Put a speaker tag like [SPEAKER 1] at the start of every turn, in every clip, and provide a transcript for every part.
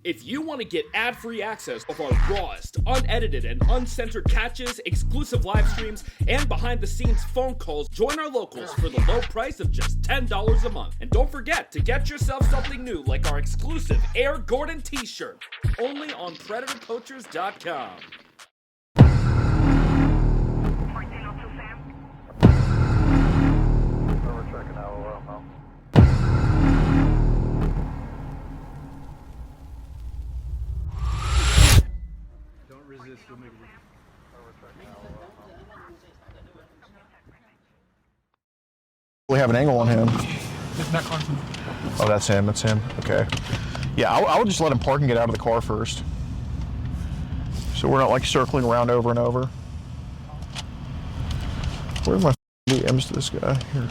[SPEAKER 1] If you want to get ad-free access of our rawest, unedited, and uncensored catches, exclusive live streams, and behind-the-scenes phone calls, join our locals for the low price of just $10 a month. And don't forget to get yourself something new like our exclusive Air Gordon t-shirt, only on PredatorPoachers.com.
[SPEAKER 2] We have an angle on him.
[SPEAKER 3] It's not constant.
[SPEAKER 2] Oh, that's him. That's him. Okay. Yeah, I would just let him park and get out of the car first, so we're not like circling around over and over. Where's my DMs to this guy? Here.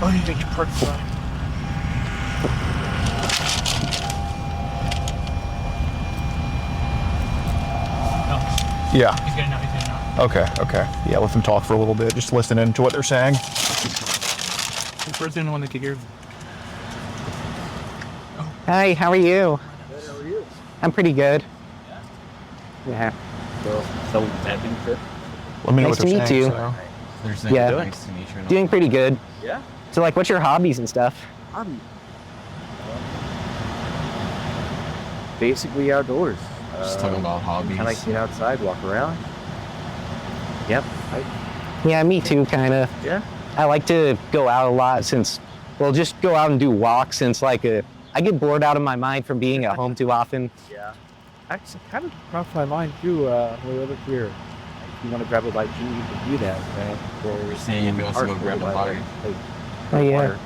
[SPEAKER 3] Oh, you think you parked the
[SPEAKER 2] Yeah.
[SPEAKER 3] He's getting out, he's getting out.
[SPEAKER 2] Okay. Yeah, let them talk for a little bit, just listening to what they're saying.
[SPEAKER 3] The person wanted to hear.
[SPEAKER 4] Hi, how are you?
[SPEAKER 5] Good, how are you?
[SPEAKER 4] I'm pretty good. Yeah.
[SPEAKER 5] So happy trip.
[SPEAKER 2] Let me know
[SPEAKER 4] Nice
[SPEAKER 2] what they're
[SPEAKER 4] to meet
[SPEAKER 2] saying.
[SPEAKER 4] you.
[SPEAKER 2] So.
[SPEAKER 5] There's
[SPEAKER 4] Yeah.
[SPEAKER 5] Nice to meet you.
[SPEAKER 4] Doing pretty good.
[SPEAKER 5] Yeah?
[SPEAKER 4] So like, what's your hobbies and stuff?
[SPEAKER 5] Basically outdoors.
[SPEAKER 6] Just talking about hobbies.
[SPEAKER 5] I like to get outside, walk around. Yep.
[SPEAKER 4] Yeah, me too, kind of.
[SPEAKER 5] Yeah.
[SPEAKER 4] I like to go out a lot just go out and do walks since I get bored out of my mind from being at home too often.
[SPEAKER 5] Yeah. Actually, kind of crossed my mind too. Way over here. If you want to grab a bite, you can do that.
[SPEAKER 6] You're saying you also go grab a bite.
[SPEAKER 4] Oh yeah.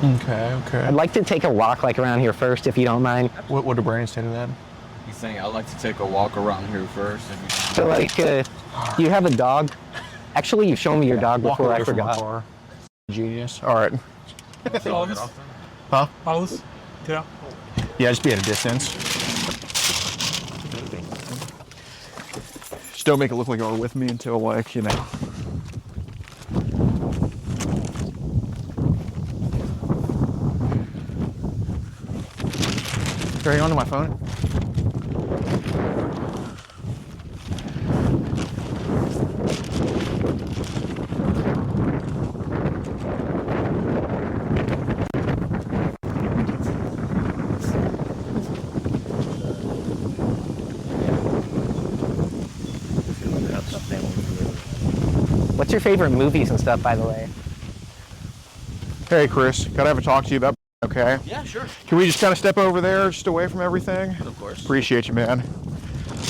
[SPEAKER 2] Okay.
[SPEAKER 4] I'd like to take a walk like around here first, if you don't mind.
[SPEAKER 2] What did Brandon say to that?
[SPEAKER 6] He's saying I'd like to take a walk around here first.
[SPEAKER 4] So like, do you have a dog? Actually, you've shown me your dog
[SPEAKER 2] Walk
[SPEAKER 4] before.
[SPEAKER 2] away
[SPEAKER 4] I
[SPEAKER 2] from my
[SPEAKER 4] forgot.
[SPEAKER 2] car. Genius. All right.
[SPEAKER 3] Follow this.
[SPEAKER 2] Huh?
[SPEAKER 3] Follow this. Get out.
[SPEAKER 2] Yeah, just be at a distance. Just don't make it look like you were with me until, like, you know. Are you onto my phone?
[SPEAKER 4] What's your favorite movies and stuff, by the way?
[SPEAKER 2] Hey, Chris, gotta have a talk to you about. Okay.
[SPEAKER 5] Yeah, sure.
[SPEAKER 2] Can we just kind of step over there, just away from everything?
[SPEAKER 5] Of course.
[SPEAKER 2] Appreciate you, man.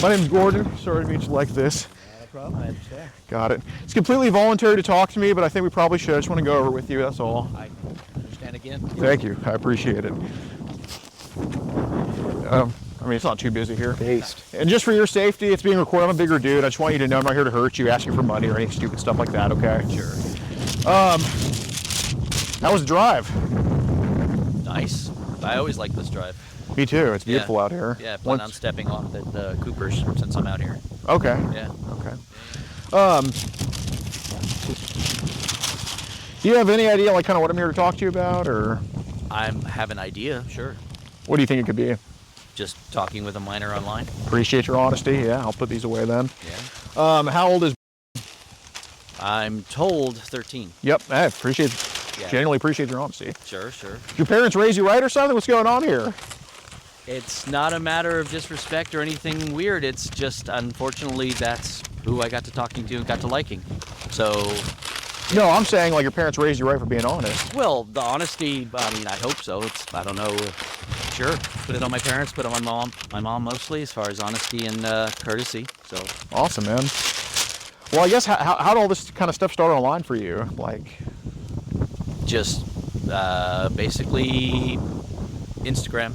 [SPEAKER 2] My name's Gordon. Sorry to meet you like this.
[SPEAKER 5] Not a problem. I understand.
[SPEAKER 2] Got it. It's completely voluntary to talk to me, but I think we probably should. I just want to go over with you, that's all.
[SPEAKER 5] I understand again.
[SPEAKER 2] Thank you. I appreciate it. I mean, it's not too busy here.
[SPEAKER 5] Based.
[SPEAKER 2] And just for your safety, it's being recorded. I'm a bigger dude. I just want you to know I'm not here to hurt you, ask you for money, or any stupid stuff like that, okay?
[SPEAKER 5] Sure.
[SPEAKER 2] How was the drive?
[SPEAKER 7] Nice. I always like this drive.
[SPEAKER 2] Me too. It's beautiful out here.
[SPEAKER 7] Yeah, I plan on stepping off at the Coopers since I'm out here.
[SPEAKER 2] Okay.
[SPEAKER 7] Yeah.
[SPEAKER 2] Okay. Do you have any idea, like, kind of what I'm here to talk to you about, or
[SPEAKER 7] I have an idea, sure.
[SPEAKER 2] what do you think it could be?
[SPEAKER 7] Just talking with a minor online.
[SPEAKER 2] Appreciate your honesty. Yeah, I'll put these away then.
[SPEAKER 7] Yeah.
[SPEAKER 2] How old is?
[SPEAKER 7] I'm told 13.
[SPEAKER 2] Yep. I appreciate.
[SPEAKER 7] Yeah.
[SPEAKER 2] Genuinely appreciate your honesty.
[SPEAKER 7] Sure.
[SPEAKER 2] Did your parents raise you right or something? What's going on here?
[SPEAKER 7] It's not a matter of disrespect or anything weird. It's just, unfortunately, that's who I got to talking to and got to liking. So,
[SPEAKER 2] No, I'm saying like your parents raised you right for being honest.
[SPEAKER 7] well, the honesty, I mean, I hope so. I don't know. Sure, put it on my parents, put it on my mom mostly, as far as honesty and courtesy. So
[SPEAKER 2] Awesome, man. Well, I guess how did all this kind of stuff start online for you? Like,
[SPEAKER 7] just basically Instagram.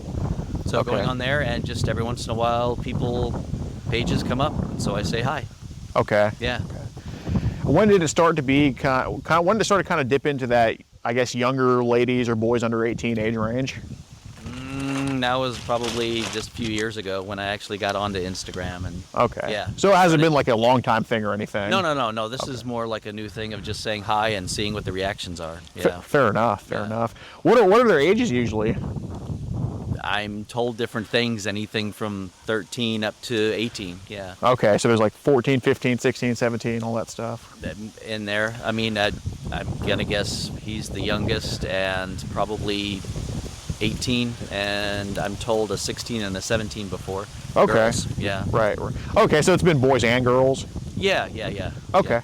[SPEAKER 7] So
[SPEAKER 2] Okay.
[SPEAKER 7] going on there, and just every once in a while, pages come up, and so I say hi.
[SPEAKER 2] okay.
[SPEAKER 7] Yeah.
[SPEAKER 2] When did it start to be when did it start to kind of dip into that, I guess, younger ladies or boys under 18 age range?
[SPEAKER 7] that was probably just a few years ago when I actually got onto Instagram. And
[SPEAKER 2] Okay.
[SPEAKER 7] yeah.
[SPEAKER 2] So it hasn't been like a long time thing or anything?
[SPEAKER 7] No. This is more like a new thing of just saying hi and seeing what the reactions are. Yeah.
[SPEAKER 2] Fair enough. Fair enough. What are their ages usually?
[SPEAKER 7] I'm told different things, anything from 13 up to 18. Yeah.
[SPEAKER 2] Okay, so there's like 14, 15, 16, 17, all that stuff.
[SPEAKER 7] In there. I mean, I'm going to guess he's the youngest and probably 18, and I'm told a 16 and a 17 before.
[SPEAKER 2] Okay.
[SPEAKER 7] Girls. Yeah.
[SPEAKER 2] Right. Okay, so it's been boys and girls?
[SPEAKER 7] Yeah.
[SPEAKER 2] Okay,
[SPEAKER 7] yeah.
[SPEAKER 2] okay.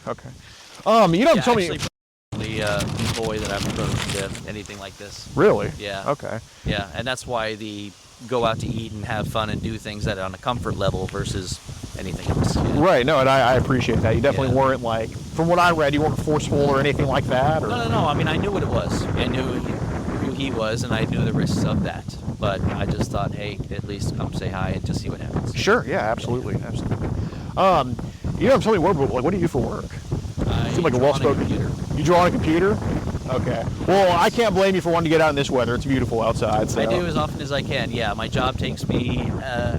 [SPEAKER 2] You don't tell
[SPEAKER 7] actually,
[SPEAKER 2] me...
[SPEAKER 7] the boy that I'm approached to anything like this.
[SPEAKER 2] Really?
[SPEAKER 7] Yeah.
[SPEAKER 2] Okay.
[SPEAKER 7] Yeah, and that's why the go out to eat and have fun and do things that are on a comfort level versus anything else. Yeah.
[SPEAKER 2] Right, no, and I appreciate that. You definitely weren't like, from what I read, you weren't forceful or anything like that? Or...
[SPEAKER 7] No. I mean, I knew what it was. I knew who he was, and I knew the risks of that. But I just thought, hey, at least come say hi and just see what happens.
[SPEAKER 2] Sure, yeah, absolutely. You don't tell me what do you do for work?
[SPEAKER 7] I
[SPEAKER 2] seem like a
[SPEAKER 7] draw on
[SPEAKER 2] well-spoken...
[SPEAKER 7] computer.
[SPEAKER 2] You draw on a computer? Okay. Well, I can't blame you for wanting to get out in this weather. It's beautiful outside. So.
[SPEAKER 7] I do as often as I can. Yeah, my job takes me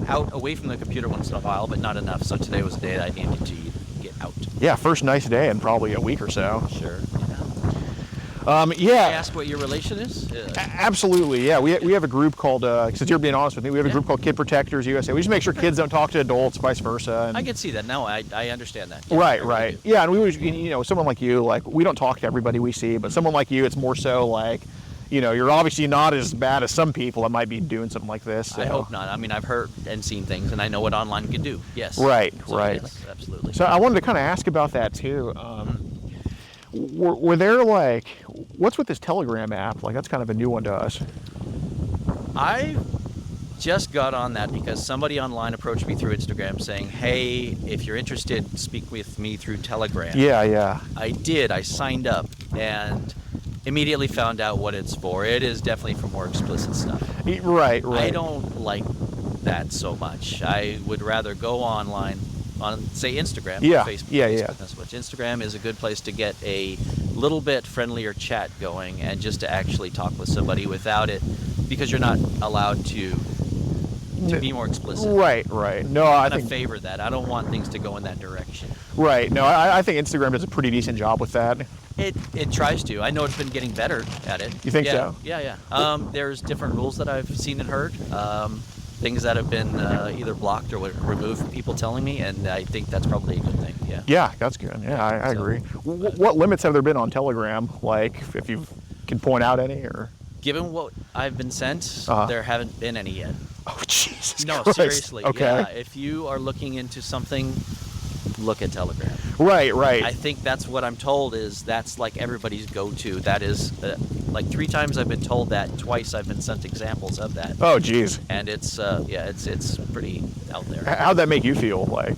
[SPEAKER 7] out away from the computer once in a while, but not enough. So today was a day that I needed to get out.
[SPEAKER 2] Yeah, first nice day in probably a week or so.
[SPEAKER 7] Sure.
[SPEAKER 2] Yeah.
[SPEAKER 7] Can I ask what your relation is?
[SPEAKER 2] Absolutely, yeah. We have a group called, since you're being honest with me, we have a group called Kid Protectors USA. We just make sure kids don't talk to adults, vice versa. And...
[SPEAKER 7] I can see that. No, I understand that.
[SPEAKER 2] Yeah, right. Yeah, and we always, someone like you, like, we don't talk to everybody we see, but someone like you, it's more so like, you're obviously not as bad as some people that might be doing something like this. So.
[SPEAKER 7] I hope not. I mean, I've heard and seen things, and I know what online can do. Yes.
[SPEAKER 2] Right,
[SPEAKER 7] so,
[SPEAKER 2] right.
[SPEAKER 7] Yes, absolutely.
[SPEAKER 2] So I wanted to kind of ask about that too. Were there like, what's with this Telegram app? Like, that's kind of a new one to us.
[SPEAKER 7] I just got on that because somebody online approached me through Instagram saying, hey, if you're interested, speak with me through Telegram.
[SPEAKER 2] Yeah.
[SPEAKER 7] I did. I signed up and immediately found out what it's for. It is definitely for more explicit stuff.
[SPEAKER 2] Right.
[SPEAKER 7] I don't like that so much. I would rather go online on, say, Instagram or Facebook.
[SPEAKER 2] Yeah.
[SPEAKER 7] Which Instagram is a good place to get a little bit friendlier chat going and just to actually talk with somebody without it, because you're not allowed to be more explicit.
[SPEAKER 2] Right. No, I
[SPEAKER 7] think I favor that. I don't want things to go in that direction.
[SPEAKER 2] Right. No, I think Instagram does a pretty decent job with that.
[SPEAKER 7] It tries to. I know it's been getting better at it.
[SPEAKER 2] You think so?
[SPEAKER 7] Yeah. There's different rules that I've seen and heard. Things that have been either blocked or removed from people telling me, and I think that's probably a good thing. Yeah.
[SPEAKER 2] Yeah, that's good. Yeah, I agree. What limits have there been on Telegram? Like, if you can point out any, or?
[SPEAKER 7] Given what I've been sent, there haven't been any yet.
[SPEAKER 2] Oh, Jesus
[SPEAKER 7] No,
[SPEAKER 2] Christ.
[SPEAKER 7] seriously.
[SPEAKER 2] Okay.
[SPEAKER 7] Yeah, if you are looking into something, look at Telegram.
[SPEAKER 2] Right.
[SPEAKER 7] I think that's what I'm told is that's like everybody's go-to. That is, like 3 times I've been told that. Twice I've been sent examples of that.
[SPEAKER 2] Oh, geez.
[SPEAKER 7] And it's it's pretty out there.
[SPEAKER 2] How'd that make you feel? Like,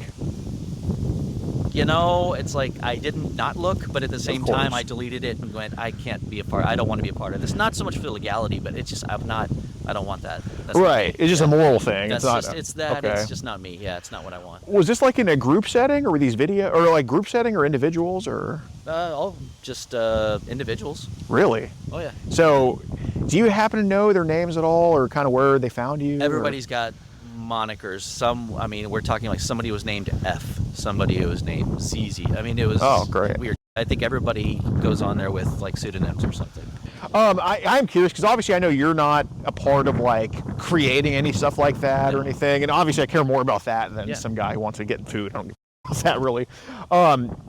[SPEAKER 7] it's like I didn't not look, but at the same time I deleted it and went, I can't be a part. I don't want to be a part of this. Not so much for the legality, but it's just I don't want that. That's
[SPEAKER 2] right. It's just a moral thing.
[SPEAKER 7] That's
[SPEAKER 2] it's not.
[SPEAKER 7] Okay. It's just not me. Yeah, it's not what I want.
[SPEAKER 2] Was this like in a group setting, or were these group setting, or individuals, or?
[SPEAKER 7] All just individuals.
[SPEAKER 2] Really?
[SPEAKER 7] Oh yeah.
[SPEAKER 2] So, do you happen to know their names at all, or kind of where they found you?
[SPEAKER 7] Everybody's got monikers. We're talking like somebody was named F, somebody who was named ZZ. It was
[SPEAKER 2] great.
[SPEAKER 7] Weird. I think everybody goes on there with like pseudonyms or something.
[SPEAKER 2] I'm curious because obviously I know you're not a part of like creating any stuff like that or anything, and obviously I care more about that than some guy who wants to get food. I don't about that really.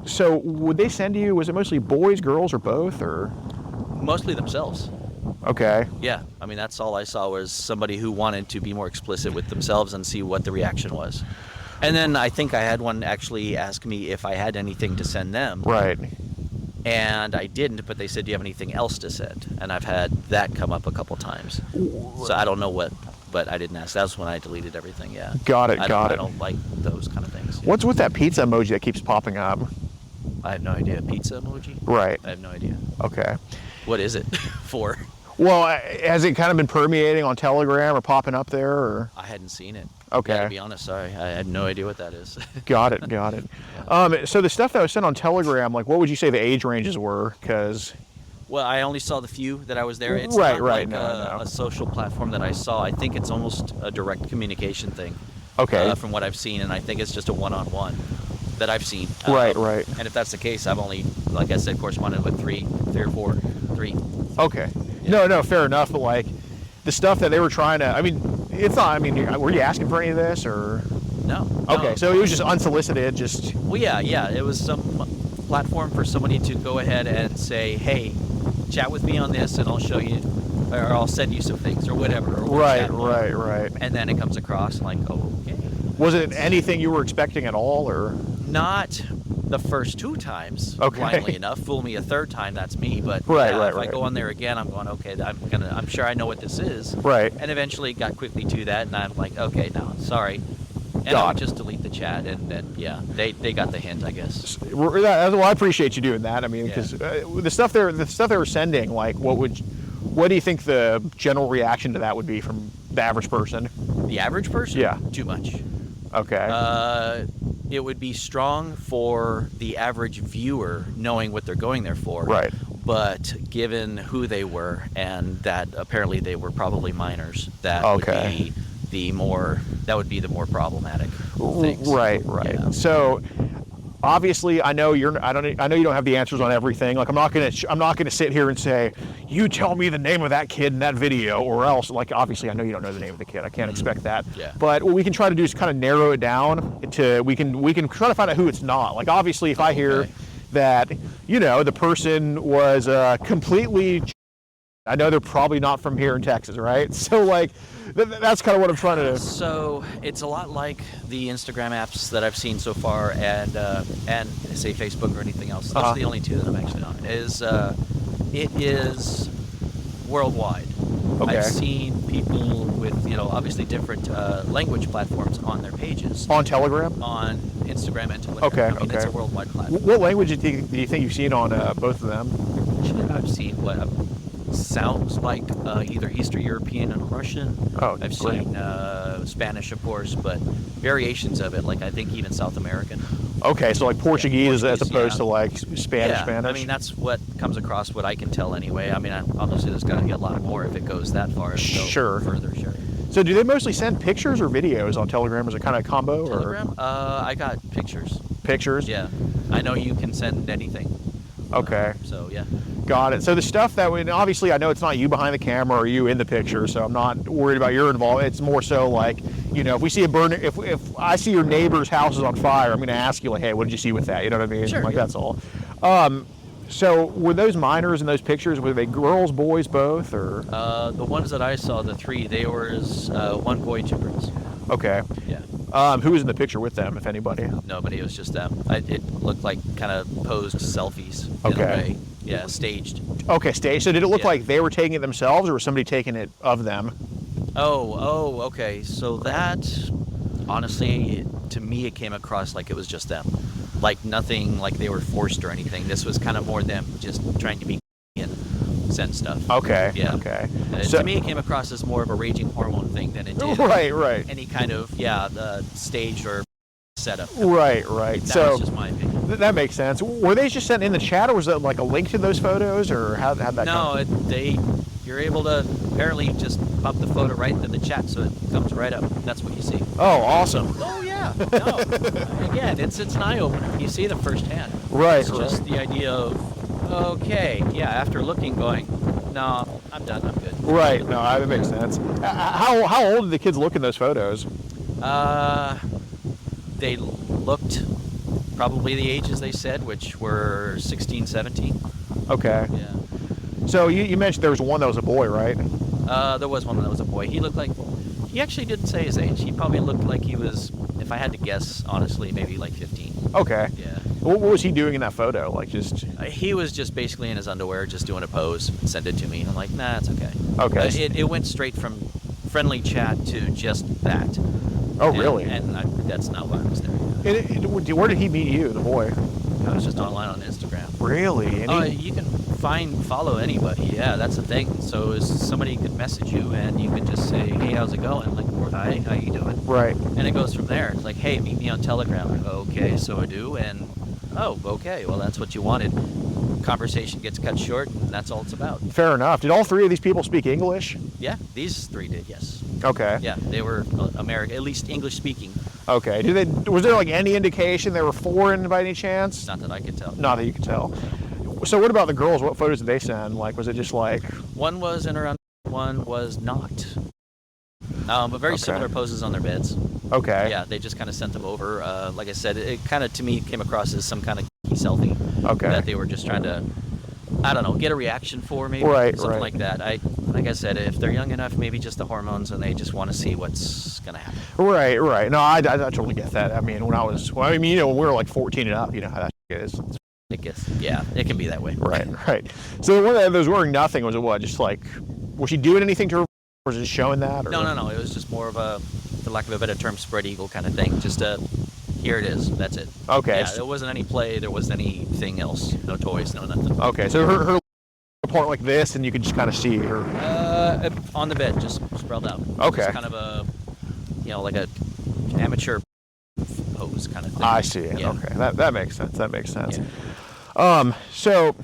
[SPEAKER 2] So would they send you? Was it mostly boys, girls, or both, or?
[SPEAKER 7] Mostly themselves.
[SPEAKER 2] Okay.
[SPEAKER 7] Yeah, that's all I saw was somebody who wanted to be more explicit with themselves and see what the reaction was. And then I think I had one actually ask me if I had anything to send them.
[SPEAKER 2] Right.
[SPEAKER 7] And I didn't, but they said, do you have anything else to send? And I've had that come up a couple times. So I don't know what, but I didn't ask. That's when I deleted everything, yeah.
[SPEAKER 2] Got it.
[SPEAKER 7] I don't like those kind of things.
[SPEAKER 2] What's with that pizza emoji that keeps popping up?
[SPEAKER 7] I have no idea. Pizza emoji?
[SPEAKER 2] Right.
[SPEAKER 7] I have no idea.
[SPEAKER 2] Okay.
[SPEAKER 7] What is it for?
[SPEAKER 2] Well, has it kind of been permeating on Telegram or popping up there, or?
[SPEAKER 7] I hadn't seen it.
[SPEAKER 2] Okay.
[SPEAKER 7] Yeah, to be honest, sorry. I had no idea what that is.
[SPEAKER 2] Got it.
[SPEAKER 7] Yeah.
[SPEAKER 2] So the stuff that was sent on Telegram, like, what would you say the age ranges were? Because
[SPEAKER 7] Well, I only saw the few that I was there. It's
[SPEAKER 2] Right,
[SPEAKER 7] not
[SPEAKER 2] right,
[SPEAKER 7] like
[SPEAKER 2] no.
[SPEAKER 7] a social platform that I saw. I think it's almost a direct communication thing.
[SPEAKER 2] Okay.
[SPEAKER 7] From what I've seen, and I think it's just a one-on-one that I've seen.
[SPEAKER 2] Right, right.
[SPEAKER 7] And if that's the case, I've only, like I said, corresponded with three or four.
[SPEAKER 2] Okay.
[SPEAKER 7] Yeah.
[SPEAKER 2] No, fair enough. But like the stuff that they were trying to, I mean, it's not. I mean, were you asking for any of this or?
[SPEAKER 7] No.
[SPEAKER 2] Okay,
[SPEAKER 7] no.
[SPEAKER 2] so it was just unsolicited. Just.
[SPEAKER 7] Well, yeah. It was some platform for somebody to go ahead and say, hey, chat with me on this, and I'll show you, or I'll send you some things, or whatever. Or we'll
[SPEAKER 2] Right,
[SPEAKER 7] chat more.
[SPEAKER 2] right.
[SPEAKER 7] And then it comes across like, oh, okay.
[SPEAKER 2] Was it anything you were expecting at all, or?
[SPEAKER 7] Not the first 2 times,
[SPEAKER 2] Okay.
[SPEAKER 7] blindly enough. Fool me a third time, that's me. But
[SPEAKER 2] Right,
[SPEAKER 7] yeah,
[SPEAKER 2] right,
[SPEAKER 7] if I
[SPEAKER 2] right.
[SPEAKER 7] go on there again, I'm going, okay, I'm sure I know what this is.
[SPEAKER 2] Right.
[SPEAKER 7] And eventually got quickly to that, and I'm like, okay, no, sorry. And I
[SPEAKER 2] Got
[SPEAKER 7] would
[SPEAKER 2] it.
[SPEAKER 7] just delete the chat, and then, yeah, they got the hint, I guess.
[SPEAKER 2] Well, I appreciate you doing that. I mean,
[SPEAKER 7] Yeah.
[SPEAKER 2] because the stuff they were sending, like, what do you think the general reaction to that would be from the average person?
[SPEAKER 7] The average person?
[SPEAKER 2] Yeah.
[SPEAKER 7] Too much.
[SPEAKER 2] Okay.
[SPEAKER 7] It would be strong for the average viewer knowing what they're going there for.
[SPEAKER 2] Right.
[SPEAKER 7] But given who they were, and that apparently they were probably minors, that
[SPEAKER 2] Okay.
[SPEAKER 7] would be the more problematic things.
[SPEAKER 2] Right.
[SPEAKER 7] Yeah.
[SPEAKER 2] So obviously, I know you don't have the answers on everything. Like, I'm not gonna sit here and say, you tell me the name of that kid in that video, or else, like, obviously I know you don't know the name of the kid. I can't expect that.
[SPEAKER 7] Yeah.
[SPEAKER 2] But what we can try to do is kind of narrow it down to we can try to find out who it's not. Like, obviously, if I hear
[SPEAKER 7] Okay.
[SPEAKER 2] that the person was completely, I know they're probably not from here in Texas, right? So like, that's kind of what I'm trying to.
[SPEAKER 7] So it's a lot like the Instagram apps that I've seen so far, and say Facebook or anything else. Those are the only 2 that I'm actually on. It is worldwide.
[SPEAKER 2] Okay.
[SPEAKER 7] I've seen people with obviously different language platforms on their pages.
[SPEAKER 2] On Telegram?
[SPEAKER 7] On Instagram and Twitter.
[SPEAKER 2] Okay,
[SPEAKER 7] I mean, it's
[SPEAKER 2] okay.
[SPEAKER 7] a worldwide platform.
[SPEAKER 2] What language do you think you've seen on both of them?
[SPEAKER 7] I've seen what sounds like either Eastern European and Russian.
[SPEAKER 2] Oh,
[SPEAKER 7] I've
[SPEAKER 2] great.
[SPEAKER 7] seen Spanish, of course, but variations of it, like I think even South American.
[SPEAKER 2] Okay, so like Portuguese, as
[SPEAKER 7] Portuguese,
[SPEAKER 2] opposed
[SPEAKER 7] yeah.
[SPEAKER 2] to like Spanish.
[SPEAKER 7] I mean, that's what comes across, what I can tell anyway. I mean, obviously there's got to be a lot more if it goes that far. If it goes
[SPEAKER 2] Sure.
[SPEAKER 7] Further, sure.
[SPEAKER 2] So do they mostly send pictures or videos on Telegram? Is it kind of combo?
[SPEAKER 7] Telegram? I got pictures.
[SPEAKER 2] Or pictures?
[SPEAKER 7] Yeah. I know you can send anything.
[SPEAKER 2] Okay.
[SPEAKER 7] So, yeah.
[SPEAKER 2] Got it. So the stuff that obviously I know it's not you behind the camera or you in the picture, so I'm not worried about your involvement. It's more so like, if we see a burner, if I see your neighbor's house is on fire, I'm going to ask you like, hey, what did you see with that? You know what I mean?
[SPEAKER 7] Sure,
[SPEAKER 2] Like,
[SPEAKER 7] yeah.
[SPEAKER 2] that's all. So were those minors in those pictures, were they girls, boys, both, or?
[SPEAKER 7] The ones that I saw, the 3, they were 1 boy, 2 girls.
[SPEAKER 2] Okay.
[SPEAKER 7] Yeah.
[SPEAKER 2] Who was in the picture with them, if anybody?
[SPEAKER 7] Nobody, it was just them. It looked like kind of posed selfies in
[SPEAKER 2] Okay.
[SPEAKER 7] a way. Yeah, staged.
[SPEAKER 2] Okay, stage. So did it look
[SPEAKER 7] Yeah.
[SPEAKER 2] like they were taking it themselves, or was somebody taking it of them?
[SPEAKER 7] Oh, okay. So that, honestly, to me, it came across like it was just them. Like nothing, like they were forced or anything. This was kind of more them just trying to be and send stuff.
[SPEAKER 2] Okay.
[SPEAKER 7] Yeah.
[SPEAKER 2] Okay.
[SPEAKER 7] To me, it came across as more of a raging hormone thing than it did
[SPEAKER 2] Right.
[SPEAKER 7] any kind of, staged or setup.
[SPEAKER 2] Right.
[SPEAKER 7] That
[SPEAKER 2] So
[SPEAKER 7] was just my opinion.
[SPEAKER 2] that makes sense. Were they just sent in the chat, or was it like a link to those photos, or how'd that
[SPEAKER 7] No,
[SPEAKER 2] come?
[SPEAKER 7] you're able to apparently just pop the photo right into the chat, so it comes right up. That's what you see.
[SPEAKER 2] Oh, awesome.
[SPEAKER 7] Oh yeah. No. Again, it's an eye opener. You see the firsthand.
[SPEAKER 2] Right,
[SPEAKER 7] It's just the idea of, okay, yeah. After looking, going, no, I'm done. I'm good.
[SPEAKER 2] Right. No, that makes sense. How old did the kids look in those photos?
[SPEAKER 7] They looked probably the ages they said, which were 16, 17.
[SPEAKER 2] Okay.
[SPEAKER 7] Yeah.
[SPEAKER 2] So you mentioned there was one that was a boy, right?
[SPEAKER 7] There was one that was a boy. He actually didn't say his age. He probably looked like he was, if I had to guess, honestly, maybe like 15.
[SPEAKER 2] Okay.
[SPEAKER 7] Yeah.
[SPEAKER 2] What was he doing in that photo? Like just.
[SPEAKER 7] He was just basically in his underwear, just doing a pose, send it to me. I'm like, nah, it's okay.
[SPEAKER 2] Okay.
[SPEAKER 7] It went straight from friendly chat to just that.
[SPEAKER 2] Oh, really?
[SPEAKER 7] And that's not why I was there.
[SPEAKER 2] Where did he meet you, the boy?
[SPEAKER 7] I was just online on Instagram.
[SPEAKER 2] Really? And
[SPEAKER 7] You can follow anybody. Yeah, that's the thing. So somebody could message you, and you can just say, hey, how's it going? Like, or hi, how you doing?
[SPEAKER 2] Right.
[SPEAKER 7] And it goes from there. It's like, hey, meet me on Telegram. I go, okay, so I do, and oh, okay, well, that's what you wanted. Conversation gets cut short, and that's all it's about.
[SPEAKER 2] Fair enough. Did all three of these people speak English?
[SPEAKER 7] Yeah, these three did, yes.
[SPEAKER 2] Okay.
[SPEAKER 7] Yeah, they were American, at least English speaking.
[SPEAKER 2] Okay. Was there like any indication they were foreign by any chance?
[SPEAKER 7] Not that I could tell.
[SPEAKER 2] Not that you could tell. So what about the girls? What photos did they send? Like, was it just like?
[SPEAKER 7] One was in around, one was not. But very similar poses on their beds.
[SPEAKER 2] Okay.
[SPEAKER 7] Yeah, they just kind of sent them over. Like I said, it kind of to me came across as some kind of selfie.
[SPEAKER 2] Okay.
[SPEAKER 7] That they were just trying to, I don't know, get a reaction for maybe.
[SPEAKER 2] Right,
[SPEAKER 7] something
[SPEAKER 2] right.
[SPEAKER 7] like that. Like I said, if they're young enough, maybe just the hormones, and they just want to see what's gonna happen.
[SPEAKER 2] Right, right. No, I totally get that. I mean, when we were like 14 and up, you know how that is.
[SPEAKER 7] Yeah, it can be that way.
[SPEAKER 2] Right, right. So the one that was wearing nothing was what? Just like, was she doing anything to her? Or was it just showing that? Or?
[SPEAKER 7] No. It was just more of a, for lack of a better term, spread eagle kind of thing. Just here it is. That's it.
[SPEAKER 2] Okay.
[SPEAKER 7] Yeah, there wasn't any play. There wasn't anything else. No toys. No nothing.
[SPEAKER 2] Okay. So her apart like this, and you could just kind of see her.
[SPEAKER 7] On the bed, just sprawled out.
[SPEAKER 2] Okay.
[SPEAKER 7] Just kind of a, like a amateur pose kind of thing.
[SPEAKER 2] I see.
[SPEAKER 7] Yeah.
[SPEAKER 2] Okay. That makes sense. That makes sense.
[SPEAKER 7] Yeah.
[SPEAKER 2] So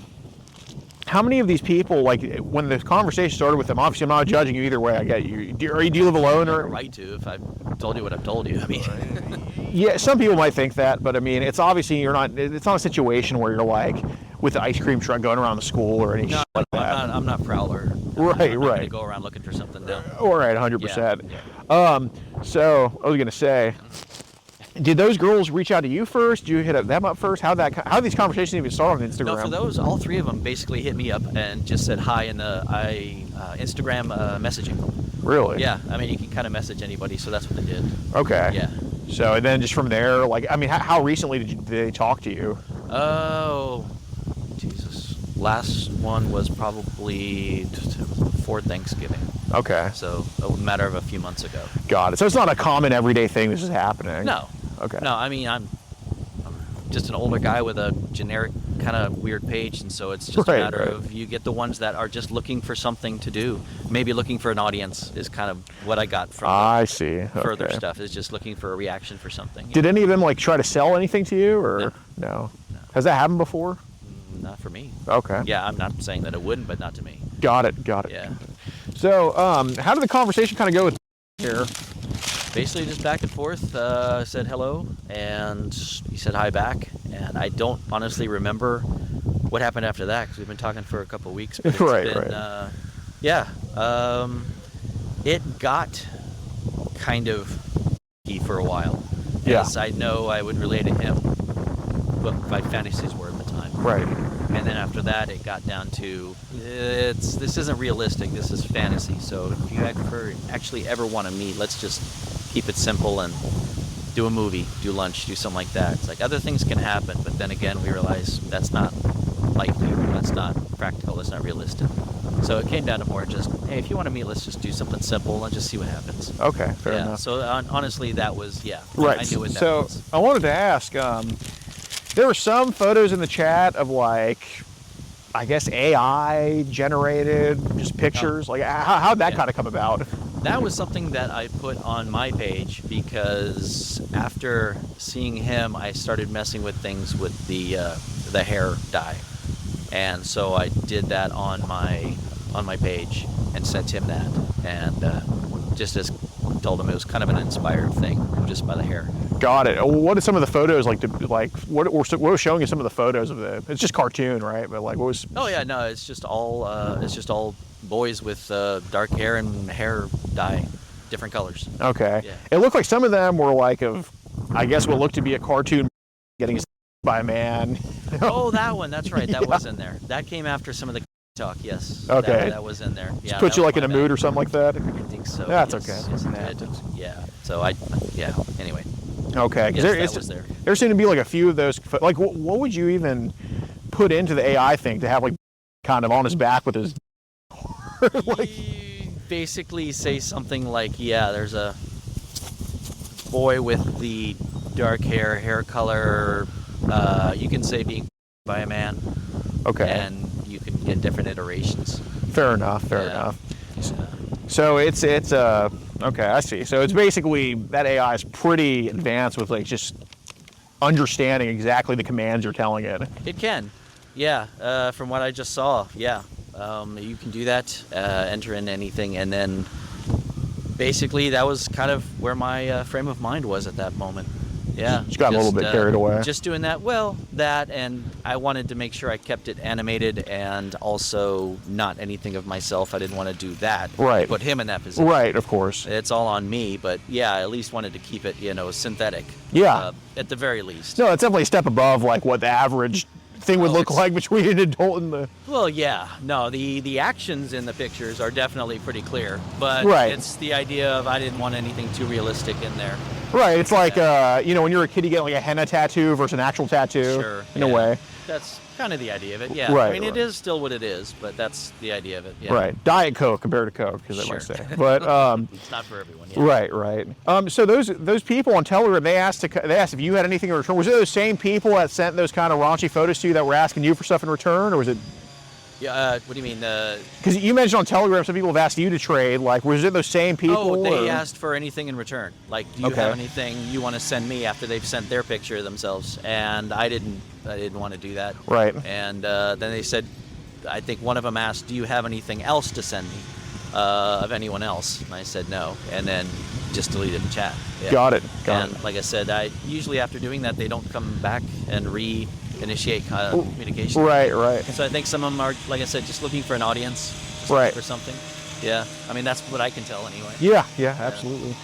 [SPEAKER 2] how many of these people, like, when the conversation started with them, obviously I'm not judging you either way, I get you. Do you live alone?
[SPEAKER 7] I have
[SPEAKER 2] Or?
[SPEAKER 7] a right to, if I've told you what I've told you. I mean,
[SPEAKER 2] Yeah, some people might think that, but I mean, it's obviously it's not a situation where you're like with the ice cream truck going around the school or any shit like that.
[SPEAKER 7] I'm not Prowler.
[SPEAKER 2] Right,
[SPEAKER 7] I'm not
[SPEAKER 2] right.
[SPEAKER 7] gonna go around looking for something new.
[SPEAKER 2] All right, 100%.
[SPEAKER 7] Yeah.
[SPEAKER 2] So I was gonna say, did those girls reach out to you first? Did you hit them up first? How did these conversations even start on Instagram?
[SPEAKER 7] No, for those, all three of them basically hit me up and just said hi in the Instagram messaging.
[SPEAKER 2] Really?
[SPEAKER 7] Yeah, I mean, you can kind of message anybody, so that's what they did.
[SPEAKER 2] Okay.
[SPEAKER 7] Yeah.
[SPEAKER 2] So and then just from there, like, I mean, how recently did they talk to you?
[SPEAKER 7] Oh, Jesus. Last one was probably before Thanksgiving.
[SPEAKER 2] Okay.
[SPEAKER 7] So a matter of a few months ago.
[SPEAKER 2] Got it. So it's not a common everyday thing. This is happening.
[SPEAKER 7] No.
[SPEAKER 2] Okay.
[SPEAKER 7] No, I mean, I'm just an older guy with a generic kind of weird page, and so it's just a matter of you get the ones that are just looking for something to do. Maybe looking for an audience is kind of what I got from
[SPEAKER 2] I see.
[SPEAKER 7] further
[SPEAKER 2] Okay.
[SPEAKER 7] stuff, is just looking for a reaction for something.
[SPEAKER 2] Did any of them like try to sell anything to you, or no? Has that happened before?
[SPEAKER 7] Not for me.
[SPEAKER 2] Okay.
[SPEAKER 7] Yeah, I'm not saying that it wouldn't, but not to me.
[SPEAKER 2] Got it.
[SPEAKER 7] Yeah.
[SPEAKER 2] So, how did the conversation kind of go with here?
[SPEAKER 7] Basically just back and forth, said hello, and he said hi back, and I don't honestly remember what happened after that, because we've been talking for a couple of weeks. But it's been, yeah, it got kind of key for a while. Yes, I know I would relate to him what my fantasies were at the time.
[SPEAKER 2] Right.
[SPEAKER 7] And then after that, it got down to, this isn't realistic, this is fantasy. So if you actually ever want to meet, let's just keep it simple and do a movie, do lunch, do something like that. It's like other things can happen, but then again, we realize that's not likely, that's not practical, that's not realistic. So it came down to more just, hey, if you want to meet, let's just do something simple and just see what happens.
[SPEAKER 2] Okay, fair enough.
[SPEAKER 7] So honestly, that was,
[SPEAKER 2] Right.
[SPEAKER 7] I knew what that
[SPEAKER 2] so
[SPEAKER 7] was.
[SPEAKER 2] I wanted to ask, there were some photos in the chat of like, I guess AI generated just pictures. Like, how'd that kind of come about?
[SPEAKER 7] That was something that I put on my page because after seeing him, I started messing with things with the hair dye, and so I did that on my page and sent him that, and just as told him it was kind of an inspired thing just by the hair.
[SPEAKER 2] Got it. What are some of the photos like? What was showing you some of the photos of the? It's just cartoon, right? But like, what was?
[SPEAKER 7] Oh yeah, no, it's just all boys with dark hair and hair dye, different colors.
[SPEAKER 2] Okay.
[SPEAKER 7] Yeah.
[SPEAKER 2] It looked like some of them were like of, I guess what looked to be a cartoon getting by a man.
[SPEAKER 7] Oh, that one. That's right. That was in there. That came after some of the talk. Yes.
[SPEAKER 2] Okay.
[SPEAKER 7] That was in there. Yeah.
[SPEAKER 2] Just put you like in a
[SPEAKER 7] bad.
[SPEAKER 2] mood or something like that.
[SPEAKER 7] I think so.
[SPEAKER 2] That's
[SPEAKER 7] yes,
[SPEAKER 2] okay.
[SPEAKER 7] Yes, it did. Yeah. So Anyway.
[SPEAKER 2] Okay.
[SPEAKER 7] Yes, that was there.
[SPEAKER 2] There seemed to be like a few of those. Like, what would you even put into the AI thing to have like kind of on his back with his?
[SPEAKER 7] Like, basically say something like, yeah, there's a boy with the dark hair color. You can say being by a man.
[SPEAKER 2] Okay.
[SPEAKER 7] And you can get different iterations.
[SPEAKER 2] Fair enough. Fair enough. So it's okay. I see. So it's basically that AI is pretty advanced with like just understanding exactly the commands you're telling it.
[SPEAKER 7] It can. Yeah. From what I just saw, yeah. You can do that, enter in anything, and then basically that was kind of where my frame of mind was at that moment. Yeah.
[SPEAKER 2] Just got a little bit carried away.
[SPEAKER 7] Just doing that. Well, that, and I wanted to make sure I kept it animated and also not anything of myself. I didn't want to do that.
[SPEAKER 2] Right.
[SPEAKER 7] Put him in that position.
[SPEAKER 2] Right, of course.
[SPEAKER 7] It's all on me, but yeah, I at least wanted to keep it, synthetic.
[SPEAKER 2] Yeah.
[SPEAKER 7] At the very least.
[SPEAKER 2] No, it's definitely a step above like what the average thing would look like between an adult and the...
[SPEAKER 7] Well, yeah. No, the actions in the pictures are definitely pretty clear, but
[SPEAKER 2] Right.
[SPEAKER 7] it's the idea of I didn't want anything too realistic in there.
[SPEAKER 2] Right, it's like, when you're a kid, you get like a henna tattoo versus an actual tattoo,
[SPEAKER 7] Sure.
[SPEAKER 2] in a way.
[SPEAKER 7] That's kind of the idea of it, yeah.
[SPEAKER 2] Right,
[SPEAKER 7] I mean,
[SPEAKER 2] right.
[SPEAKER 7] it is still what it is, but that's the idea of it, yeah.
[SPEAKER 2] Right, Diet Coke compared to Coke, as they might
[SPEAKER 7] Sure.
[SPEAKER 2] say. But,
[SPEAKER 7] It's not for everyone, yeah.
[SPEAKER 2] right. So those people on Telegram, they asked if you had anything in return. Was it those same people that sent those kind of raunchy photos to you that were asking you for stuff in return, or was it?
[SPEAKER 7] Yeah, what do you mean?
[SPEAKER 2] Because you mentioned on Telegram some people have asked you to trade. Like, was it those same people?
[SPEAKER 7] Oh, they
[SPEAKER 2] or?
[SPEAKER 7] asked for anything in return. Like, do you
[SPEAKER 2] Okay.
[SPEAKER 7] have anything you want to send me after they've sent their picture of themselves? And I didn't want to do that.
[SPEAKER 2] Right.
[SPEAKER 7] And then they said, I think one of them asked, do you have anything else to send me of anyone else? And I said no, and then just deleted the chat. Yeah.
[SPEAKER 2] Got it.
[SPEAKER 7] And like I said, I usually after doing that, they don't come back and reinitiate communication.
[SPEAKER 2] Right.
[SPEAKER 7] So I think some of them are, like I said, just looking for an audience, just
[SPEAKER 2] Right.
[SPEAKER 7] looking for something. Yeah, I mean that's what I can tell anyway.
[SPEAKER 2] Yeah, absolutely.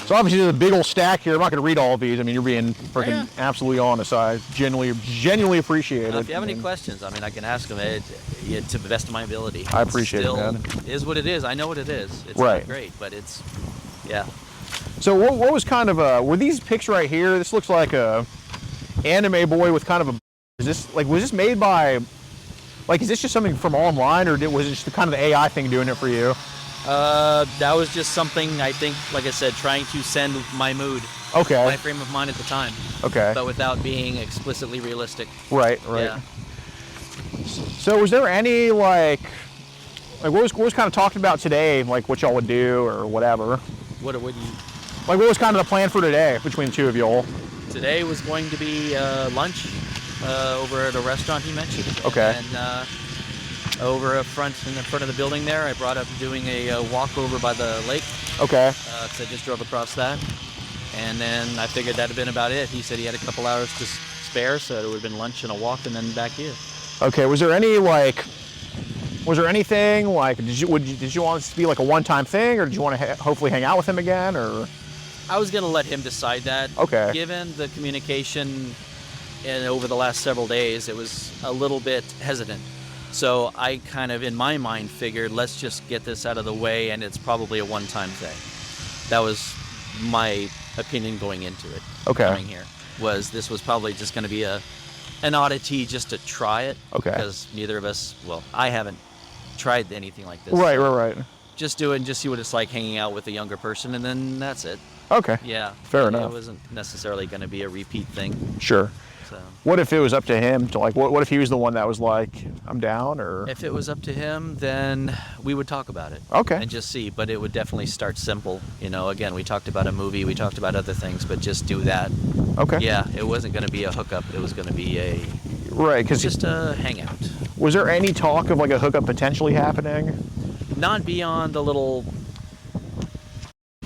[SPEAKER 2] So obviously there's a big old stack here. I'm not going to read all of these. I mean, you're being freaking absolutely honest. I genuinely appreciate it.
[SPEAKER 7] If you have any questions, I mean, I can ask them to the best of my ability.
[SPEAKER 2] I appreciate it, man.
[SPEAKER 7] Is what it is. I know what it is. It's
[SPEAKER 2] Right.
[SPEAKER 7] not great, but it's, yeah.
[SPEAKER 2] So what was kind of were these pics right here? This looks like a anime boy with kind of a, was this made by, like, is this just something from online, or was it just the kind of the AI thing doing it for you?
[SPEAKER 7] That was just something, I think, like I said, trying to send my mood,
[SPEAKER 2] Okay.
[SPEAKER 7] my frame of mind at the time,
[SPEAKER 2] Okay.
[SPEAKER 7] but without being explicitly realistic.
[SPEAKER 2] Right.
[SPEAKER 7] Yeah.
[SPEAKER 2] So was there any like what was kind of talked about today, like what y'all would do or whatever?
[SPEAKER 7] What would you?
[SPEAKER 2] Like what was kind of the plan for today between the two of y'all?
[SPEAKER 7] Today was going to be lunch over at a restaurant he mentioned.
[SPEAKER 2] Okay.
[SPEAKER 7] And over in the front of the building there, I brought up doing a walk over by the lake.
[SPEAKER 2] Okay.
[SPEAKER 7] So I just drove across that. And then I figured that'd have been about it. He said he had a couple hours to spare, so it would have been lunch and a walk and then back here.
[SPEAKER 2] Okay. Was there anything like did you want this to be like a one-time thing, or did you want to hopefully hang out with him again, or?
[SPEAKER 7] I was gonna let him decide that.
[SPEAKER 2] Okay.
[SPEAKER 7] Given the communication over the last several days, it was a little bit hesitant. So I kind of, in my mind, figured let's just get this out of the way, and it's probably a one-time thing. That was my opinion going into it.
[SPEAKER 2] Okay.
[SPEAKER 7] Coming here this was probably just going to be an oddity just to try it.
[SPEAKER 2] Okay.
[SPEAKER 7] Because neither of us, well, I haven't tried anything like this.
[SPEAKER 2] Right.
[SPEAKER 7] Just do it and just see what it's like hanging out with a younger person, and then that's it.
[SPEAKER 2] Okay.
[SPEAKER 7] Yeah.
[SPEAKER 2] Fair enough.
[SPEAKER 7] It wasn't necessarily going to be a repeat thing.
[SPEAKER 2] Sure.
[SPEAKER 7] So.
[SPEAKER 2] What if it was up to him to like? What if he was the one that was like, I'm down, or?
[SPEAKER 7] If it was up to him, then we would talk about it.
[SPEAKER 2] Okay.
[SPEAKER 7] And just see, but it would definitely start simple. Again, we talked about a movie, we talked about other things, but just do that.
[SPEAKER 2] Okay.
[SPEAKER 7] Yeah, it wasn't going to be a hookup. It was going to be
[SPEAKER 2] Right, because
[SPEAKER 7] just a hangout.
[SPEAKER 2] was there any talk of like a hookup potentially happening?
[SPEAKER 7] Not beyond a little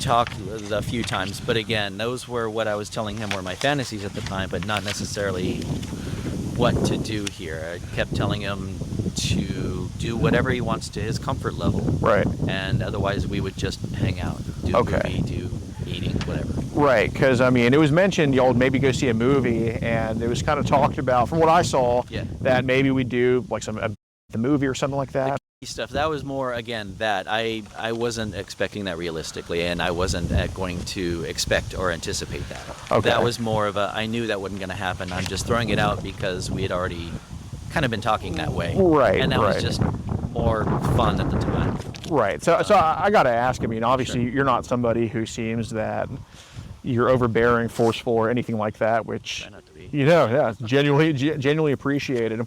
[SPEAKER 7] talk a few times, but again, those were what I was telling him were my fantasies at the time, but not necessarily what to do here. I kept telling him to do whatever he wants to his comfort level.
[SPEAKER 2] Right.
[SPEAKER 7] And otherwise we would just hang out, do movie, do eating, whatever.
[SPEAKER 2] Right, because I mean, it was mentioned y'all would maybe go see a movie, and it was kind of talked about, from what I saw, that maybe we'd do like the movie or something like that.
[SPEAKER 7] Stuff that was more, again, that I wasn't expecting that realistically, and I wasn't going to expect or anticipate that.
[SPEAKER 2] Okay.
[SPEAKER 7] That was more of I knew that wasn't going to happen. I'm just throwing it out because we had already kind of been talking that way.
[SPEAKER 2] Right.
[SPEAKER 7] And that was just more fun at the time.
[SPEAKER 2] Right. So I got to ask, I mean, obviously you're not somebody who seems that you're overbearing, forceful, or anything like that, which,
[SPEAKER 7] Try not to be.
[SPEAKER 2] Yeah, genuinely appreciated.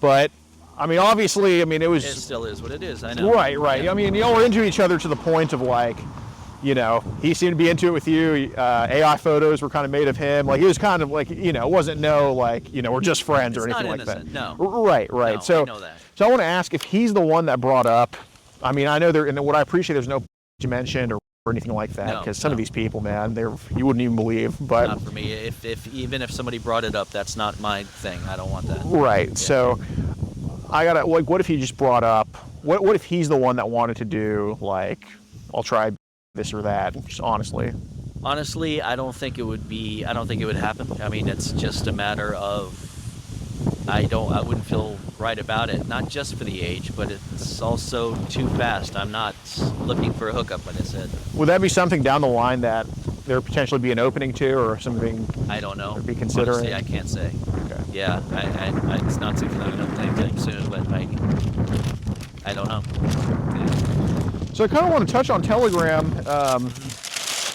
[SPEAKER 2] But I mean, obviously, I mean, it
[SPEAKER 7] It still is what it is, I know.
[SPEAKER 2] Right. I mean, y'all were into each other to the point of like, you know, he seemed to be into it with you. AI photos were kind of made of him. Like, he was kind of like, you know, it wasn't like, you know, we're just friends or
[SPEAKER 7] It's
[SPEAKER 2] anything
[SPEAKER 7] not
[SPEAKER 2] like that.
[SPEAKER 7] innocent, no.
[SPEAKER 2] Right.
[SPEAKER 7] No,
[SPEAKER 2] So,
[SPEAKER 7] I know that.
[SPEAKER 2] so I want to ask if he's the one that brought up. I mean, I know there, and what I appreciate, there's no you mentioned or anything like that,
[SPEAKER 7] No,
[SPEAKER 2] because some of
[SPEAKER 7] no.
[SPEAKER 2] these people, man, you wouldn't even believe. But
[SPEAKER 7] Not for me. Even if somebody brought it up, that's not my thing. I don't want that.
[SPEAKER 2] right.
[SPEAKER 7] Yeah.
[SPEAKER 2] So I gotta like, what if he just brought up? What if he's the one that wanted to do like, I'll try this or that? Just honestly.
[SPEAKER 7] Honestly, I don't think it would happen. I mean, it's just a matter of I wouldn't feel right about it. Not just for the age, but it's also too fast. I'm not looking for a hookup, like I said.
[SPEAKER 2] Would that be something down the line that there potentially be an opening to, or something?
[SPEAKER 7] I don't know.
[SPEAKER 2] Be considering.
[SPEAKER 7] Honestly, I can't say.
[SPEAKER 2] Okay.
[SPEAKER 7] Yeah, I it's not something I'm gonna play anytime soon, but I don't know.
[SPEAKER 2] So I kind of want to touch on Telegram a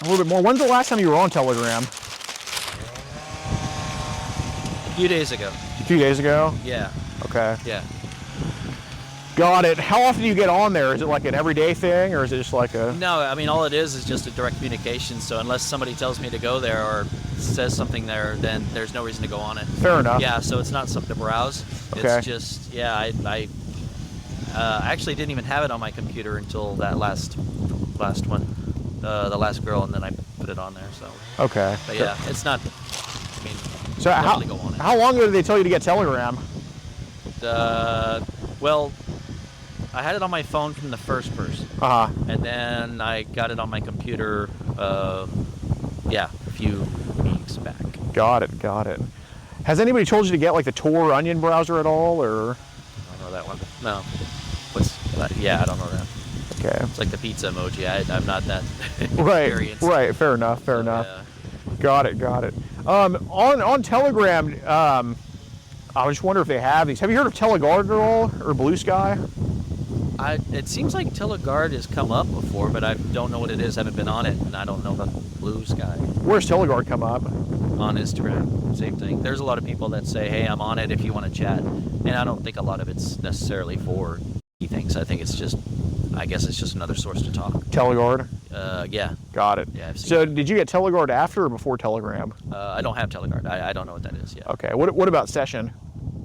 [SPEAKER 2] little bit more. When's the last time you were on Telegram?
[SPEAKER 7] A few days ago.
[SPEAKER 2] A few days ago?
[SPEAKER 7] Yeah.
[SPEAKER 2] Okay.
[SPEAKER 7] Yeah.
[SPEAKER 2] Got it. How often do you get on there? Is it like an everyday thing, or is it just like a...
[SPEAKER 7] No, I mean, all it is just a direct communication. So unless somebody tells me to go there or says something there, then there's no reason to go on it.
[SPEAKER 2] Fair enough.
[SPEAKER 7] Yeah, so it's not something to browse.
[SPEAKER 2] Okay.
[SPEAKER 7] It's just, yeah, I actually didn't even have it on my computer until that last one, the last girl, and then I put it on there. So.
[SPEAKER 2] Okay.
[SPEAKER 7] But yeah, it's not. I mean,
[SPEAKER 2] So
[SPEAKER 7] definitely go on it.
[SPEAKER 2] how long ago did they tell you to get Telegram?
[SPEAKER 7] Well, I had it on my phone from the first person,
[SPEAKER 2] Uh-huh.
[SPEAKER 7] and then I got it on my computer. Yeah, a few weeks back.
[SPEAKER 2] Got it. Has anybody told you to get like the Tor Onion browser at all, or?
[SPEAKER 7] I don't know that one. No. Yeah, I don't know that.
[SPEAKER 2] Okay.
[SPEAKER 7] It's like the pizza emoji. I'm not that
[SPEAKER 2] Right.
[SPEAKER 7] experienced.
[SPEAKER 2] Right. Fair enough.
[SPEAKER 7] Yeah.
[SPEAKER 2] Got it. On Telegram, I just wonder if they have these. Have you heard of Teleguard at all, or Blue Sky?
[SPEAKER 7] It seems like Teleguard has come up before, but I don't know what it is. I haven't been on it, and I don't know about Blue Sky.
[SPEAKER 2] Where's Teleguard come up?
[SPEAKER 7] On Instagram, same thing. There's a lot of people that say, "Hey, I'm on it if you want to chat," and I don't think a lot of it's necessarily for things. I think it's just, I guess it's just another source to talk.
[SPEAKER 2] Teleguard.
[SPEAKER 7] Yeah.
[SPEAKER 2] Got it.
[SPEAKER 7] Yeah, I've seen
[SPEAKER 2] So
[SPEAKER 7] it.
[SPEAKER 2] did you get Teleguard after or before Telegram?
[SPEAKER 7] I don't have Teleguard. I don't know what that is yet.
[SPEAKER 2] Okay. What about Session?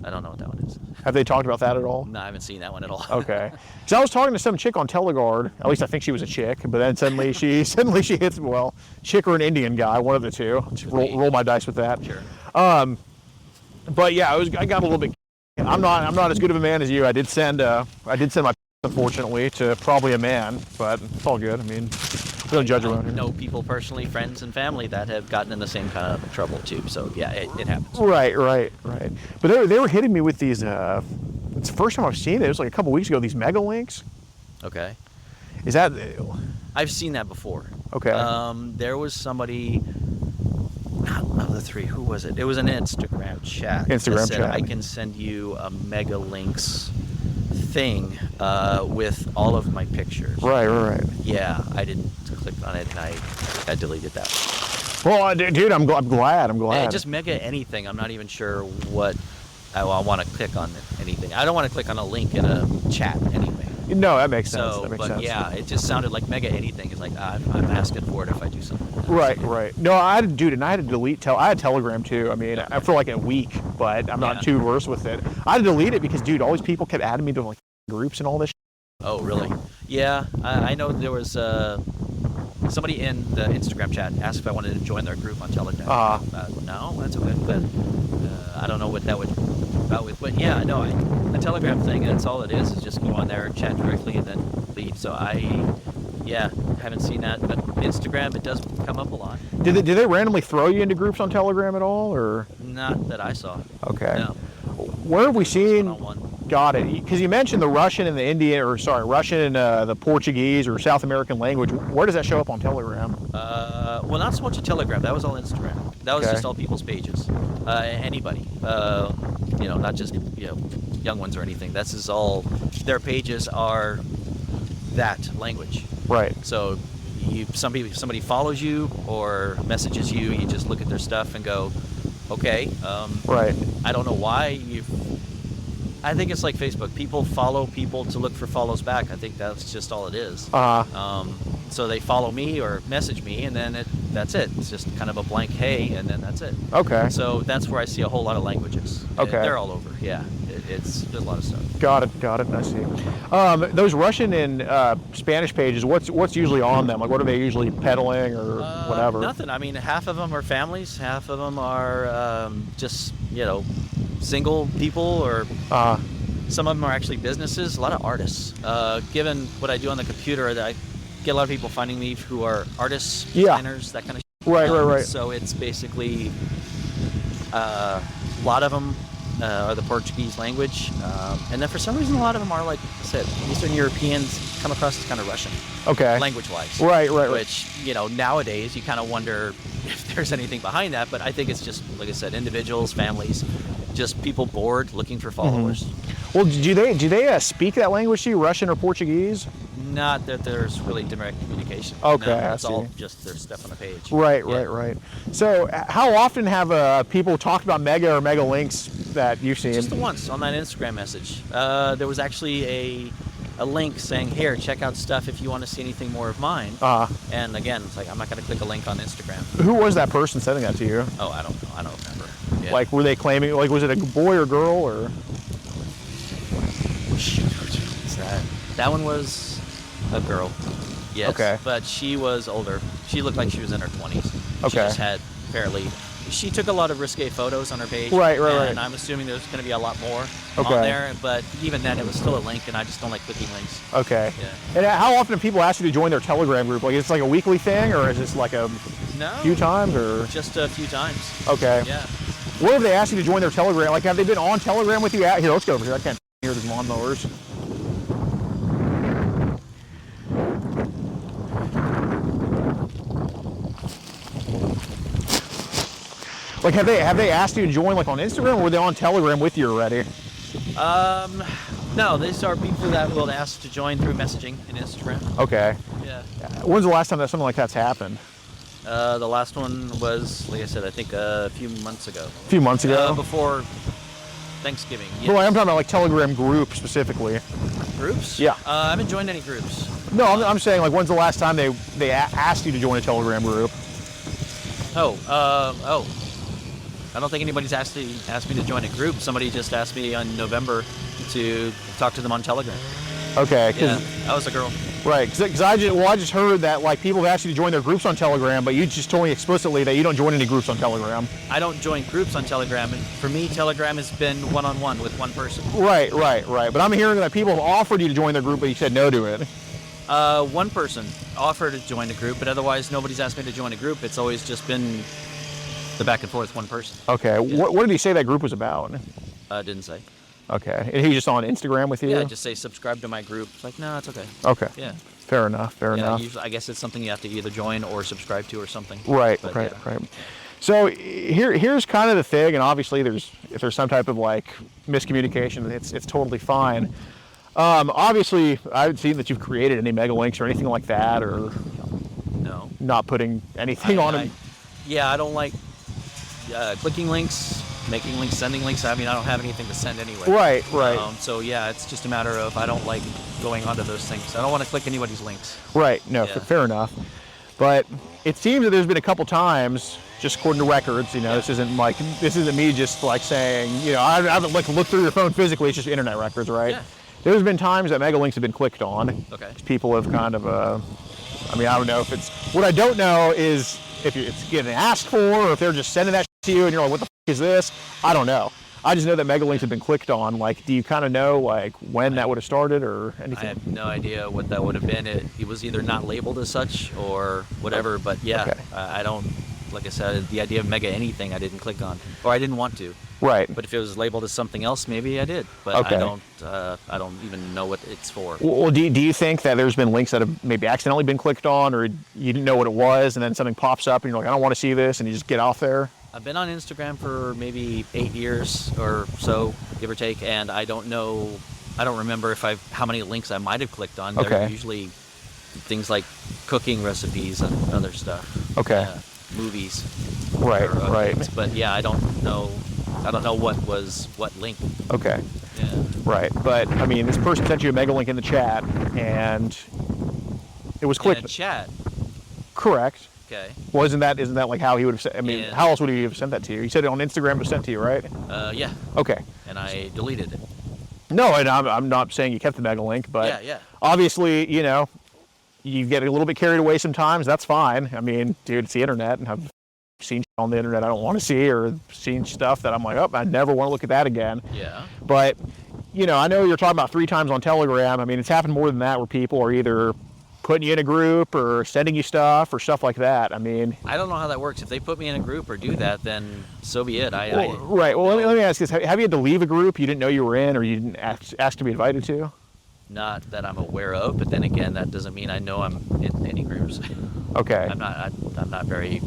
[SPEAKER 7] I don't know what that one is.
[SPEAKER 2] Have they talked about that at all?
[SPEAKER 7] No, I haven't seen that one at all.
[SPEAKER 2] Okay. So I was talking to some chick on Teleguard. At least I think she was a chick, but then suddenly she hits, well, chick or an Indian guy, one of the two. Just roll my dice with that.
[SPEAKER 7] Sure.
[SPEAKER 2] But yeah, I got a little bit. I'm not as good of a man as you. I did send my unfortunately to probably a man, but it's all good. I mean, we don't judge around
[SPEAKER 7] I
[SPEAKER 2] here.
[SPEAKER 7] know people personally, friends and family that have gotten in the same kind of trouble too. So yeah, it happens.
[SPEAKER 2] Right. But they were hitting me with these. It's the first time I've seen it. It was like a couple weeks ago. These mega links.
[SPEAKER 7] Okay.
[SPEAKER 2] Is that?
[SPEAKER 7] I've seen that before.
[SPEAKER 2] Okay.
[SPEAKER 7] There was somebody. Of the three, who was it? It was an Instagram chat.
[SPEAKER 2] Instagram
[SPEAKER 7] that said,
[SPEAKER 2] chat.
[SPEAKER 7] I can send you a mega links thing with all of my pictures.
[SPEAKER 2] Right.
[SPEAKER 7] Yeah, I didn't click on it, and I deleted that.
[SPEAKER 2] Well, dude, I'm glad.
[SPEAKER 7] Yeah, just mega anything. I'm not even sure what I want to click on anything. I don't want to click on a link in a chat anyway.
[SPEAKER 2] No, that makes sense.
[SPEAKER 7] So,
[SPEAKER 2] that makes
[SPEAKER 7] but
[SPEAKER 2] sense.
[SPEAKER 7] yeah, it just sounded like mega anything. It's like I'm asking for it if I do something.
[SPEAKER 2] Right. No, I had to delete. I had Telegram too. I mean, for like a week, but I'm not too versed with it. I had to delete it because, dude, all these people kept adding me to like groups and all this.
[SPEAKER 7] Oh, really? Yeah, I know there was somebody in the Instagram chat asked if I wanted to join their group on Telegram. No, that's okay. But I don't know what that would about with. But yeah, no, a Telegram thing, that's all it is just go on there and chat directly and then leave. So haven't seen that. But Instagram, it does come up a lot.
[SPEAKER 2] Did they randomly throw you into groups on Telegram at all, or?
[SPEAKER 7] Not that I saw.
[SPEAKER 2] Okay.
[SPEAKER 7] No.
[SPEAKER 2] Where have we seen?
[SPEAKER 7] One-on-one.
[SPEAKER 2] Got it. Because you mentioned the Russian and the Indian, Russian and the Portuguese or South American language. Where does that show up on Telegram?
[SPEAKER 7] Well, not so much a Telegram. That was all Instagram. That was just all people's pages. Anybody. Not just young ones or anything. This is all. Their pages are that language.
[SPEAKER 2] Right.
[SPEAKER 7] So, somebody follows you or messages you. You just look at their stuff and go, okay.
[SPEAKER 2] Right.
[SPEAKER 7] I don't know why I think it's like Facebook. People follow people to look for follows back. I think that's just all it is. So they follow me or message me, and then that's it. It's just kind of a blank hey, and then that's it.
[SPEAKER 2] Okay.
[SPEAKER 7] So that's where I see a whole lot of languages.
[SPEAKER 2] Okay.
[SPEAKER 7] They're all over. Yeah. There's a lot of stuff.
[SPEAKER 2] Got it. I see. Those Russian and Spanish pages, what's usually on them? Like, what are they usually peddling or whatever?
[SPEAKER 7] Nothing. I mean, half of them are families. Half of them are just, single people, or some of them are actually businesses. A lot of artists. Given what I do on the computer, I get a lot of people finding me who are artists, designers, that kind of shit.
[SPEAKER 2] Right.
[SPEAKER 7] So it's basically a lot of them are the Portuguese language, and then for some reason a lot of them are, like I said, Eastern Europeans come across as kind of Russian.
[SPEAKER 2] Okay.
[SPEAKER 7] Language-wise.
[SPEAKER 2] Right.
[SPEAKER 7] Which, nowadays you kind of wonder if there's anything behind that, but I think it's just, like I said, individuals, families, just people bored looking for followers.
[SPEAKER 2] Mm-hmm. Well, do they speak that language to you, Russian or Portuguese?
[SPEAKER 7] Not that there's really direct communication.
[SPEAKER 2] Okay,
[SPEAKER 7] No,
[SPEAKER 2] I
[SPEAKER 7] it's
[SPEAKER 2] see.
[SPEAKER 7] all just their stuff on the page.
[SPEAKER 2] Right. So, how often have people talked about Mega or Mega Links that you've seen?
[SPEAKER 7] Just the once on that Instagram message. There was actually a link saying, here, check out stuff if you want to see anything more of mine. And again, it's like, I'm not going to click a link on Instagram.
[SPEAKER 2] Who was that person sending that to you?
[SPEAKER 7] Oh, I don't know. I don't remember. Yeah.
[SPEAKER 2] Like, were they claiming, like, was it a boy or girl, or?
[SPEAKER 7] Shoot, what's that? That one was a girl. Yes.
[SPEAKER 2] Okay.
[SPEAKER 7] But she was older. She looked like she was in her 20s.
[SPEAKER 2] Okay.
[SPEAKER 7] She just had she took a lot of risque photos on her page.
[SPEAKER 2] Right.
[SPEAKER 7] And I'm assuming there's going to be a lot more on there. But even then, it was still a link, and I just don't like clicking links.
[SPEAKER 2] Okay.
[SPEAKER 7] Yeah.
[SPEAKER 2] And how often do people ask you to join their Telegram group? Like, it's like a weekly thing, or is this like a few times, or?
[SPEAKER 7] Just a few times.
[SPEAKER 2] Okay.
[SPEAKER 7] Yeah.
[SPEAKER 2] What have they asked you to join their Telegram? Like, have they been on Telegram with you? Here, let's go over here. I can't hear the lawnmowers. Like, have they asked you to join, like, on Instagram, or were they on Telegram with you already?
[SPEAKER 7] No, these are people that will ask to join through messaging in Instagram.
[SPEAKER 2] Okay.
[SPEAKER 7] Yeah.
[SPEAKER 2] When's the last time that something like that's happened?
[SPEAKER 7] The last one was, like I said, I think a few months ago.
[SPEAKER 2] A few months ago?
[SPEAKER 7] Before Thanksgiving. Yes.
[SPEAKER 2] Well, I'm talking about, like, Telegram group specifically.
[SPEAKER 7] Groups?
[SPEAKER 2] Yeah.
[SPEAKER 7] I haven't joined any groups.
[SPEAKER 2] No, I'm saying, like, when's the last time they asked you to join a Telegram group?
[SPEAKER 7] I don't think anybody's asked me to join a group. Somebody just asked me in November to talk to them on Telegram.
[SPEAKER 2] Okay.
[SPEAKER 7] Yeah, that was a girl.
[SPEAKER 2] Right, because I just heard that, like, people have asked you to join their groups on Telegram, but you just told me explicitly that you don't join any groups on Telegram.
[SPEAKER 7] I don't join groups on Telegram, and for me, Telegram has been one-on-one with one person.
[SPEAKER 2] Right. But I'm hearing that people have offered you to join their group, but you said no to it.
[SPEAKER 7] One person offered to join a group, but otherwise nobody's asked me to join a group. It's always just been the back and forth, one person.
[SPEAKER 2] Okay.
[SPEAKER 7] Yeah.
[SPEAKER 2] What did he say that group was about?
[SPEAKER 7] Didn't say.
[SPEAKER 2] Okay. And he just on Instagram with you?
[SPEAKER 7] Yeah, just say subscribe to my group. It's like, no, it's okay.
[SPEAKER 2] Okay.
[SPEAKER 7] Yeah.
[SPEAKER 2] Fair enough.
[SPEAKER 7] Usually, I guess it's something you have to either join or subscribe to or something.
[SPEAKER 2] Right.
[SPEAKER 7] But,
[SPEAKER 2] Right.
[SPEAKER 7] yeah.
[SPEAKER 2] So here's kind of the thing, and obviously if there's some type of, like, miscommunication, it's totally fine. Obviously, I haven't seen that you've created any mega links or anything like that, or
[SPEAKER 7] No.
[SPEAKER 2] not putting anything on them.
[SPEAKER 7] I don't like clicking links, making links, sending links. I mean, I don't have anything to send anyway.
[SPEAKER 2] Right.
[SPEAKER 7] So yeah, it's just a matter of I don't like going onto those things. I don't want to click anybody's links.
[SPEAKER 2] Right. No,
[SPEAKER 7] Yeah.
[SPEAKER 2] fair enough. But it seems that there's been a couple times, just according to records, this isn't me just, like, saying, I haven't looked through your phone physically. It's just internet records, right?
[SPEAKER 7] Yeah.
[SPEAKER 2] There's been times that mega links have been clicked on.
[SPEAKER 7] Okay.
[SPEAKER 2] People have kind of, I don't know if it's, what I don't know is if it's getting asked for, or if they're just sending that to you and you're like, what the is this? I don't know. I just know that mega links have been clicked on. Like, do you kind of know, like, when that would have started or anything?
[SPEAKER 7] I have no idea what that would have been. It was either not labeled as such or whatever, but yeah,
[SPEAKER 2] Okay.
[SPEAKER 7] I don't, like I said, the idea of mega anything I didn't click on, or I didn't want to.
[SPEAKER 2] Right.
[SPEAKER 7] But if it was labeled as something else, maybe I did. But
[SPEAKER 2] Okay.
[SPEAKER 7] I don't even know what it's for.
[SPEAKER 2] Well, do you think that there's been links that have maybe accidentally been clicked on, or you didn't know what it was, and then something pops up and you're like, I don't want to see this, and you just get off there?
[SPEAKER 7] I've been on Instagram for maybe 8 years or so, give or take, and I don't remember how many links I might have clicked on.
[SPEAKER 2] Okay.
[SPEAKER 7] They're usually things like cooking recipes and other stuff.
[SPEAKER 2] Okay.
[SPEAKER 7] Movies.
[SPEAKER 2] Right.
[SPEAKER 7] Things. But yeah, I don't know what was what link.
[SPEAKER 2] Okay.
[SPEAKER 7] Yeah.
[SPEAKER 2] Right, but I mean, this person sent you a mega link in the chat, and it was
[SPEAKER 7] In
[SPEAKER 2] clicked.
[SPEAKER 7] a chat.
[SPEAKER 2] Correct.
[SPEAKER 7] Okay.
[SPEAKER 2] Well, isn't that like how he would have sent? I mean,
[SPEAKER 7] Yeah.
[SPEAKER 2] how else would he have sent that to you? You said it on Instagram. It was sent to you, right?
[SPEAKER 7] Yeah.
[SPEAKER 2] Okay.
[SPEAKER 7] And I deleted it.
[SPEAKER 2] No, and I'm not saying you kept the mega link, but
[SPEAKER 7] Yeah.
[SPEAKER 2] obviously, you know, you get a little bit carried away sometimes. That's fine. I mean, dude, it's the internet, and I've seen shit on the internet I don't want to see, or seen stuff that I'm like, oh, I never want to look at that again.
[SPEAKER 7] Yeah.
[SPEAKER 2] But, you know, I know you're talking about 3 times on Telegram. I mean, it's happened more than that, where people are either putting you in a group or sending you stuff or stuff like that. I mean,
[SPEAKER 7] I don't know how that works. If they put me in a group or do that, then so be it.
[SPEAKER 2] Right. Well, let me ask this. Have you had to leave a group you didn't know you were in, or you didn't ask to be invited to?
[SPEAKER 7] Not that I'm aware of, but then again, that doesn't mean I know I'm in any groups.
[SPEAKER 2] Okay.
[SPEAKER 7] I'm not very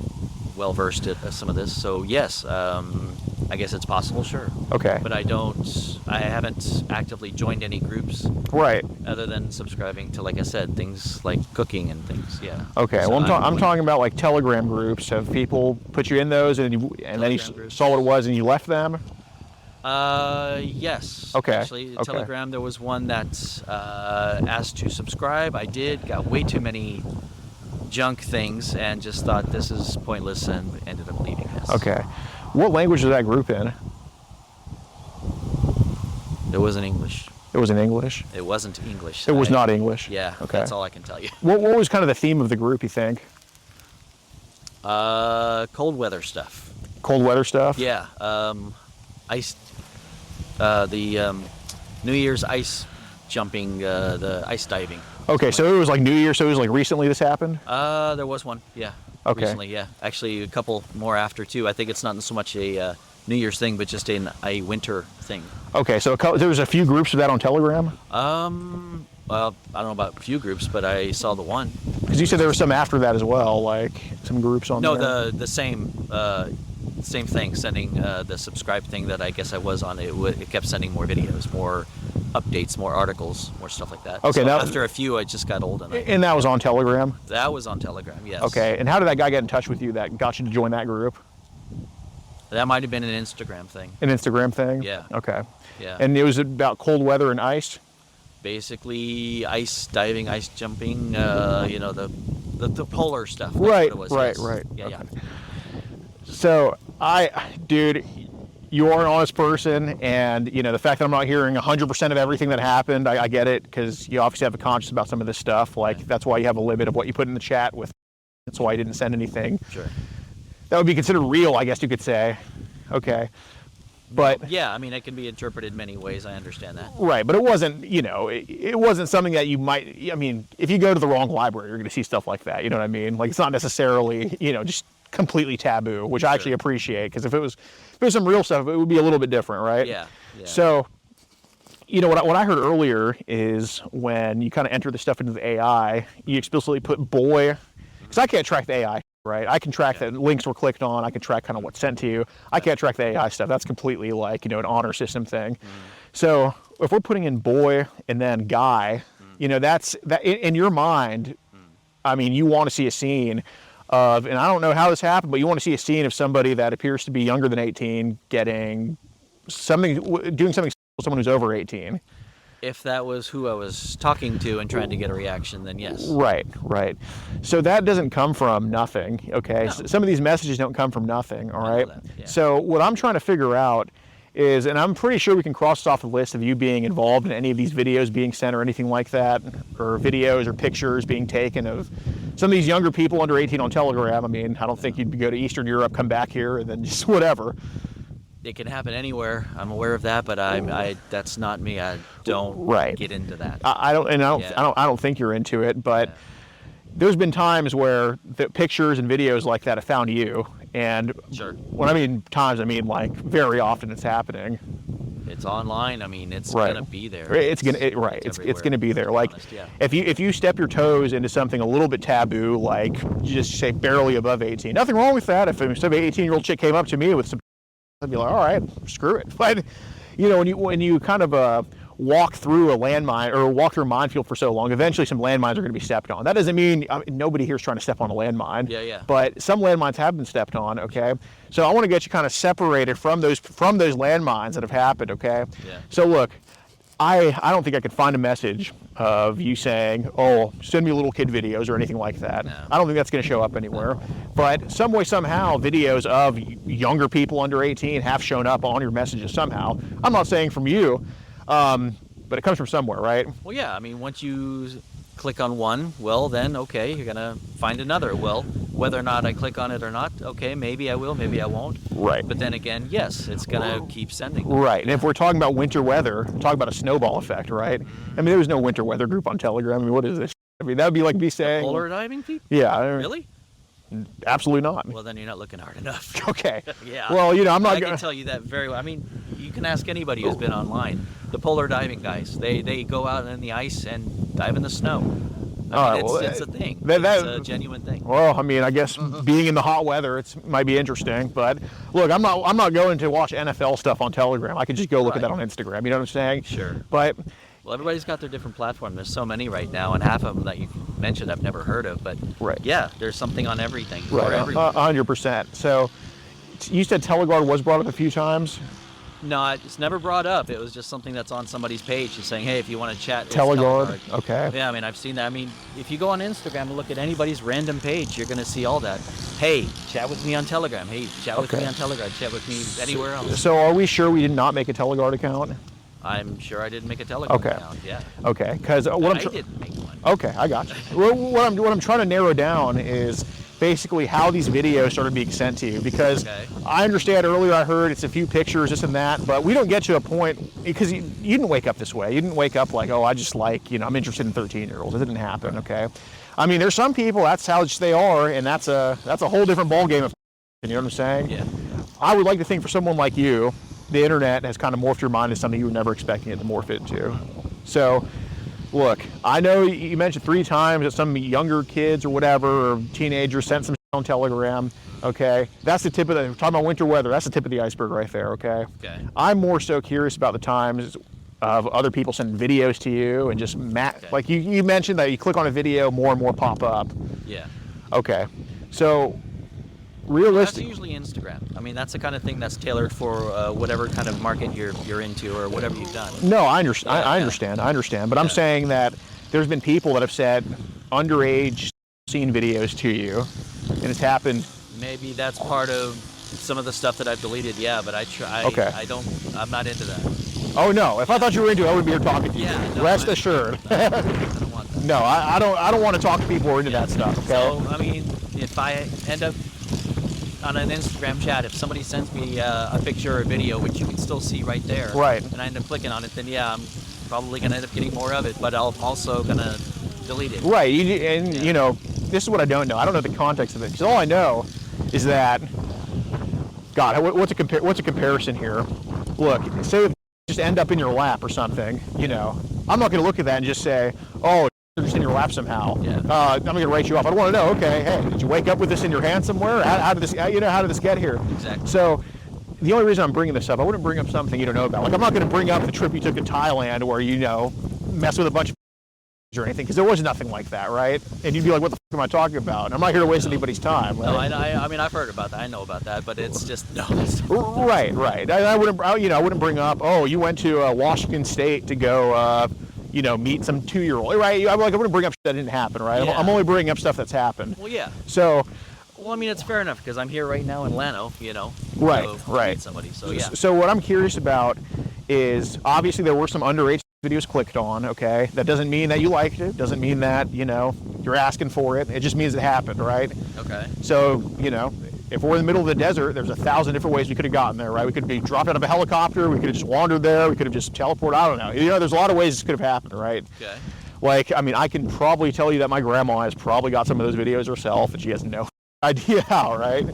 [SPEAKER 7] well versed at some of this. So yes, I guess it's possible, sure.
[SPEAKER 2] Okay.
[SPEAKER 7] But I haven't actively joined any groups
[SPEAKER 2] Right.
[SPEAKER 7] other than subscribing to, like I said, things like cooking and things. Yeah.
[SPEAKER 2] Okay.
[SPEAKER 7] So
[SPEAKER 2] Well, I'm talking about like Telegram groups. Have people put you in those, and then you
[SPEAKER 7] Telegram groups.
[SPEAKER 2] saw what it was and you left them?
[SPEAKER 7] Yes.
[SPEAKER 2] Okay.
[SPEAKER 7] Actually,
[SPEAKER 2] Okay.
[SPEAKER 7] Telegram, there was one that asked to subscribe. I did. Got way too many junk things and just thought this is pointless and ended up leaving. Yes.
[SPEAKER 2] Okay. What language was that group in?
[SPEAKER 7] It wasn't English.
[SPEAKER 2] It was in English.
[SPEAKER 7] It wasn't English.
[SPEAKER 2] It was not English.
[SPEAKER 7] Yeah.
[SPEAKER 2] Okay.
[SPEAKER 7] That's all I can tell you.
[SPEAKER 2] What was kind of the theme of the group, you think?
[SPEAKER 7] Cold weather stuff.
[SPEAKER 2] Cold weather stuff?
[SPEAKER 7] Yeah. Ice. The New Year's ice jumping. The ice diving.
[SPEAKER 2] Okay, so it was like New Year, so it was like recently this happened?
[SPEAKER 7] There was one. Yeah.
[SPEAKER 2] Okay.
[SPEAKER 7] Recently, yeah. Actually, a couple more after too. I think it's not so much a New Year's thing, but just a winter thing.
[SPEAKER 2] Okay, so there was a few groups of that on Telegram?
[SPEAKER 7] Well, I don't know about a few groups, but I saw the one.
[SPEAKER 2] Because you said there was some after that as well, like some groups on
[SPEAKER 7] No,
[SPEAKER 2] there.
[SPEAKER 7] the same thing, sending the subscribe thing that I guess I was on. It kept sending more videos, more updates, more articles, more stuff like that.
[SPEAKER 2] Okay,
[SPEAKER 7] so
[SPEAKER 2] now
[SPEAKER 7] after a few, I just got old, and
[SPEAKER 2] And that was on Telegram?
[SPEAKER 7] that was on Telegram. Yes.
[SPEAKER 2] Okay, and how did that guy get in touch with you that got you to join that group?
[SPEAKER 7] That might have been an Instagram thing.
[SPEAKER 2] An Instagram thing?
[SPEAKER 7] Yeah.
[SPEAKER 2] Okay.
[SPEAKER 7] Yeah.
[SPEAKER 2] And it was about cold weather and ice?
[SPEAKER 7] Basically, ice diving, ice jumping. You know, the polar stuff. That's
[SPEAKER 2] Right,
[SPEAKER 7] what it was,
[SPEAKER 2] right,
[SPEAKER 7] yes.
[SPEAKER 2] right.
[SPEAKER 7] Yeah, yeah.
[SPEAKER 2] So, dude, you are an honest person, and, you know, the fact that I'm not hearing 100% of everything that happened, I get it, because you obviously have a conscience about some of this stuff. Like, that's why you have a limit of what you put in the chat with. That's why I didn't send anything.
[SPEAKER 7] Sure.
[SPEAKER 2] That would be considered real, I guess you could say. Okay. But
[SPEAKER 7] Yeah, I mean, it can be interpreted many ways. I understand that.
[SPEAKER 2] right, but it wasn't, you know, it wasn't something that you might, I mean, if you go to the wrong library, you're going to see stuff like that, you know what I mean? Like, it's not necessarily, you know, just completely taboo, which I actually appreciate, because if it was some real stuff, it would be a little bit different, right?
[SPEAKER 7] Yeah. Yeah.
[SPEAKER 2] So, you know, what I heard earlier is when you kind of enter the stuff into the AI, you explicitly put boy, because I can't track the AI, right? I can track that links were clicked on. I can track kind of what's sent to you. I can't track the AI stuff. That's completely like, you know, an honor system thing. So if we're putting in boy and then guy, you know, that's that in your mind. I mean, you want to see a scene of, and I don't know how this happened, but you want to see a scene of somebody that appears to be younger than 18 doing something with someone who's over 18.
[SPEAKER 7] If that was who I was talking to and trying to get a reaction, then yes.
[SPEAKER 2] Right. So that doesn't come from nothing, okay?
[SPEAKER 7] No.
[SPEAKER 2] Some of these messages don't come from nothing, all
[SPEAKER 7] I know
[SPEAKER 2] right?
[SPEAKER 7] that, yeah.
[SPEAKER 2] So what I'm trying to figure out is, and I'm pretty sure we can cross this off the list of you being involved in any of these videos being sent or anything like that, or videos or pictures being taken of some of these younger people under 18 on Telegram. I mean, I don't think you'd go to Eastern Europe, come back here, and then just whatever.
[SPEAKER 7] It can happen anywhere. I'm aware of that, but I that's not me. I don't get into that.
[SPEAKER 2] I don't think you're into it, but there's been times where the pictures and videos like that have found you, and
[SPEAKER 7] Sure.
[SPEAKER 2] when I mean times, I mean like very often it's happening.
[SPEAKER 7] It's online. I mean, it's
[SPEAKER 2] Right.
[SPEAKER 7] gonna be there.
[SPEAKER 2] It's gonna be there. Like
[SPEAKER 7] honest, yeah.
[SPEAKER 2] if you step your toes into something a little bit taboo, like you just say barely above 18, nothing wrong with that. If some 18-year-old chick came up to me with some, I'd be like, all right, screw it. But you know, when you kind of walk through a landmine or walk through a minefield for so long, eventually some landmines are going to be stepped on. That doesn't mean nobody here is trying to step on a landmine.
[SPEAKER 7] Yeah.
[SPEAKER 2] But some landmines have been stepped on. Okay, so I want to get you kind of separated from those landmines that have happened. Okay.
[SPEAKER 7] Yeah.
[SPEAKER 2] So look, I don't think I could find a message of you saying, oh, send me little kid videos or anything like that.
[SPEAKER 7] No.
[SPEAKER 2] I don't think that's going to show up anywhere. But some way, somehow, videos of younger people under 18 have shown up on your messages somehow. I'm not saying from you, but it comes from somewhere, right?
[SPEAKER 7] Well, yeah. I mean, once you click on one, well, then, okay, you're going to find another. Well, whether or not I click on it or not, okay, maybe I will, maybe I won't.
[SPEAKER 2] Right.
[SPEAKER 7] But then again, yes, it's going to keep sending.
[SPEAKER 2] Right. And if we're talking about winter weather, we're talking about a snowball effect, right? I mean, there was no winter weather group on Telegram. I mean, what is this? I mean, that would be like me saying...
[SPEAKER 7] Polar diving people?
[SPEAKER 2] Yeah.
[SPEAKER 7] Really?
[SPEAKER 2] Absolutely not.
[SPEAKER 7] Well, then you're not looking hard enough.
[SPEAKER 2] Okay.
[SPEAKER 7] Yeah.
[SPEAKER 2] Well, you know, I'm not
[SPEAKER 7] I
[SPEAKER 2] going
[SPEAKER 7] can tell you that very well. I mean, you can ask anybody who's been online. The polar diving guys, they go out in the ice and dive in the snow. I mean, it's a thing. It's a genuine thing.
[SPEAKER 2] Well, I mean, I guess being in the hot weather, it might be interesting. But look, I'm not going to watch NFL stuff on Telegram. I could just go look at that on Instagram. You know what I'm saying?
[SPEAKER 7] Sure.
[SPEAKER 2] But
[SPEAKER 7] well, everybody's got their different platform. There's so many right now, and half of them that you mentioned I've never heard of. But yeah, there's something on everything.
[SPEAKER 2] Right, 100%. So you said Telegard was brought up a few times.
[SPEAKER 7] No, it's never brought up. It was just something that's on somebody's page. Just saying, hey, if you want to chat, it's
[SPEAKER 2] Telegard. Okay.
[SPEAKER 7] Yeah, I mean, I've seen that. I mean, if you go on Instagram and look at anybody's random page, you're going to see all that. Hey, chat with me on Telegram. Hey, chat with me on Telegram. Chat with me anywhere else.
[SPEAKER 2] So are we sure we did not make a Telegard account?
[SPEAKER 7] I'm sure I didn't make a Telegram account. Yeah.
[SPEAKER 2] Okay. Because
[SPEAKER 7] I didn't make one.
[SPEAKER 2] Okay, I got you. Well, what I'm trying to narrow down is basically how these videos started being sent to you, because I understand earlier I heard it's a few pictures, this and that, but we don't get to a point, because you didn't wake up this way. You didn't wake up like, oh, I just like, you know, I'm interested in 13-year-olds. It didn't happen, okay? I mean, there's some people, that's how they are, and that's a whole different ballgame of, you know what I'm saying?
[SPEAKER 7] Yeah.
[SPEAKER 2] I would like to think for someone like you, the internet has kind of morphed your mind into something you were never expecting it to morph into. So, look, I know you mentioned 3 times that some younger kids or whatever, or teenagers sent some on Telegram, okay? That's the tip of the, we're talking about winter weather, that's the tip of the iceberg right there, okay?
[SPEAKER 7] Okay.
[SPEAKER 2] I'm more so curious about the times of other people sending videos to you and just, like you mentioned that you click on a video, more and more pop up.
[SPEAKER 7] Yeah.
[SPEAKER 2] Okay, so realistic.
[SPEAKER 7] That's usually Instagram. I mean, that's the kind of thing that's tailored for whatever kind of market you're into or whatever you've done.
[SPEAKER 2] No, I understand. I understand. But I'm saying that there's been people that have said underage scene videos to you, and it's happened.
[SPEAKER 7] Maybe that's part of some of the stuff that I've deleted. Yeah, but I'm not into that.
[SPEAKER 2] Oh no! If I thought you were into it, I wouldn't be here talking to you.
[SPEAKER 7] Yeah, no,
[SPEAKER 2] Rest assured.
[SPEAKER 7] I don't want that.
[SPEAKER 2] No, I don't want to talk to people who are into that stuff. Okay.
[SPEAKER 7] So I mean, if I end up on an Instagram chat, if somebody sends me a picture or a video, which you can still see right there,
[SPEAKER 2] right,
[SPEAKER 7] and I end up clicking on it, then yeah, I'm probably gonna end up getting more of it, but I'm also gonna delete it.
[SPEAKER 2] Right, you know, this is what I don't know. I don't know the context of it, because all I know is that, God, what's a comparison here? Look, say if just end up in your lap or something, you know, I'm not gonna look at that and just say, oh, they're just in your lap somehow.
[SPEAKER 7] Yeah.
[SPEAKER 2] I'm gonna write you off. I want to know, okay, hey, did you wake up with this in your hand somewhere? How did this, how did this get here?
[SPEAKER 7] Exactly.
[SPEAKER 2] So, the only reason I'm bringing this up, I wouldn't bring up something you don't know about. Like, I'm not going to bring up the trip you took to Thailand where, you know, mess with a bunch of or anything, because there was nothing like that, right? And you'd be like, what the fuck am I talking about? And I'm not here to waste anybody's time. Right?
[SPEAKER 7] No, I mean, I've heard about that. I know about that, but it's just, no.
[SPEAKER 2] Right. I wouldn't bring up, oh, you went to Washington State to go, you know, meet some 2-year-old, right? I wouldn't bring up shit that didn't happen, right?
[SPEAKER 7] Yeah.
[SPEAKER 2] I'm only bringing up stuff that's happened.
[SPEAKER 7] Well, yeah.
[SPEAKER 2] So...
[SPEAKER 7] Well, I mean, it's fair enough, because I'm here right now in Llano, you know.
[SPEAKER 2] Right.
[SPEAKER 7] Meet somebody, so yeah.
[SPEAKER 2] So what I'm curious about is, obviously there were some underage videos clicked on, okay? That doesn't mean that you liked it, doesn't mean that, you know, you're asking for it. It just means it happened, right?
[SPEAKER 7] Okay.
[SPEAKER 2] So, you know, if we're in the middle of the desert, there's 1,000 different ways we could have gotten there, right? We could be dropped out of a helicopter, we could have just wandered there, we could have just teleported, I don't know. You know, there's a lot of ways this could have happened, right?
[SPEAKER 7] Okay.
[SPEAKER 2] Like, I mean, I can probably tell you that my grandma has probably got some of those videos herself, and she has no idea how, right?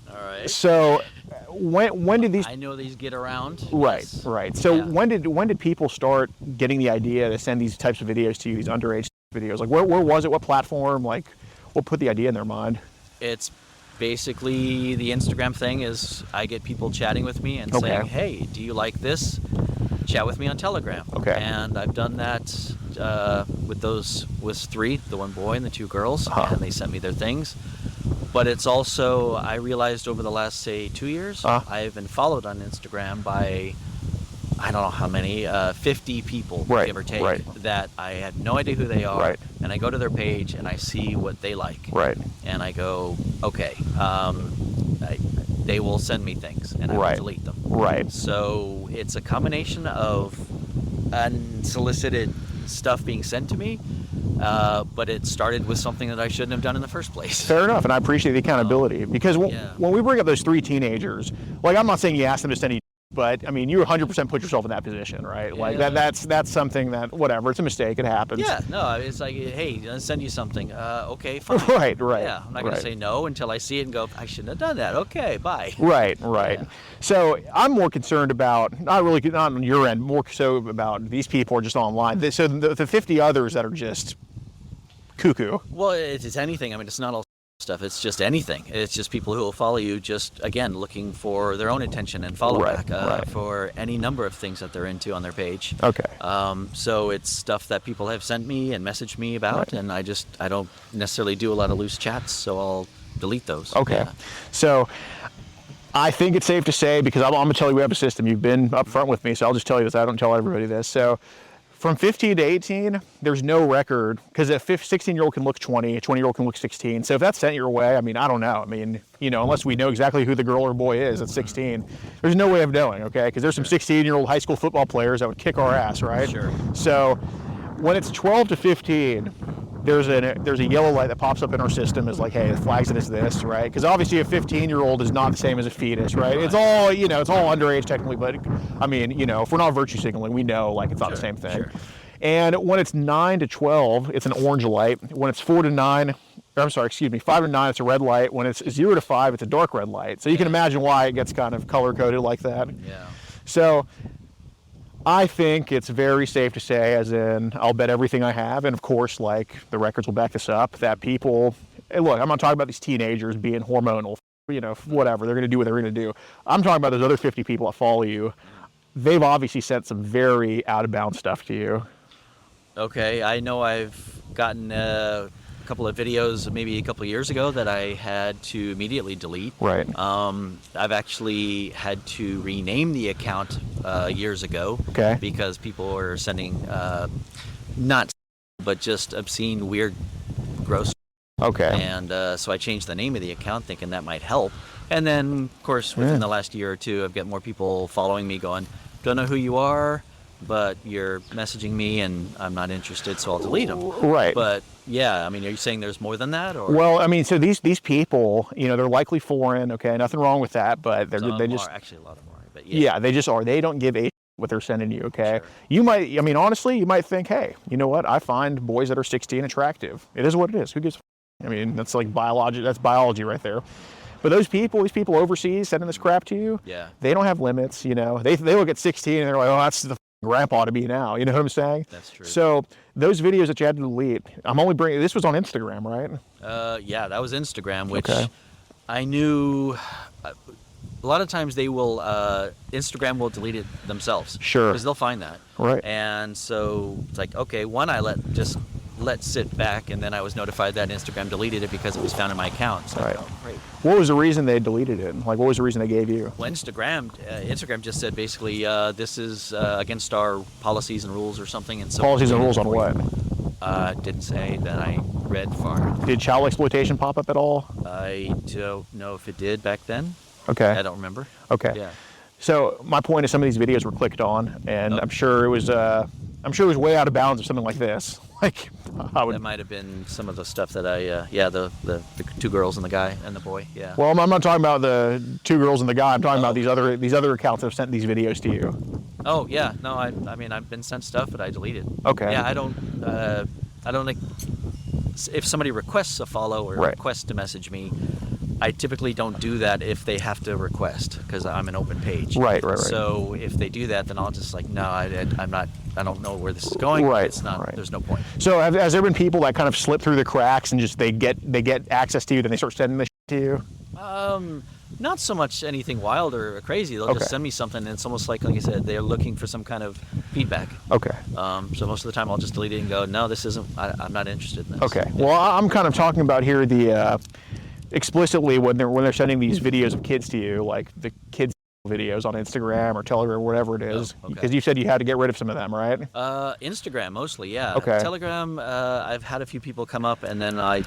[SPEAKER 7] All right.
[SPEAKER 2] So when did these...
[SPEAKER 7] I know these get around.
[SPEAKER 2] Right,
[SPEAKER 7] Yes.
[SPEAKER 2] right. So
[SPEAKER 7] yeah.
[SPEAKER 2] when did people start getting the idea to send these types of videos to you, these underage videos? Like, where was it? What platform? Like, what put the idea in their mind?
[SPEAKER 7] It's basically the Instagram thing is I get people chatting with me and saying, hey, do you like this? Chat with me on Telegram.
[SPEAKER 2] Okay.
[SPEAKER 7] And I've done that with 3, the 1 boy and the 2 girls, and they sent me their things. But it's also, I realized over the last, say, 2 years, I've been followed on Instagram by I don't know how many, 50 people,
[SPEAKER 2] Right,
[SPEAKER 7] give or take,
[SPEAKER 2] right.
[SPEAKER 7] that I have no idea who they are.
[SPEAKER 2] Right.
[SPEAKER 7] And I go to their page and I see what they like.
[SPEAKER 2] Right.
[SPEAKER 7] And I go, okay, they will send me things and I will
[SPEAKER 2] Right.
[SPEAKER 7] delete them.
[SPEAKER 2] Right.
[SPEAKER 7] So it's a combination of unsolicited stuff being sent to me, but it started with something that I shouldn't have done in the first place.
[SPEAKER 2] Fair enough, and I appreciate the accountability because
[SPEAKER 7] Yeah.
[SPEAKER 2] when we bring up those 3 teenagers, like I'm not saying you asked them to send you, but I mean you 100% put yourself in that position, right? Like
[SPEAKER 7] Yeah.
[SPEAKER 2] that's something that whatever, it's a mistake, it happens.
[SPEAKER 7] Yeah, no, it's like, hey, I'll send you something. Okay, fine.
[SPEAKER 2] Right.
[SPEAKER 7] Yeah, I'm not going to say no until I see it and go, I shouldn't have done that. Okay, bye.
[SPEAKER 2] Right.
[SPEAKER 7] Yeah.
[SPEAKER 2] So I'm more concerned about not on your end, more so about these people are just online. So the 50 others that are just cuckoo.
[SPEAKER 7] Well, it's anything. I mean, it's not all stuff. It's just anything. It's just people who will follow you just, again, looking for their own attention and follow
[SPEAKER 2] Right,
[SPEAKER 7] back
[SPEAKER 2] right.
[SPEAKER 7] for any number of things that they're into on their page.
[SPEAKER 2] Okay.
[SPEAKER 7] So it's stuff that people have sent me and messaged me about,
[SPEAKER 2] Right.
[SPEAKER 7] and I don't necessarily do a lot of loose chats, so I'll delete those.
[SPEAKER 2] Okay.
[SPEAKER 7] Yeah.
[SPEAKER 2] So I think it's safe to say, because I'm going to tell you we have a system. You've been upfront with me, so I'll just tell you this. I don't tell everybody this. So from 15 to 18, there's no record, because a 16-year-old can look 20, a 20-year-old can look 16. So if that's sent your way, I mean, I don't know. I mean, unless we know exactly who the girl or boy is at 16, there's no way of knowing, okay? Because there's some 16-year-old high school football players that would kick our ass, right?
[SPEAKER 7] Sure.
[SPEAKER 2] So when it's 12 to 15, there's a yellow light that pops up in our system as like, hey, it flags it as this, right? Because obviously a 15-year-old is not the same as a fetus, right? It's all, it's all underage technically, but I mean, if we're not virtue signaling, we know like it's not the same thing.
[SPEAKER 7] Sure.
[SPEAKER 2] And when it's 9 to 12, it's an orange light. When it's 5 to 9, it's a red light. When it's 0 to 5, it's a dark red light. So you can imagine why it gets kind of color coded like that.
[SPEAKER 7] Yeah.
[SPEAKER 2] So I think it's very safe to say, as in, I'll bet everything I have, and of course, like, the records will back this up, that people, hey, look, I'm not talking about these teenagers being hormonal, whatever, they're going to do what they're going to do. I'm talking about those other 50 people that follow you. They've obviously sent some very out-of-bounds stuff to you.
[SPEAKER 7] Okay, I know I've gotten a couple of videos maybe a couple of years ago that I had to immediately delete.
[SPEAKER 2] Right.
[SPEAKER 7] I've actually had to rename the account years ago.
[SPEAKER 2] Okay.
[SPEAKER 7] Because people were sending but just obscene, weird, gross.
[SPEAKER 2] Okay.
[SPEAKER 7] And so I changed the name of the account thinking that might help. And then, of course, within the last year or two, I've got more people following me going, don't know who you are, but you're messaging me and I'm not interested, so I'll delete them.
[SPEAKER 2] Right.
[SPEAKER 7] But yeah, I mean, are you saying there's more than that? Or
[SPEAKER 2] Well, I mean, so these people, they're likely foreign, okay, nothing wrong with that, but
[SPEAKER 7] some of
[SPEAKER 2] they
[SPEAKER 7] them
[SPEAKER 2] just,
[SPEAKER 7] are, actually a lot of them are, but
[SPEAKER 2] yeah, they just are. They don't give a what they're sending you, okay?
[SPEAKER 7] Sure.
[SPEAKER 2] You might, I mean, honestly, you might think, hey, you know what? I find boys that are 16 attractive. It is what it is. Who gives a I mean, that's like biology. That's biology right there. But these people overseas sending this crap to you,
[SPEAKER 7] Yeah.
[SPEAKER 2] they don't have limits, They look at 16 and they're like, oh, that's the grandpa to be now. You know what I'm saying?
[SPEAKER 7] That's true.
[SPEAKER 2] So those videos that you had to delete, I'm only bringing, this was on Instagram, right?
[SPEAKER 7] Yeah, that was Instagram, which
[SPEAKER 2] Okay.
[SPEAKER 7] I knew. A lot of times they will, Instagram will delete it themselves.
[SPEAKER 2] Sure.
[SPEAKER 7] Because they'll find that.
[SPEAKER 2] Right.
[SPEAKER 7] And so it's like, okay, one, I let sit back, and then I was notified that Instagram deleted it because it was found in my account. So
[SPEAKER 2] Right.
[SPEAKER 7] oh, great.
[SPEAKER 2] What was the reason they deleted it? Like, what was the reason they gave you?
[SPEAKER 7] Well, Instagram just said basically this is against our policies and rules or something. And so
[SPEAKER 2] Policies and rules on what?
[SPEAKER 7] Didn't say that I read Phorn.
[SPEAKER 2] Did child exploitation pop up at all?
[SPEAKER 7] I don't know if it did back then.
[SPEAKER 2] Okay.
[SPEAKER 7] I don't remember.
[SPEAKER 2] Okay.
[SPEAKER 7] Yeah.
[SPEAKER 2] So my point is, some of these videos were clicked on, and I'm sure it was way out of bounds or something like this. Like, I would.
[SPEAKER 7] That might have been some of the stuff that I, the 2 girls and the guy and the boy, yeah.
[SPEAKER 2] Well, I'm not talking about the 2 girls and the guy. I'm talking about these other accounts that have sent these videos to you.
[SPEAKER 7] Oh yeah, no, I mean I've been sent stuff, but I deleted.
[SPEAKER 2] Okay.
[SPEAKER 7] Yeah, I don't like if somebody requests a follow or
[SPEAKER 2] Right.
[SPEAKER 7] requests to message me. I typically don't do that if they have to request because I'm an open page.
[SPEAKER 2] Right.
[SPEAKER 7] So if they do that, then I'll just like, no, I'm not. I don't know where this is going.
[SPEAKER 2] Right,
[SPEAKER 7] It's not.
[SPEAKER 2] right.
[SPEAKER 7] There's no point.
[SPEAKER 2] So has there been people that kind of slip through the cracks and just they get access to you, then they start sending this to you?
[SPEAKER 7] Not so much anything wild or crazy. They'll
[SPEAKER 2] Okay.
[SPEAKER 7] just send me something, and it's almost like I said, they're looking for some kind of feedback.
[SPEAKER 2] Okay.
[SPEAKER 7] So most of the time, I'll just delete it and go, no, this isn't. I'm not interested in this.
[SPEAKER 2] Okay. Well, I'm kind of talking about here the explicitly when they're sending these videos of kids to you, like the kids videos on Instagram or Telegram or whatever it is?
[SPEAKER 7] okay.
[SPEAKER 2] Because you said you had to get rid of some of them, right?
[SPEAKER 7] Instagram mostly, yeah.
[SPEAKER 2] Okay.
[SPEAKER 7] Telegram, I've had a few people come up, and then I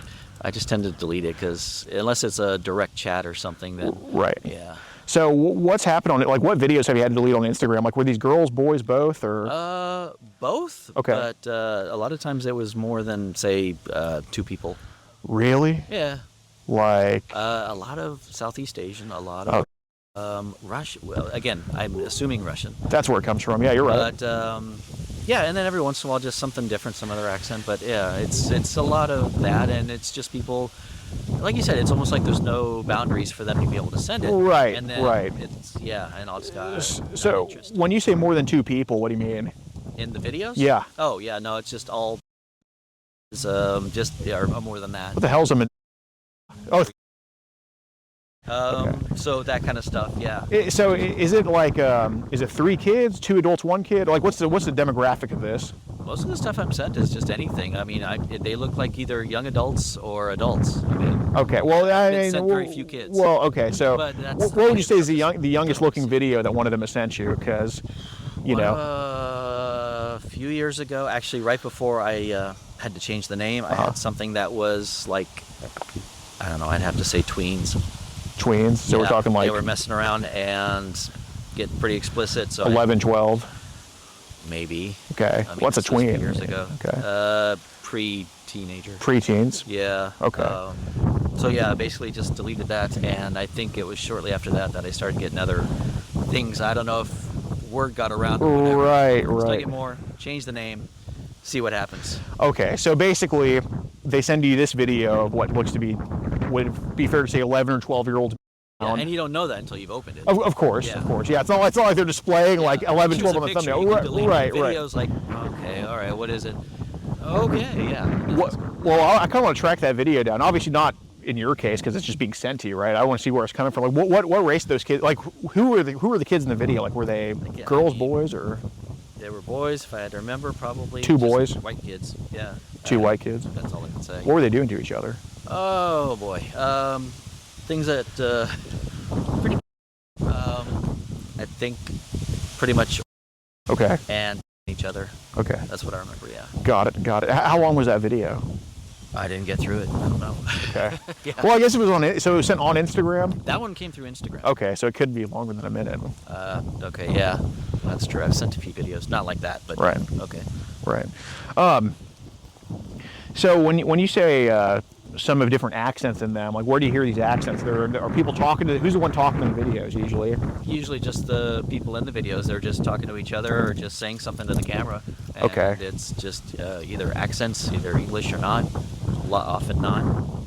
[SPEAKER 7] just tend to delete it because unless it's a direct chat or something, then
[SPEAKER 2] Right.
[SPEAKER 7] yeah.
[SPEAKER 2] So what's happened on it? Like, what videos have you had to delete on Instagram? Like, were these girls, boys, both, or?
[SPEAKER 7] Both.
[SPEAKER 2] Okay.
[SPEAKER 7] But a lot of times it was more than say 2 people.
[SPEAKER 2] Really?
[SPEAKER 7] Yeah.
[SPEAKER 2] Like,
[SPEAKER 7] A lot of Southeast Asian, a lot
[SPEAKER 2] Oh.
[SPEAKER 7] of Russian. Well, again, I'm assuming Russian.
[SPEAKER 2] that's where it comes from. Yeah, you're right.
[SPEAKER 7] But yeah, and then every once in a while, just something different, some other accent. But yeah, it's a lot of that, and it's just people. Like you said, it's almost like there's no boundaries for them to be able to send it.
[SPEAKER 2] Right,
[SPEAKER 7] And then
[SPEAKER 2] right.
[SPEAKER 7] It's and I'll just got
[SPEAKER 2] So
[SPEAKER 7] interest.
[SPEAKER 2] when you say more than 2 people, what do you mean?
[SPEAKER 7] In the videos?
[SPEAKER 2] Yeah.
[SPEAKER 7] Oh yeah, no, it's just all. Is or more than that.
[SPEAKER 2] What the hell's a? Oh,
[SPEAKER 7] So that kind of stuff, yeah.
[SPEAKER 2] so is it like is it 3 kids, 2 adults, 1 kid? Like, what's the demographic of this?
[SPEAKER 7] Most of the stuff I'm sent is just anything. I mean, they look like either young adults or adults. I mean,
[SPEAKER 2] Okay, well, I
[SPEAKER 7] I've
[SPEAKER 2] mean,
[SPEAKER 7] sent very few kids.
[SPEAKER 2] Well, okay, so
[SPEAKER 7] But that's-
[SPEAKER 2] what would you say is the youngest looking video that one of them has sent you? Because, you know,
[SPEAKER 7] a few years ago, actually, right before I had to change the name, I had something that was like, I don't know, I'd have to say tweens.
[SPEAKER 2] tweens. So we're
[SPEAKER 7] Yeah,
[SPEAKER 2] talking like
[SPEAKER 7] they were messing around and getting pretty explicit. So
[SPEAKER 2] 11, 12.
[SPEAKER 7] maybe.
[SPEAKER 2] Okay,
[SPEAKER 7] I mean,
[SPEAKER 2] what's a
[SPEAKER 7] this was
[SPEAKER 2] tween?
[SPEAKER 7] Years ago.
[SPEAKER 2] Okay,
[SPEAKER 7] Pre-teenager.
[SPEAKER 2] preteens.
[SPEAKER 7] Yeah.
[SPEAKER 2] Okay.
[SPEAKER 7] So yeah, basically just deleted that, and I think it was shortly after that I started getting other things. I don't know if word got around. Or whatever.
[SPEAKER 2] Right,
[SPEAKER 7] Let's
[SPEAKER 2] right.
[SPEAKER 7] get more. Change the name. See what happens.
[SPEAKER 2] Okay, so basically, they send you this video of what looks to be, would it be fair to say, 11 or 12-year-olds.
[SPEAKER 7] Yeah, and you don't know that until you've opened it.
[SPEAKER 2] Of course,
[SPEAKER 7] Yeah.
[SPEAKER 2] of course. Yeah, it's not like they're displaying like 11,
[SPEAKER 7] Choose
[SPEAKER 2] 12
[SPEAKER 7] a
[SPEAKER 2] on the
[SPEAKER 7] picture,
[SPEAKER 2] thumbnail.
[SPEAKER 7] you can
[SPEAKER 2] Right,
[SPEAKER 7] delete
[SPEAKER 2] right,
[SPEAKER 7] the
[SPEAKER 2] right.
[SPEAKER 7] video's like, okay, all right, what is it? Okay, yeah.
[SPEAKER 2] Well, I kind of want to track that video down. Obviously not in your case because it's just being sent to you, right? I want to see where it's coming from. Like, what race are those kids? Like, who were the kids in the video? Like, were they
[SPEAKER 7] Again,
[SPEAKER 2] girls,
[SPEAKER 7] I mean,
[SPEAKER 2] boys, or
[SPEAKER 7] They were boys, if I had to remember, probably.
[SPEAKER 2] 2
[SPEAKER 7] just
[SPEAKER 2] boys?
[SPEAKER 7] White kids, yeah.
[SPEAKER 2] 2 white kids?
[SPEAKER 7] That's all I can say.
[SPEAKER 2] What were they doing to each other?
[SPEAKER 7] Oh boy, things that pretty. I think pretty much
[SPEAKER 2] Okay,
[SPEAKER 7] and each other.
[SPEAKER 2] okay,
[SPEAKER 7] That's what I remember. Yeah.
[SPEAKER 2] got it. How long was that video?
[SPEAKER 7] I didn't get through it. I don't know.
[SPEAKER 2] Okay.
[SPEAKER 7] Yeah.
[SPEAKER 2] Well, I guess it was so it was sent on Instagram.
[SPEAKER 7] That one came through Instagram.
[SPEAKER 2] Okay, so it could be longer than a minute.
[SPEAKER 7] Okay. Yeah. That's true. I've sent a few videos, not like that, but
[SPEAKER 2] Right.
[SPEAKER 7] Okay.
[SPEAKER 2] Right. So when you say some have different accents in them, like where do you hear these accents? Are people talking to? Who's the one talking in the videos usually?
[SPEAKER 7] Usually just the people in the videos. They're just talking to each other or just saying something to the camera. And
[SPEAKER 2] Okay.
[SPEAKER 7] It's just either accents, either English or not. Often not.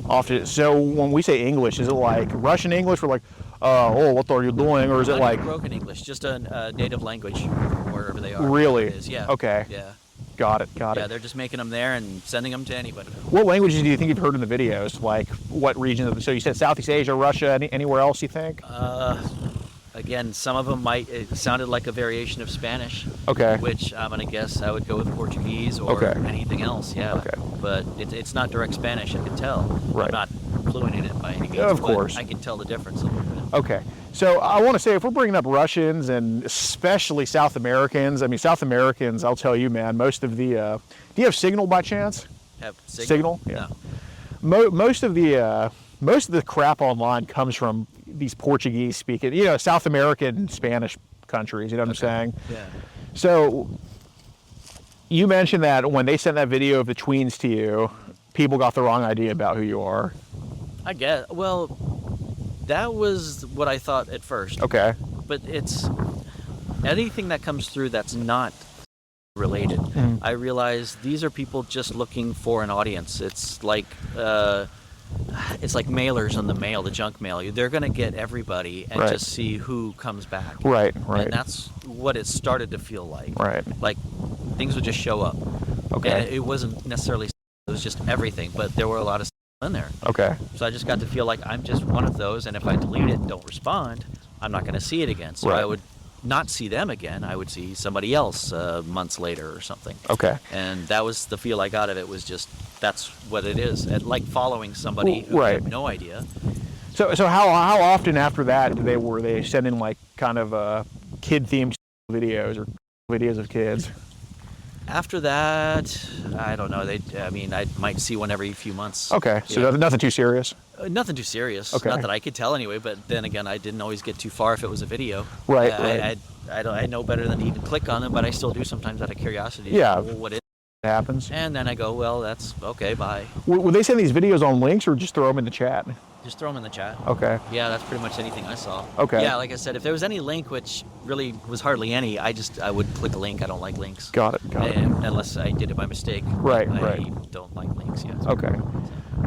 [SPEAKER 2] Often. So when we say English, is it like Russian English? We're like, oh, what are you doing? Or is it
[SPEAKER 7] Not
[SPEAKER 2] like
[SPEAKER 7] even broken English, just a native language, wherever they are.
[SPEAKER 2] Really?
[SPEAKER 7] It is, yeah.
[SPEAKER 2] Okay.
[SPEAKER 7] Yeah.
[SPEAKER 2] Got it?
[SPEAKER 7] Yeah, they're just making them there and sending them to anybody.
[SPEAKER 2] What languages do you think you've heard in the videos? Like what region? So you said Southeast Asia, Russia, anywhere else you think?
[SPEAKER 7] Again, some of them it sounded like a variation of Spanish.
[SPEAKER 2] Okay.
[SPEAKER 7] Which I'm gonna guess I would go with Portuguese or
[SPEAKER 2] Okay.
[SPEAKER 7] anything else. Yeah.
[SPEAKER 2] Okay.
[SPEAKER 7] But it's not direct Spanish. I can tell.
[SPEAKER 2] Right.
[SPEAKER 7] I'm not fluent in it by any means.
[SPEAKER 2] Yeah, of
[SPEAKER 7] but
[SPEAKER 2] course.
[SPEAKER 7] I can tell the difference a little bit.
[SPEAKER 2] Okay. So I want to say if we're bringing up Russians and especially South Americans, I mean South Americans, I'll tell you, man, most of the. Do you have Signal by chance?
[SPEAKER 7] Have
[SPEAKER 2] Signal? Yeah.
[SPEAKER 7] No.
[SPEAKER 2] Most of the crap online comes from these Portuguese speaking, South American Spanish countries. You know what I'm saying?
[SPEAKER 7] Yeah.
[SPEAKER 2] So you mentioned that when they sent that video of the tweens to you, people got the wrong idea about who you are.
[SPEAKER 7] I guess. Well, that was what I thought at first.
[SPEAKER 2] Okay.
[SPEAKER 7] But it's anything that comes through that's not related.
[SPEAKER 2] Mm.
[SPEAKER 7] I realize these are people just looking for an audience. It's like mailers on the mail, the junk mail. They're going to get everybody and
[SPEAKER 2] Right.
[SPEAKER 7] just see who comes back.
[SPEAKER 2] Right.
[SPEAKER 7] And that's what it started to feel like.
[SPEAKER 2] Right.
[SPEAKER 7] Like things would just show up.
[SPEAKER 2] Okay.
[SPEAKER 7] And it wasn't necessarily, it was just everything, but there were a lot of in there.
[SPEAKER 2] Okay.
[SPEAKER 7] So I just got to feel like I'm just one of those, and if I delete it and don't respond, I'm not going to see it again. So
[SPEAKER 2] Right.
[SPEAKER 7] I would not see them again. I would see somebody else months later or something.
[SPEAKER 2] Okay.
[SPEAKER 7] And that was the feel I got of it, was just that's what it is. Like following somebody who
[SPEAKER 2] Right.
[SPEAKER 7] had no idea.
[SPEAKER 2] So how often after that were they sending like kind of kid themed videos or videos of kids?
[SPEAKER 7] After that, I don't know. I might see one every few months.
[SPEAKER 2] Okay, so
[SPEAKER 7] Yeah.
[SPEAKER 2] nothing too serious.
[SPEAKER 7] Nothing too serious.
[SPEAKER 2] Okay.
[SPEAKER 7] Not that I could tell anyway. But then again, I didn't always get too far if it was a video.
[SPEAKER 2] Right,
[SPEAKER 7] I know better than to even click on it, but I still do sometimes out of curiosity.
[SPEAKER 2] Yeah.
[SPEAKER 7] Well, what is
[SPEAKER 2] It happens.
[SPEAKER 7] And then I go, well, that's okay, bye.
[SPEAKER 2] Would they send these videos on links or just throw them in the chat?
[SPEAKER 7] Just throw them in the chat.
[SPEAKER 2] Okay.
[SPEAKER 7] Yeah, that's pretty much anything I saw.
[SPEAKER 2] Okay.
[SPEAKER 7] Yeah, like I said, if there was any link, which really was hardly any, I would click a link. I don't like links.
[SPEAKER 2] Got it.
[SPEAKER 7] Unless I did it by mistake.
[SPEAKER 2] Right,
[SPEAKER 7] I
[SPEAKER 2] right.
[SPEAKER 7] don't like links yet.
[SPEAKER 2] Okay.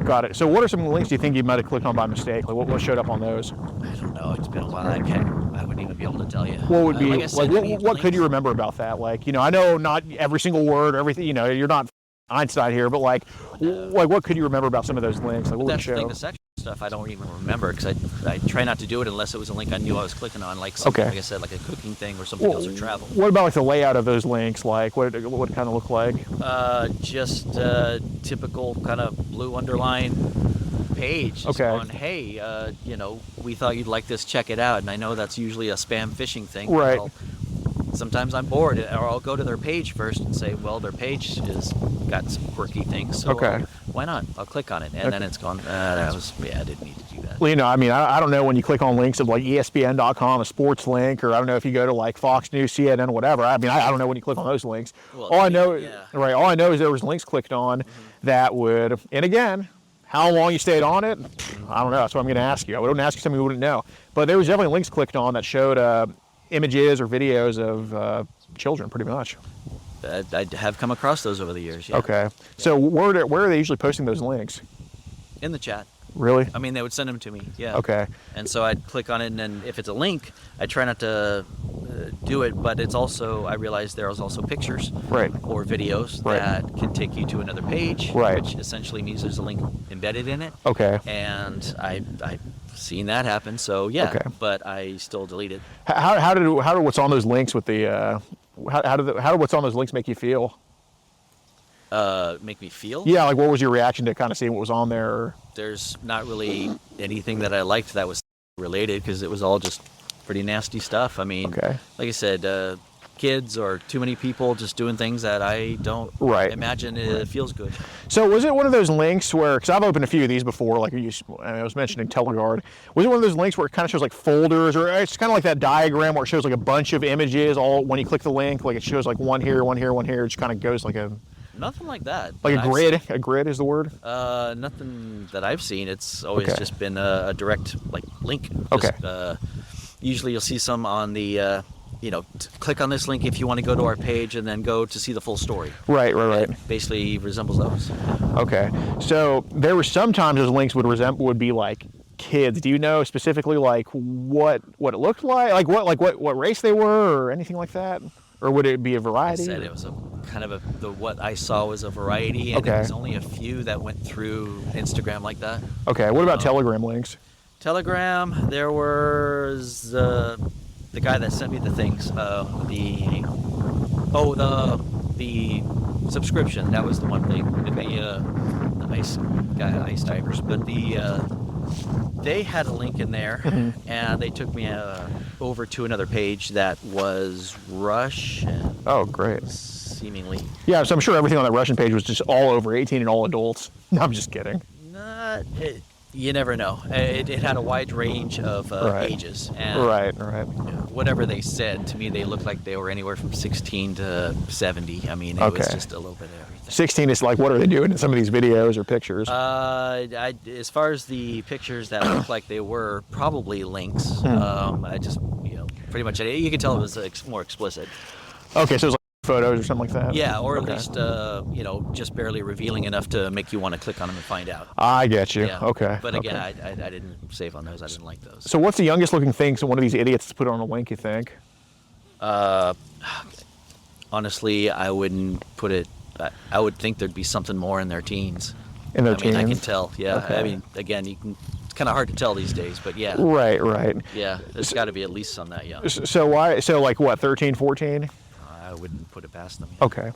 [SPEAKER 2] Got it. So what are some links do you think you might have clicked on by mistake? Like what showed up on those?
[SPEAKER 7] I don't know. It's been a while. I wouldn't even be able to tell you.
[SPEAKER 2] What would be
[SPEAKER 7] like I said,
[SPEAKER 2] what could you remember about that? Like, I know not every single word or everything, you're not Einstein here, but like what could you remember about some of those links? Like what would it
[SPEAKER 7] That's the
[SPEAKER 2] show?
[SPEAKER 7] thing, the sexual stuff I don't even remember because I try not to do it unless it was a link I knew I was clicking on, like something,
[SPEAKER 2] Okay.
[SPEAKER 7] like I said, like a cooking thing or something else or travel.
[SPEAKER 2] What about like the layout of those links? Like what it kind of look like?
[SPEAKER 7] Just typical kind of blue underline page. Just
[SPEAKER 2] Okay.
[SPEAKER 7] going, hey, we thought you'd like this. Check it out. And I know that's usually a spam phishing thing.
[SPEAKER 2] Right.
[SPEAKER 7] Sometimes I'm bored, or I'll go to their page first and say, well, their page has got some quirky things, so
[SPEAKER 2] Okay.
[SPEAKER 7] why not? I'll click on it, and then it's gone. I didn't need to do that.
[SPEAKER 2] Well, I don't know when you click on links of like ESPN.com, a sports link, or I don't know if you go to like Fox News, CNN, whatever. I don't know when you click on those links.
[SPEAKER 7] Well,
[SPEAKER 2] all I know,
[SPEAKER 7] yeah.
[SPEAKER 2] right? All I know is there was links clicked on that would, and again, how long you stayed on it, I don't know. That's what I'm going to ask you. I wouldn't ask you something you wouldn't know. But there was definitely links clicked on that showed images or videos of children, pretty much.
[SPEAKER 7] I have come across those over the years. Yeah.
[SPEAKER 2] Okay. So where are they usually posting those links?
[SPEAKER 7] In the chat.
[SPEAKER 2] Really?
[SPEAKER 7] I mean, they would send them to me. Yeah.
[SPEAKER 2] Okay.
[SPEAKER 7] And so I'd click on it, and then if it's a link, I try not to do it. But it's also, I realize there's also pictures
[SPEAKER 2] Right.
[SPEAKER 7] or videos
[SPEAKER 2] Right.
[SPEAKER 7] that can take you to another page,
[SPEAKER 2] Right.
[SPEAKER 7] which essentially means there's a link embedded in it.
[SPEAKER 2] Okay.
[SPEAKER 7] And I've seen that happen. So yeah.
[SPEAKER 2] Okay.
[SPEAKER 7] But I still delete it.
[SPEAKER 2] How did what's on those links with the how did what's on those links make you feel?
[SPEAKER 7] Make me feel.
[SPEAKER 2] Yeah, like what was your reaction to kind of seeing what was on there? Or...
[SPEAKER 7] There's not really anything that I liked that was related because it was all just pretty nasty stuff. I mean,
[SPEAKER 2] Okay.
[SPEAKER 7] like I said, kids or too many people just doing things that I don't
[SPEAKER 2] Right.
[SPEAKER 7] imagine it feels good.
[SPEAKER 2] So was it one of those links where, because I've opened a few of these before, like I was mentioning Teleguard, was it one of those links where it kind of shows like folders, or it's kind of like that diagram where it shows like a bunch of images all when you click the link, like it shows like one here, one here, one here, it just kind of goes like a
[SPEAKER 7] Nothing like that.
[SPEAKER 2] like
[SPEAKER 7] that
[SPEAKER 2] a
[SPEAKER 7] I've
[SPEAKER 2] grid.
[SPEAKER 7] seen.
[SPEAKER 2] A grid is the word.
[SPEAKER 7] Nothing that I've seen. It's always
[SPEAKER 2] Okay.
[SPEAKER 7] just been a direct like link.
[SPEAKER 2] Okay.
[SPEAKER 7] Just, usually you'll see some on the click on this link if you want to go to our page and then go to see the full story.
[SPEAKER 2] Right.
[SPEAKER 7] It basically resembles those.
[SPEAKER 2] Okay. So there were sometimes those links would be like kids. Do you know specifically like what it looked like what race they were or anything like that? Or would it be a
[SPEAKER 7] I
[SPEAKER 2] variety?
[SPEAKER 7] said it was a kind of what I saw was a variety, and
[SPEAKER 2] Okay.
[SPEAKER 7] it was only a few that went through Instagram like that.
[SPEAKER 2] Okay. What about Telegram links?
[SPEAKER 7] Telegram, there was the guy that sent me the things. The subscription. That was the one thing. The ice guy, ice divers, but they had a link in there, and they took me over to another page that was Russian,
[SPEAKER 2] Oh, great.
[SPEAKER 7] seemingly.
[SPEAKER 2] Yeah, so I'm sure everything on that Russian page was just all over 18 and all adults. No, I'm just kidding.
[SPEAKER 7] You never know. It had a wide range of
[SPEAKER 2] Right.
[SPEAKER 7] ages, and
[SPEAKER 2] Right.
[SPEAKER 7] whatever they said to me, they looked like they were anywhere from 16 to 70. I mean, it was
[SPEAKER 2] Okay.
[SPEAKER 7] just a little bit of everything.
[SPEAKER 2] 16 is like, what are they doing in some of these videos or pictures?
[SPEAKER 7] As far as the pictures that looked like they were probably links, I just pretty much you could tell it was more explicit.
[SPEAKER 2] Okay, so it's like photos or something like that?
[SPEAKER 7] Yeah, or at
[SPEAKER 2] Okay.
[SPEAKER 7] least just barely revealing enough to make you want to click on them and find out.
[SPEAKER 2] I get you.
[SPEAKER 7] Yeah.
[SPEAKER 2] Okay.
[SPEAKER 7] But again,
[SPEAKER 2] okay.
[SPEAKER 7] I didn't save on those. I didn't like those.
[SPEAKER 2] So what's the youngest looking thing one of these idiots put on a link, you think?
[SPEAKER 7] Honestly, I wouldn't put it. I would think there'd be something more in their teens.
[SPEAKER 2] In their
[SPEAKER 7] I mean, I can
[SPEAKER 2] teens?
[SPEAKER 7] tell. Yeah.
[SPEAKER 2] Okay.
[SPEAKER 7] I mean, again, it's kind of hard to tell these days, but yeah.
[SPEAKER 2] Right.
[SPEAKER 7] Yeah, there's got to be at least some that young.
[SPEAKER 2] So why? So like what? 13, 14?
[SPEAKER 7] I wouldn't put it past them.
[SPEAKER 2] Okay.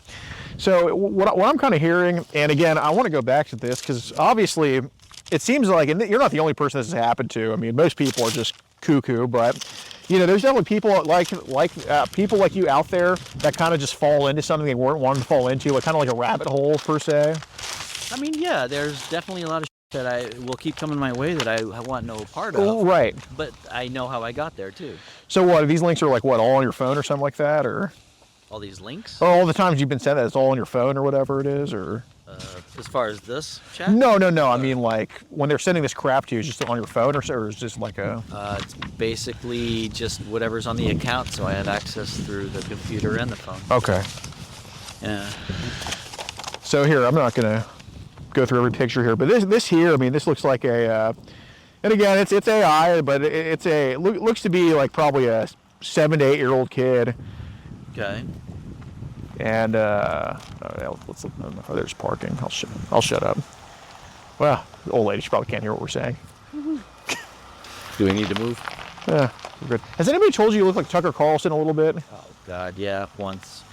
[SPEAKER 2] So what I'm kind of hearing, and again, I want to go back to this because obviously it seems like, and you're not the only person this has happened to. I mean, most people are just cuckoo, but there's definitely people like people like you out there that kind of just fall into something they weren't wanting to fall into, like kind of like a rabbit hole per se.
[SPEAKER 7] I mean, yeah, there's definitely a lot of that I will keep coming my way that I want no part of.
[SPEAKER 2] Oh, right.
[SPEAKER 7] But I know how I got there too.
[SPEAKER 2] So what? These links are like what? All on your phone or something like that, or?
[SPEAKER 7] All these links?
[SPEAKER 2] Or all the times you've been sent that it's all on your phone or whatever it is, or?
[SPEAKER 7] As far as this chat?
[SPEAKER 2] No. I mean, like when they're sending this crap to you, is it just on your phone, or is just like a?
[SPEAKER 7] It's basically just whatever's on the account, so I have access through the computer and the phone.
[SPEAKER 2] Okay.
[SPEAKER 7] Yeah.
[SPEAKER 2] So here, I'm not gonna go through every picture here, but this here, I mean, this looks like a, and again, it's AI, but it looks to be like probably a 7 to 8 year old kid.
[SPEAKER 7] Okay.
[SPEAKER 2] And let's look. Oh, there's parking. I'll shut up. Well, the old lady, she probably can't hear what we're saying.
[SPEAKER 7] Do we need to move?
[SPEAKER 2] Yeah, we're good. Has anybody told you look like Tucker Carlson a little bit?
[SPEAKER 7] Oh God, yeah, once.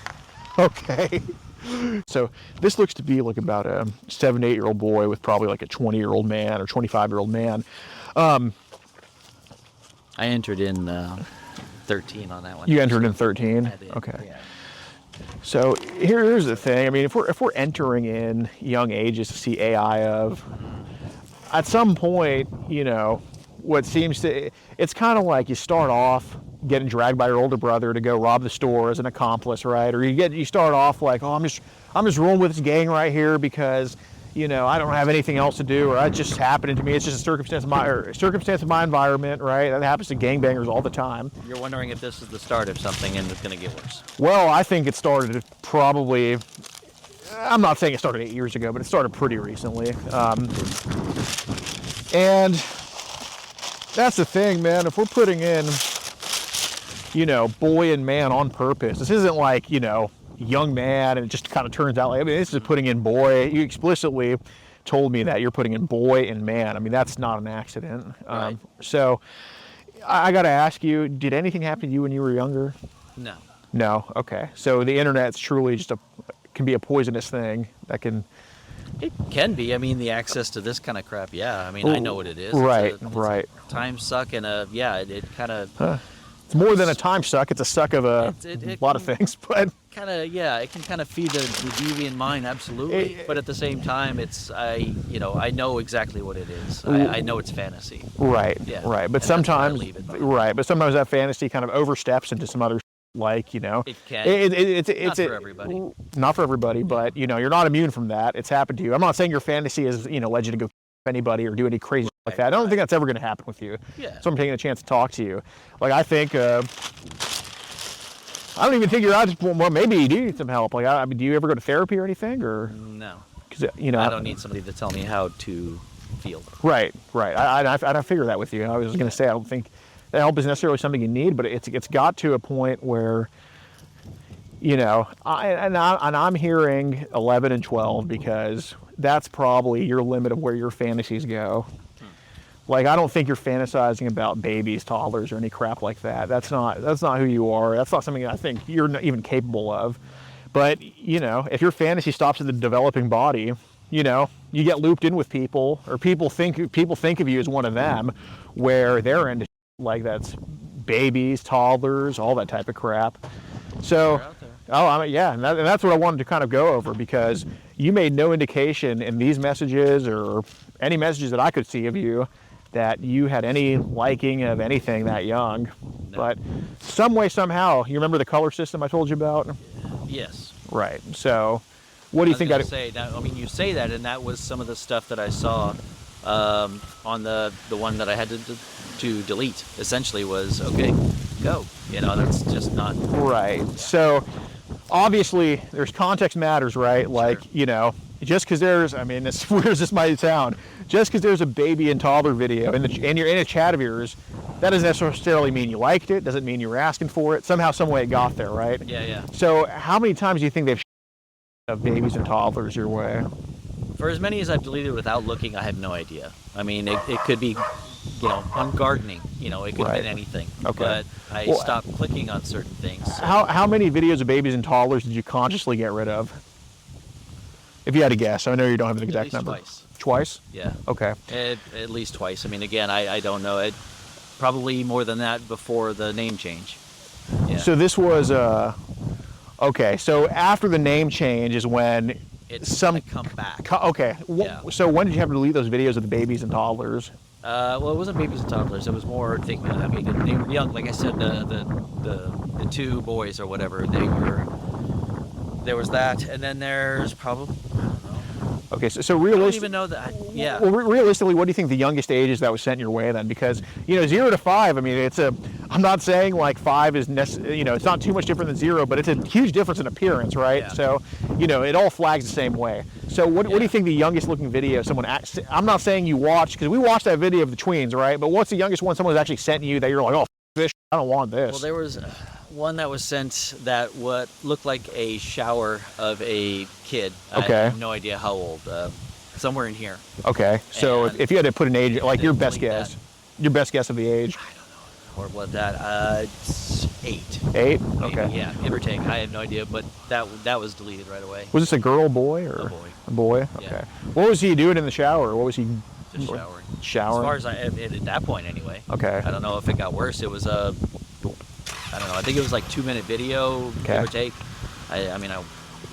[SPEAKER 2] Okay. So this looks to be like about a 7 to 8 year old boy with probably like a 20-year-old man or 25-year-old man.
[SPEAKER 7] I entered in 13 on that one.
[SPEAKER 2] You entered in 13?
[SPEAKER 7] I did,
[SPEAKER 2] okay.
[SPEAKER 7] Yeah.
[SPEAKER 2] So here's the thing. I mean, if we're entering in young ages to see AI of, at some point, what seems to, it's kind of like you start off getting dragged by your older brother to go rob the store as an accomplice, right? Or you start off like, oh, I'm just rolling with this gang right here because, I don't have anything else to do, or it's just happening to me. It's just a circumstance of my environment, right? That happens to gangbangers all the time.
[SPEAKER 7] You're wondering if this is the start of something and it's going to get worse.
[SPEAKER 2] Well, I think it started probably, I'm not saying it started 8 years ago, but it started pretty recently. And that's the thing, man. If we're putting in, boy and man on purpose, this isn't like, young man and it just kind of turns out like, I mean, this is putting in boy. You explicitly told me that you're putting in boy and man. I mean, that's not an accident.
[SPEAKER 7] Right.
[SPEAKER 2] So I got to ask you, did anything happen to you when you were younger?
[SPEAKER 7] No.
[SPEAKER 2] No. Okay. So the internet's truly just can be a poisonous thing that can.
[SPEAKER 7] It can be. I mean, the access to this kind of crap, yeah. I mean, I know what it is.
[SPEAKER 2] Right,
[SPEAKER 7] it's
[SPEAKER 2] right.
[SPEAKER 7] A time suck and it kind of...
[SPEAKER 2] It's more than a time suck. It's a suck of a lot of things, but...
[SPEAKER 7] it can kind of feed the deviant mind, absolutely. But at the same time, I know exactly what it is. I know it's fantasy.
[SPEAKER 2] Right,
[SPEAKER 7] yeah.
[SPEAKER 2] Right. But sometimes that fantasy kind of oversteps into some other, like,
[SPEAKER 7] It can.
[SPEAKER 2] It's
[SPEAKER 7] not for everybody.
[SPEAKER 2] Not for everybody, but, you're not immune from that. It's happened to you. I'm not saying your fantasy is, led you to go anybody or do any crazy like that. I don't think that's ever going to happen with you.
[SPEAKER 7] Yeah.
[SPEAKER 2] So I'm taking a chance to talk to you. Like, I think, I don't even think you're out. Well, maybe you do need some help. Like, I mean, do you ever go to therapy or anything, or?
[SPEAKER 7] No.
[SPEAKER 2] Because
[SPEAKER 7] I don't need somebody to tell me how to feel.
[SPEAKER 2] Right. I figure that with you. I was going to say I don't think that help is necessarily something you need, but it's got to a point where, I'm hearing 11 and 12 because that's probably your limit of where your fantasies go. Like, I don't think you're fantasizing about babies, toddlers, or any crap like that. That's not who you are. That's not something I think you're not even capable of. But, if your fantasy stops at the developing body, you get looped in with people, or people think of you as one of them, where they're into like that's babies, toddlers, all that type of crap. So, and that's what I wanted to kind of go over, because you made no indication in these messages or any messages that I could see of you that you had any liking of anything that young. No. But some way, somehow, you remember the color system I told you about?
[SPEAKER 7] Yes.
[SPEAKER 2] Right. So, what do you think?
[SPEAKER 7] You say that, and that was some of the stuff that I saw on the one that I had to delete. Essentially, was okay, go. That's just not
[SPEAKER 2] right. So, obviously, there's context matters, right? Like,
[SPEAKER 7] sure.
[SPEAKER 2] Just because there's, as weird as this might sound, just because there's a baby and toddler video and you're in a chat of yours, that doesn't necessarily mean you liked it. Doesn't mean you were asking for it. Somehow, some way, it got there, right?
[SPEAKER 7] Yeah.
[SPEAKER 2] So, how many times do you think they've of babies and toddlers your way?
[SPEAKER 7] For as many as I've deleted without looking, I have no idea. It could be, on gardening. It could have been anything.
[SPEAKER 2] Okay.
[SPEAKER 7] But I stopped clicking on certain things. So.
[SPEAKER 2] How many videos of babies and toddlers did you consciously get rid of? If you had to guess, I know you don't have an exact number. Twice?
[SPEAKER 7] Yeah.
[SPEAKER 2] Okay.
[SPEAKER 7] At least twice. I mean, again, I don't know. It probably more than that before the name change. Yeah.
[SPEAKER 2] So this was okay. So after the name change is when
[SPEAKER 7] it's
[SPEAKER 2] some
[SPEAKER 7] gonna come back.
[SPEAKER 2] Okay.
[SPEAKER 7] Yeah.
[SPEAKER 2] So when did you have to delete those videos of the babies and toddlers?
[SPEAKER 7] Well, it wasn't babies and toddlers. It was more thinking. I mean, they were young. Like I said, the two boys or whatever. There was that, and then there's probably.
[SPEAKER 2] Okay, so
[SPEAKER 7] I don't
[SPEAKER 2] realistically,
[SPEAKER 7] even know that. Yeah.
[SPEAKER 2] well, realistically, what do you think the youngest age is that was sent your way then? Because 0 to 5. I mean, I'm not saying like 5 is it's not too much different than 0, but it's a huge difference in appearance, right?
[SPEAKER 7] Yeah.
[SPEAKER 2] So, it all flags the same way. So what do you think the youngest looking video someone? I'm not saying you watched, because we watched that video of the tweens, right? But what's the youngest one someone's actually sent you that you're like, oh, this, I don't want this.
[SPEAKER 7] Well, there was one that was sent that what looked like a shower of a kid.
[SPEAKER 2] Okay.
[SPEAKER 7] I have no idea how old. Somewhere in here.
[SPEAKER 2] Okay, so
[SPEAKER 7] And
[SPEAKER 2] if you had to put an age, like your
[SPEAKER 7] then
[SPEAKER 2] best
[SPEAKER 7] delete
[SPEAKER 2] guess, your best guess of the age.
[SPEAKER 7] Or what that? It's 8.
[SPEAKER 2] 8?
[SPEAKER 7] Maybe,
[SPEAKER 2] Okay.
[SPEAKER 7] yeah, give or take. I have no idea, but that was deleted right away.
[SPEAKER 2] Was this a girl, boy, or
[SPEAKER 7] A boy.
[SPEAKER 2] A boy?
[SPEAKER 7] Yeah.
[SPEAKER 2] Okay. What was he doing in the shower? What was he?
[SPEAKER 7] Just showering.
[SPEAKER 2] Showering.
[SPEAKER 7] As far as at that point, anyway.
[SPEAKER 2] Okay.
[SPEAKER 7] I don't know if it got worse. It was I don't know. I think it was like 2-minute video,
[SPEAKER 2] Okay.
[SPEAKER 7] give or take. I mean, I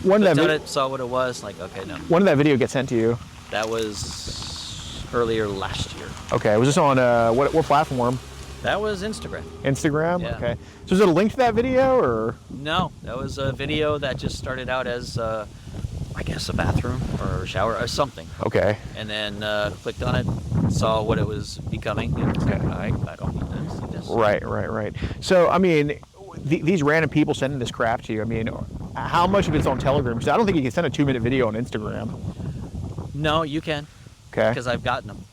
[SPEAKER 2] When did
[SPEAKER 7] looked
[SPEAKER 2] that
[SPEAKER 7] at it, saw what it was. Like, okay, no.
[SPEAKER 2] when did that video get sent to you?
[SPEAKER 7] That was earlier last year.
[SPEAKER 2] Okay. Was this on what platform?
[SPEAKER 7] That was Instagram.
[SPEAKER 2] Instagram.
[SPEAKER 7] Yeah.
[SPEAKER 2] Okay. So is it a link to that video or?
[SPEAKER 7] No, that was a video that just started out as, I guess, a bathroom or a shower or something.
[SPEAKER 2] Okay.
[SPEAKER 7] And then clicked on it, saw what it was becoming, and was like, I don't need to see this.
[SPEAKER 2] Right. So I mean, these random people sending this crap to you. I mean, how much of it's on Telegram? Because I don't think you can send a 2-minute video on Instagram.
[SPEAKER 7] No, you can.
[SPEAKER 2] Okay.
[SPEAKER 7] Because I've gotten them.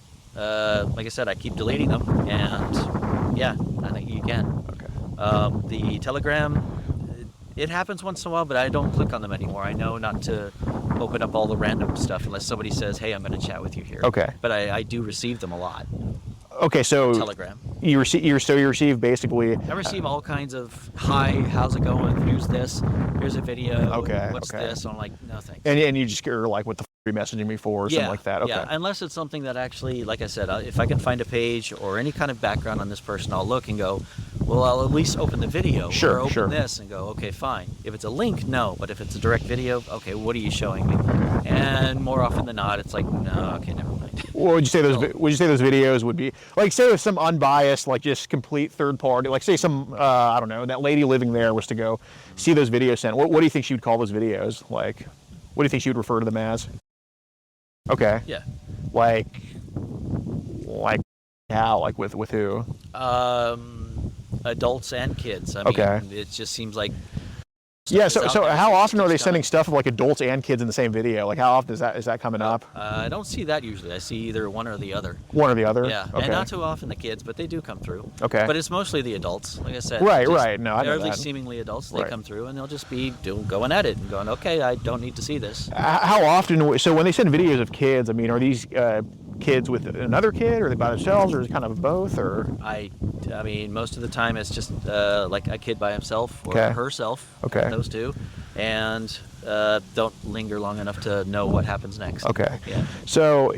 [SPEAKER 7] Like I said, I keep deleting them, and yeah, I think you can.
[SPEAKER 2] Okay.
[SPEAKER 7] The Telegram, it happens once in a while, but I don't click on them anymore. I know not to open up all the random stuff unless somebody says, hey, I'm going to chat with you here.
[SPEAKER 2] Okay.
[SPEAKER 7] But I do receive them a lot.
[SPEAKER 2] Okay. So
[SPEAKER 7] Telegram.
[SPEAKER 2] you receive basically.
[SPEAKER 7] I receive all kinds of, hi, how's it going? Here's this. Here's a video.
[SPEAKER 2] Okay,
[SPEAKER 7] What's
[SPEAKER 2] okay.
[SPEAKER 7] this? I'm like, no thanks.
[SPEAKER 2] And you just are like, what the f are you messaging me for or something like that? Okay.
[SPEAKER 7] Yeah, unless it's something that actually, like I said, if I can find a page or any kind of background on this person, I'll look and go, well, I'll at least open the video
[SPEAKER 2] Sure,
[SPEAKER 7] or open
[SPEAKER 2] sure.
[SPEAKER 7] this and go, okay, fine. If it's a link, no. But if it's a direct video, okay, what are you showing me? And more often than not, it's like, no, okay, never mind.
[SPEAKER 2] What would you say those?
[SPEAKER 7] So-
[SPEAKER 2] Would you say those videos would be like? Say if some unbiased, like just complete third party, like say some I don't know, that lady living there was to go see those videos sent. What do you think she would call those videos? Like, what do you think she would refer to them as? Okay.
[SPEAKER 7] Yeah.
[SPEAKER 2] Like how? Like with who?
[SPEAKER 7] Adults and kids. I mean,
[SPEAKER 2] Okay.
[SPEAKER 7] it just seems like.
[SPEAKER 2] Yeah.
[SPEAKER 7] stuff is
[SPEAKER 2] So
[SPEAKER 7] out there,
[SPEAKER 2] how
[SPEAKER 7] so
[SPEAKER 2] often are they
[SPEAKER 7] keeps
[SPEAKER 2] sending
[SPEAKER 7] coming.
[SPEAKER 2] stuff of like adults and kids in the same video? Like how often is that coming up?
[SPEAKER 7] I don't see that usually. I see either one or the other.
[SPEAKER 2] One or the other?
[SPEAKER 7] Yeah,
[SPEAKER 2] Okay.
[SPEAKER 7] and not too often the kids, but they do come through.
[SPEAKER 2] Okay.
[SPEAKER 7] But it's mostly the adults, like I said.
[SPEAKER 2] Right,
[SPEAKER 7] just-
[SPEAKER 2] right. No, I know
[SPEAKER 7] Or at least
[SPEAKER 2] that.
[SPEAKER 7] seemingly adults. They
[SPEAKER 2] Right.
[SPEAKER 7] come through and they'll just be going at it and going, okay, I don't need to see this.
[SPEAKER 2] How often? So when they send videos of kids, I mean, are these kids with another kid, or are they by themselves, or is it kind of both, or?
[SPEAKER 7] I mean, most of the time it's just like a kid by himself or
[SPEAKER 2] Okay.
[SPEAKER 7] herself.
[SPEAKER 2] Okay.
[SPEAKER 7] Those two, and don't linger long enough to know what happens next.
[SPEAKER 2] Okay.
[SPEAKER 7] Yeah.
[SPEAKER 2] So,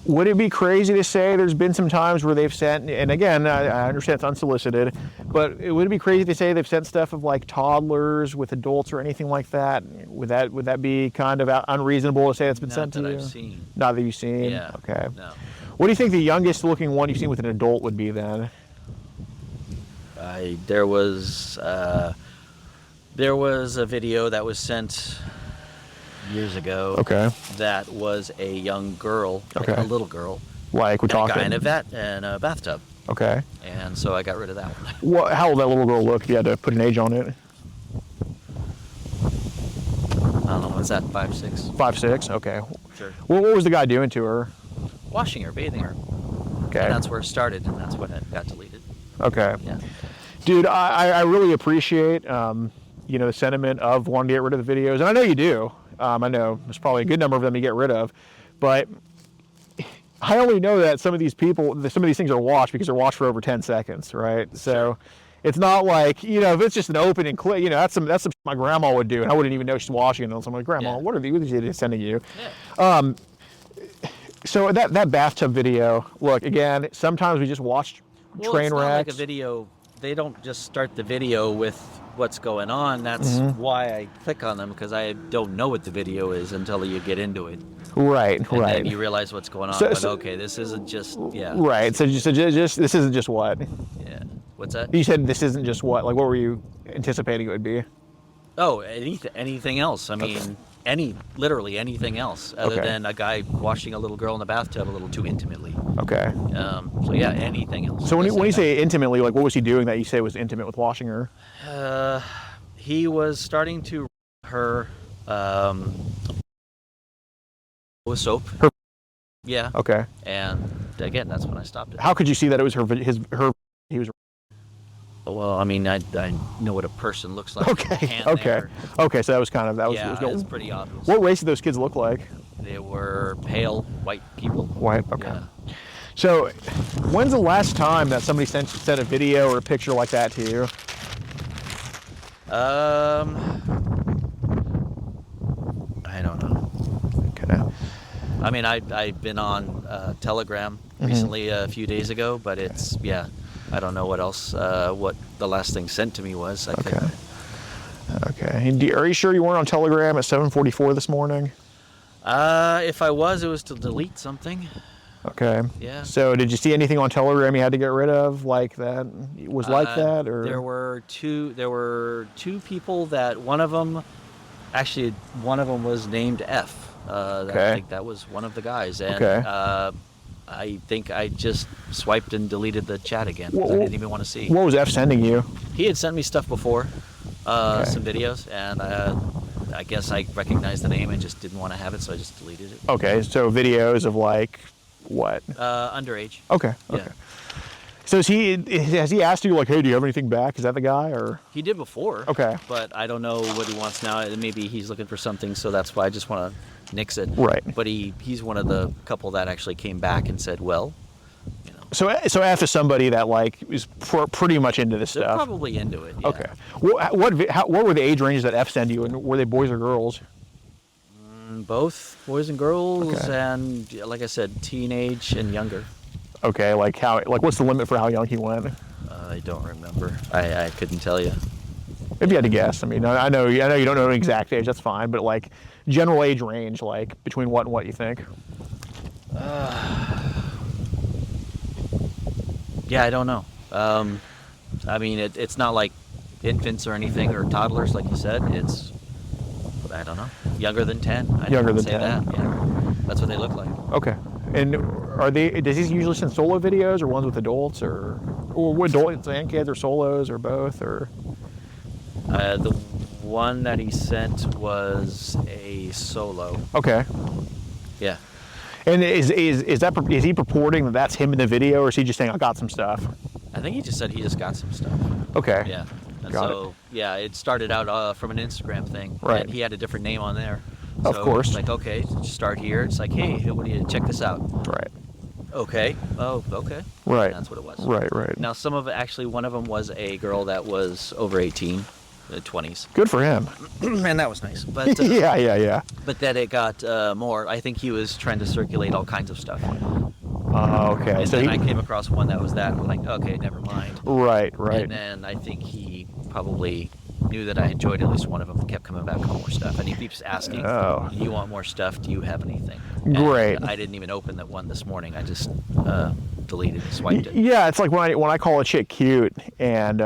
[SPEAKER 2] would it be crazy to say there's been some times where they've sent, and again, I understand it's unsolicited, but would it be crazy to say they've sent stuff of like toddlers with adults or anything like that? Would that be kind of unreasonable to say that's been
[SPEAKER 7] Not
[SPEAKER 2] sent to
[SPEAKER 7] that
[SPEAKER 2] you?
[SPEAKER 7] I've seen.
[SPEAKER 2] Not that you've seen.
[SPEAKER 7] Yeah.
[SPEAKER 2] Okay.
[SPEAKER 7] No.
[SPEAKER 2] What do you think the youngest looking one you've seen with an adult would be then?
[SPEAKER 7] There was a video that was sent years ago.
[SPEAKER 2] Okay.
[SPEAKER 7] That was a young girl,
[SPEAKER 2] Okay.
[SPEAKER 7] a little girl,
[SPEAKER 2] Like we're
[SPEAKER 7] and a
[SPEAKER 2] talking.
[SPEAKER 7] guy in a bathtub,
[SPEAKER 2] Okay.
[SPEAKER 7] and so I got rid of that one.
[SPEAKER 2] How old that little girl look? If you had to put an age on it.
[SPEAKER 7] I don't know, what's that, 5, 6?
[SPEAKER 2] 5, 6. Okay.
[SPEAKER 7] Sure.
[SPEAKER 2] What was the guy doing to her?
[SPEAKER 7] Washing her, bathing her.
[SPEAKER 2] Okay.
[SPEAKER 7] And that's where it started, and that's when it got deleted.
[SPEAKER 2] Okay.
[SPEAKER 7] Yeah.
[SPEAKER 2] Dude, I really appreciate the sentiment of wanting to get rid of the videos, and I know you do. I know there's probably a good number of them you get rid of, but I only know that some of these things are watched because they're watched for over 10 seconds, right? So it's not like, if it's just an open and click, that's some my grandma would do, and I wouldn't even know she's watching it. And I'm like, Grandma,
[SPEAKER 7] Yeah.
[SPEAKER 2] what are these sending you?
[SPEAKER 7] Yeah.
[SPEAKER 2] So that bathtub video, look, again, sometimes we just watch
[SPEAKER 7] Well,
[SPEAKER 2] train
[SPEAKER 7] it's not like a
[SPEAKER 2] wrecks.
[SPEAKER 7] video. They don't just start the video with what's going on. That's why I click on them, because I don't know what the video is until you get into it.
[SPEAKER 2] Right,
[SPEAKER 7] And
[SPEAKER 2] right.
[SPEAKER 7] then you realize what's going on.
[SPEAKER 2] So-
[SPEAKER 7] But
[SPEAKER 2] so-
[SPEAKER 7] okay, this isn't just
[SPEAKER 2] Right. So just this isn't just what?
[SPEAKER 7] yeah. What's that?
[SPEAKER 2] You said this isn't just what? Like, what were you anticipating it would be?
[SPEAKER 7] Oh, anything else? I mean, literally anything else other
[SPEAKER 2] Okay.
[SPEAKER 7] than a guy washing a little girl in the bathtub a little too intimately.
[SPEAKER 2] Okay.
[SPEAKER 7] So yeah, anything else.
[SPEAKER 2] So when
[SPEAKER 7] Just
[SPEAKER 2] you
[SPEAKER 7] like
[SPEAKER 2] say intimately, like, what was he doing that you say was intimate with washing her?
[SPEAKER 7] that. He was starting to her with soap.
[SPEAKER 2] Her-
[SPEAKER 7] Yeah.
[SPEAKER 2] Okay.
[SPEAKER 7] And again, that's when I stopped it.
[SPEAKER 2] How could you see that it was her? He was.
[SPEAKER 7] Well, I mean, I know what a person looks like. with a
[SPEAKER 2] Okay.
[SPEAKER 7] hand
[SPEAKER 2] Okay.
[SPEAKER 7] there.
[SPEAKER 2] Okay. So that was kind of that was.
[SPEAKER 7] Yeah,
[SPEAKER 2] it was
[SPEAKER 7] it's pretty obvious.
[SPEAKER 2] What race did those kids look like?
[SPEAKER 7] They were pale white people.
[SPEAKER 2] White. Okay.
[SPEAKER 7] Yeah.
[SPEAKER 2] So, when's the last time that somebody sent a video or a picture like that to you?
[SPEAKER 7] I don't know.
[SPEAKER 2] Okay.
[SPEAKER 7] I mean, I've been on Telegram recently a few days ago, but it's I don't know what else. What the last thing sent to me was. I couldn't-
[SPEAKER 2] Okay. And are you sure you weren't on Telegram at 7:44 this morning?
[SPEAKER 7] If I was, it was to delete something.
[SPEAKER 2] Okay.
[SPEAKER 7] Yeah.
[SPEAKER 2] So did you see anything on Telegram you had to get rid of like that was like that, or?
[SPEAKER 7] There were two people that one of them was named F.
[SPEAKER 2] Okay.
[SPEAKER 7] I think that was one of the guys, and
[SPEAKER 2] Okay.
[SPEAKER 7] I think I just swiped and deleted the chat again. 'Cause
[SPEAKER 2] Wha-
[SPEAKER 7] I didn't even want to see.
[SPEAKER 2] What was F sending you?
[SPEAKER 7] He had sent me stuff before,
[SPEAKER 2] Okay.
[SPEAKER 7] some videos, and I guess I recognized the name and just didn't want to have it, so I just deleted it.
[SPEAKER 2] Okay. So videos of like what?
[SPEAKER 7] Underage.
[SPEAKER 2] Okay.
[SPEAKER 7] Yeah.
[SPEAKER 2] Okay. So has he asked you like, hey, do you have anything back? Is that the guy or?
[SPEAKER 7] He did before.
[SPEAKER 2] Okay.
[SPEAKER 7] But I don't know what he wants now. Maybe he's looking for something, so that's why I just want to nix it.
[SPEAKER 2] Right.
[SPEAKER 7] But he's one of the couple that actually came back and said, well, you know,
[SPEAKER 2] So F is somebody that like is pretty much into this
[SPEAKER 7] they're
[SPEAKER 2] stuff.
[SPEAKER 7] probably into it. Yeah.
[SPEAKER 2] Okay. What were the age ranges that F send you, and were they boys or girls?
[SPEAKER 7] Both boys and girls,
[SPEAKER 2] Okay.
[SPEAKER 7] and like I said, teenage and younger.
[SPEAKER 2] Okay. Like what's the limit for how young he went?
[SPEAKER 7] I don't remember. I couldn't tell you.
[SPEAKER 2] If you had to guess, I mean, I know you don't know an exact age. That's fine, but like general age range, like between what and what you think?
[SPEAKER 7] Yeah, I don't know. I mean, it's not like infants or anything or toddlers, like you said. It's, I don't know, younger than 10. I'd
[SPEAKER 2] Younger than
[SPEAKER 7] say
[SPEAKER 2] 10.
[SPEAKER 7] That. Yeah, that's what they look like.
[SPEAKER 2] Okay. And does he usually send solo videos or ones with adults or with adults and kids or solos or both or?
[SPEAKER 7] The one that he sent was a solo.
[SPEAKER 2] Okay.
[SPEAKER 7] Yeah.
[SPEAKER 2] And is he purporting that that's him in the video, or is he just saying I got some stuff?
[SPEAKER 7] I think he just said he just got some stuff.
[SPEAKER 2] Okay.
[SPEAKER 7] Yeah. And
[SPEAKER 2] Got
[SPEAKER 7] so, yeah, it started out from an Instagram thing.
[SPEAKER 2] Right.
[SPEAKER 7] And he had a different name on there.
[SPEAKER 2] Of
[SPEAKER 7] So
[SPEAKER 2] course.
[SPEAKER 7] It's like, okay, start here. It's like, hey, what do you check this out?
[SPEAKER 2] Right.
[SPEAKER 7] Okay. Oh, okay.
[SPEAKER 2] Right.
[SPEAKER 7] That's what it was.
[SPEAKER 2] Right. Right.
[SPEAKER 7] Now, one of them was a girl that was over 18, 20s.
[SPEAKER 2] Good for him.
[SPEAKER 7] And that was nice. But
[SPEAKER 2] Yeah.
[SPEAKER 7] but then it got more. I think he was trying to circulate all kinds of stuff.
[SPEAKER 2] Okay.
[SPEAKER 7] And
[SPEAKER 2] So
[SPEAKER 7] then I came across one that was that. I'm like, okay, never mind.
[SPEAKER 2] Right.
[SPEAKER 7] And then I think he probably knew that I enjoyed at least one of them and kept coming back with more stuff. And he keeps asking,
[SPEAKER 2] Oh.
[SPEAKER 7] do you want more stuff? Do you have anything? And
[SPEAKER 2] Great.
[SPEAKER 7] I didn't even open that one this morning. I just deleted and swiped it.
[SPEAKER 2] Yeah, it's like when I call a chick cute, and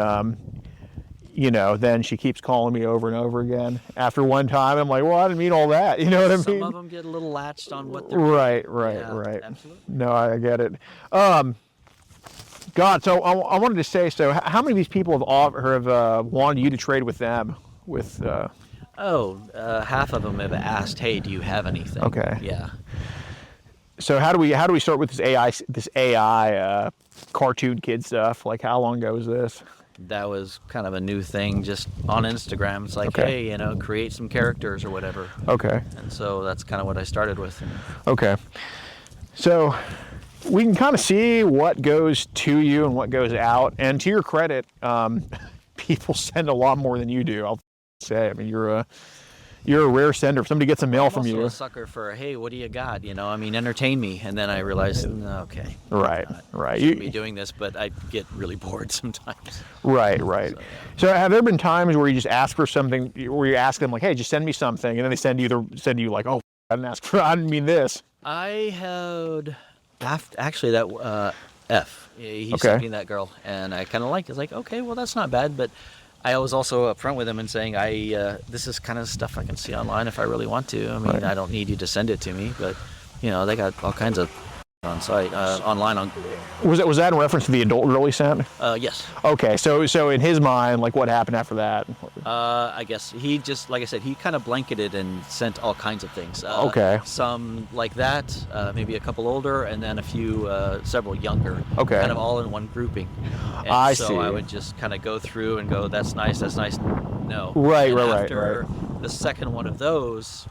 [SPEAKER 2] then she keeps calling me over and over again. After one time, I'm like, well, I didn't mean all that. You know what I mean?
[SPEAKER 7] Some of them get a little latched on what they're
[SPEAKER 2] Right.
[SPEAKER 7] Yeah, absolutely.
[SPEAKER 2] No, I get it. God, so I wanted to say, so how many of these people have wanted you to trade with them? With
[SPEAKER 7] half of them have asked, hey, do you have anything?
[SPEAKER 2] Okay.
[SPEAKER 7] Yeah.
[SPEAKER 2] so how do we start with this AI cartoon kid stuff? Like, how long ago was this?
[SPEAKER 7] That was kind of a new thing just on Instagram. It's like,
[SPEAKER 2] Okay.
[SPEAKER 7] hey, create some characters or whatever.
[SPEAKER 2] Okay.
[SPEAKER 7] And so that's kind of what I started with.
[SPEAKER 2] Okay. So we can kind of see what goes to you and what goes out. And to your credit, people send a lot more than you do, I'll say. I mean, You're a rare sender. If somebody gets a mail
[SPEAKER 7] I'm
[SPEAKER 2] from
[SPEAKER 7] also
[SPEAKER 2] you.
[SPEAKER 7] a sucker for, hey, what do you got? You know, I mean, entertain me. And then I realized, okay.
[SPEAKER 2] Right, right.
[SPEAKER 7] I shouldn't be doing this, but I get really bored sometimes.
[SPEAKER 2] Right, right. So have there been times where you just ask for something, where you ask them like, hey, just send me something, and then they send you like, oh, I didn't mean this.
[SPEAKER 7] I had, actually, that F. He
[SPEAKER 2] Okay.
[SPEAKER 7] sent me that girl, and I kind of liked it. It's like, okay, well, that's not bad, but I was also upfront with him and saying, this is kind of stuff I can see online if I really want to. I mean,
[SPEAKER 2] Right.
[SPEAKER 7] I don't need you to send it to me, but, you know, they got all kinds of on site, online on.
[SPEAKER 2] Was that in reference to the adult reel he sent?
[SPEAKER 7] Yes.
[SPEAKER 2] Okay, so in his mind, like what happened after that?
[SPEAKER 7] I guess he just, like I said, he kind of blanketed and sent all kinds of things.
[SPEAKER 2] Okay.
[SPEAKER 7] Some like that, maybe a couple older, and then a few, several younger.
[SPEAKER 2] Okay.
[SPEAKER 7] Kind of all in one grouping. And
[SPEAKER 2] I
[SPEAKER 7] so
[SPEAKER 2] see.
[SPEAKER 7] I would just kind of go through and go, that's nice, no.
[SPEAKER 2] Right,
[SPEAKER 7] And
[SPEAKER 2] right,
[SPEAKER 7] after the second one of those,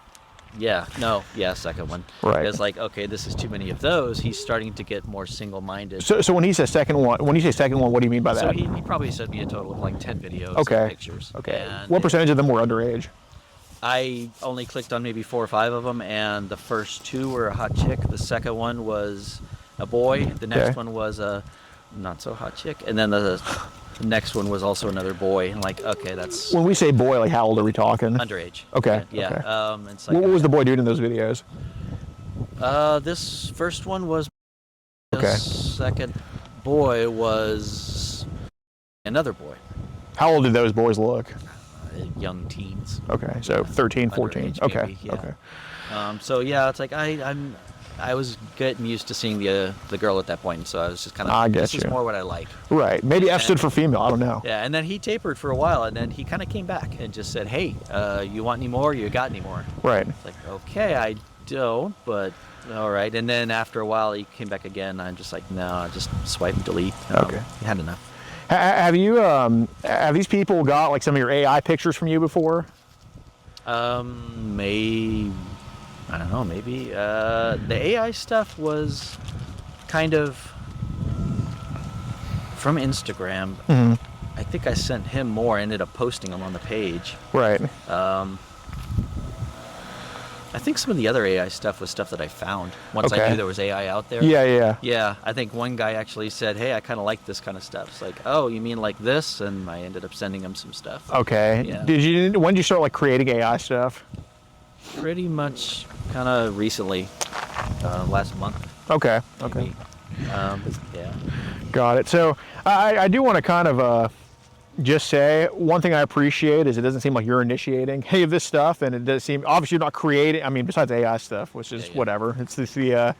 [SPEAKER 7] second one.
[SPEAKER 2] Right.
[SPEAKER 7] It's like, okay, this is too many of those. He's starting to get more single-minded.
[SPEAKER 2] So when he says second one, what do you mean by
[SPEAKER 7] So
[SPEAKER 2] that?
[SPEAKER 7] he probably sent me a total of like 10 videos
[SPEAKER 2] Okay.
[SPEAKER 7] and pictures.
[SPEAKER 2] Okay.
[SPEAKER 7] And
[SPEAKER 2] What percentage of them were underage?
[SPEAKER 7] I only clicked on maybe 4 or 5 of them, and the first 2 were a hot chick. The second one was a boy. The next
[SPEAKER 2] Okay.
[SPEAKER 7] one was a not so hot chick, and then the next one was also another boy. And like, okay, that's
[SPEAKER 2] When we say boy, like how old are we talking?
[SPEAKER 7] underage.
[SPEAKER 2] Okay,
[SPEAKER 7] Yeah.
[SPEAKER 2] okay.
[SPEAKER 7] It's like
[SPEAKER 2] What was the boy doing in those videos?
[SPEAKER 7] this first one was. The
[SPEAKER 2] Okay.
[SPEAKER 7] second boy was another boy,
[SPEAKER 2] How old did those boys look?
[SPEAKER 7] young teens.
[SPEAKER 2] Okay, so 13, 14.
[SPEAKER 7] Underage,
[SPEAKER 2] Okay,
[SPEAKER 7] maybe, yeah.
[SPEAKER 2] okay.
[SPEAKER 7] So yeah, it's like I was getting used to seeing the girl at that point, so I was just kind of.
[SPEAKER 2] I get
[SPEAKER 7] This is
[SPEAKER 2] you.
[SPEAKER 7] more what I like.
[SPEAKER 2] Right. Maybe F stood for female. I don't know.
[SPEAKER 7] Yeah, and then he tapered for a while, and then he kind of came back and just said, "Hey, you want any more? You got any more?"
[SPEAKER 2] Right.
[SPEAKER 7] It's like, okay, I don't, but all right. And then after a while, he came back again. I'm just like, no, I just swipe and delete.
[SPEAKER 2] Okay.
[SPEAKER 7] He had enough.
[SPEAKER 2] Have you have these people got like some of your AI pictures from you before?
[SPEAKER 7] Maybe. I don't know, maybe. The AI stuff was kind of from Instagram.
[SPEAKER 2] Mm-hmm.
[SPEAKER 7] I think I sent him more, ended up posting them on the page.
[SPEAKER 2] Right.
[SPEAKER 7] I think some of the other AI stuff was stuff that I found once I
[SPEAKER 2] Okay.
[SPEAKER 7] knew there was AI out there.
[SPEAKER 2] Yeah, yeah.
[SPEAKER 7] Yeah, I think one guy actually said, hey, I kind of like this kind of stuff. It's like, oh, you mean like this? And I ended up sending him some stuff.
[SPEAKER 2] Okay.
[SPEAKER 7] Yeah.
[SPEAKER 2] When did you start like creating AI stuff?
[SPEAKER 7] Pretty much kind of recently, last month.
[SPEAKER 2] Okay.
[SPEAKER 7] Maybe.
[SPEAKER 2] Okay.
[SPEAKER 7] Yeah.
[SPEAKER 2] Got it. So I do want to kind of just say one thing I appreciate is it doesn't seem like you're initiating any of this stuff, and it does seem obviously you're not creating. I mean, besides AI stuff, which is
[SPEAKER 7] Yeah.
[SPEAKER 2] whatever. It's the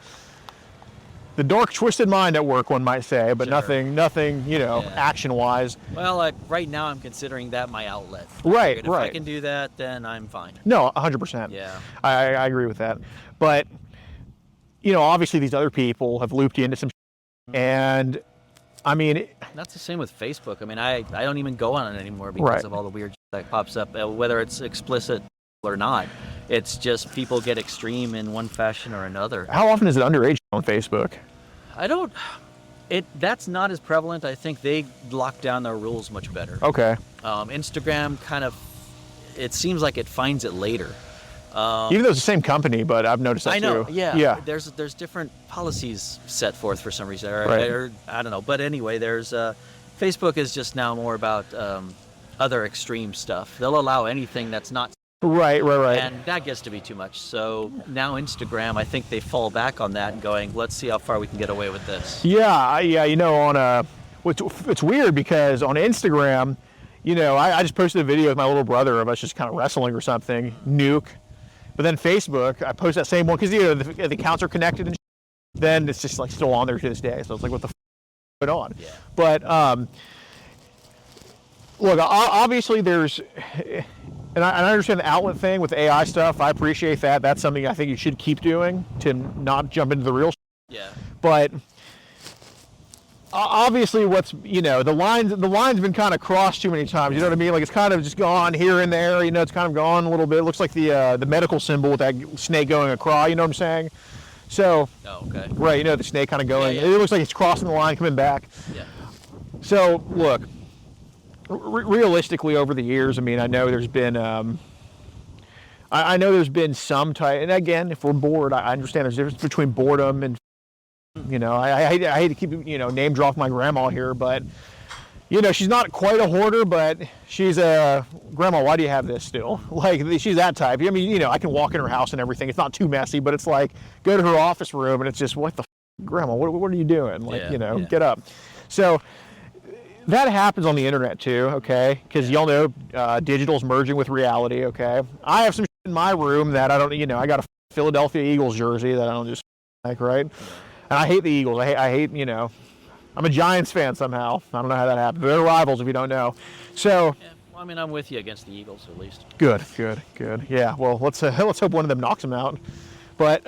[SPEAKER 2] dark, twisted mind at work, one might say, but
[SPEAKER 7] Sure.
[SPEAKER 2] nothing,
[SPEAKER 7] Yeah.
[SPEAKER 2] action-wise.
[SPEAKER 7] Well, like right now, I'm considering that my outlet.
[SPEAKER 2] Right,
[SPEAKER 7] If
[SPEAKER 2] right.
[SPEAKER 7] I can do that, then I'm fine.
[SPEAKER 2] No, 100%.
[SPEAKER 7] Yeah.
[SPEAKER 2] I agree with that. But, obviously these other people have looped you into some and, I mean...
[SPEAKER 7] That's the same with Facebook. I mean, I don't even go on it anymore because
[SPEAKER 2] Right.
[SPEAKER 7] of all the weird that pops up, whether it's explicit or not. It's just people get extreme in one fashion or another.
[SPEAKER 2] How often is it underage on Facebook?
[SPEAKER 7] That's not as prevalent. I think they lock down their rules much better.
[SPEAKER 2] Okay.
[SPEAKER 7] Instagram kind of, it seems like it finds it later.
[SPEAKER 2] Even though it's the same company, but I've noticed that
[SPEAKER 7] I know,
[SPEAKER 2] too.
[SPEAKER 7] yeah.
[SPEAKER 2] Yeah.
[SPEAKER 7] There's different policies set forth for some reason,
[SPEAKER 2] Right.
[SPEAKER 7] or I don't know. But anyway, there's Facebook is just now more about other extreme stuff. They'll allow anything that's not,
[SPEAKER 2] Right.
[SPEAKER 7] and that gets to be too much. So now Instagram, I think they fall back on that and going, let's see how far we can get away with this.
[SPEAKER 2] Yeah, it's weird because on Instagram, I just posted a video with my little brother of us just kind of wrestling or something, nuke. But then Facebook, I post that same one because the accounts are connected and then it's just like still on there to this day. So it's like, what the going on?
[SPEAKER 7] Yeah.
[SPEAKER 2] But look, obviously there's, and I understand the outlet thing with the AI stuff. I appreciate that. That's something I think you should keep doing to not jump into the real.
[SPEAKER 7] Yeah.
[SPEAKER 2] But obviously the line's been kind of crossed too many times. You know what I mean? Like it's kind of just gone here and there. It's kind of gone a little bit. It looks like the medical symbol with that snake going across. You know what I'm saying? So.
[SPEAKER 7] Oh, okay.
[SPEAKER 2] Right. The snake kind of going.
[SPEAKER 7] Yeah.
[SPEAKER 2] It looks like it's crossing the line, coming back.
[SPEAKER 7] Yeah.
[SPEAKER 2] So look, realistically over the years, I mean, I know there's been. I know there's been some type, and again, if we're bored, I understand there's a difference between boredom and, I hate to keep, name drop my grandma here, but, she's not quite a hoarder, but she's a, grandma, why do you have this still? Like, she's that type. I mean, I can walk in her house and everything. It's not too messy, but it's like, go to her office room and it's just, what the grandma, what are you doing? Like, get up. So that happens on the internet too, okay? Because y'all know digital's merging with reality, okay? I have some shit in my room that I don't, I got a Philadelphia Eagles jersey that I don't just like, right? And I hate the Eagles. I hate, I'm a Giants fan somehow. I don't know how that happened. They're rivals if you don't know. So.
[SPEAKER 7] Yeah, well, I mean, I'm with you against the Eagles at least.
[SPEAKER 2] Good. Yeah. Well, let's hope one of them knocks them out. But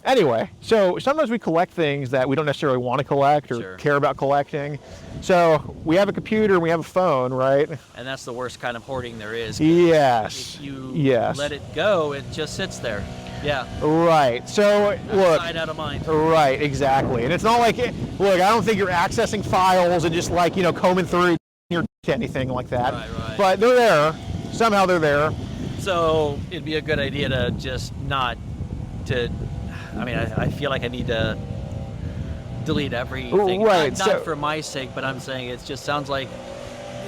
[SPEAKER 2] anyway, so sometimes we collect things that we don't necessarily want to collect or care about collecting. So we have a computer and we have a phone, right?
[SPEAKER 7] And that's the worst kind of hoarding there is.
[SPEAKER 2] Yes.
[SPEAKER 7] If you
[SPEAKER 2] yes.
[SPEAKER 7] let it go, it just sits there. Yeah.
[SPEAKER 2] Right. So look.
[SPEAKER 7] Out of mind.
[SPEAKER 2] Right. Exactly. And it's not like, look, I don't think you're accessing files and just like, combing through your anything like that.
[SPEAKER 7] Right.
[SPEAKER 2] But they're there. Somehow they're there.
[SPEAKER 7] So it'd be a good idea to just not to. I mean, I feel like I need to delete everything.
[SPEAKER 2] Right.
[SPEAKER 7] Not for my sake, but I'm saying it just sounds like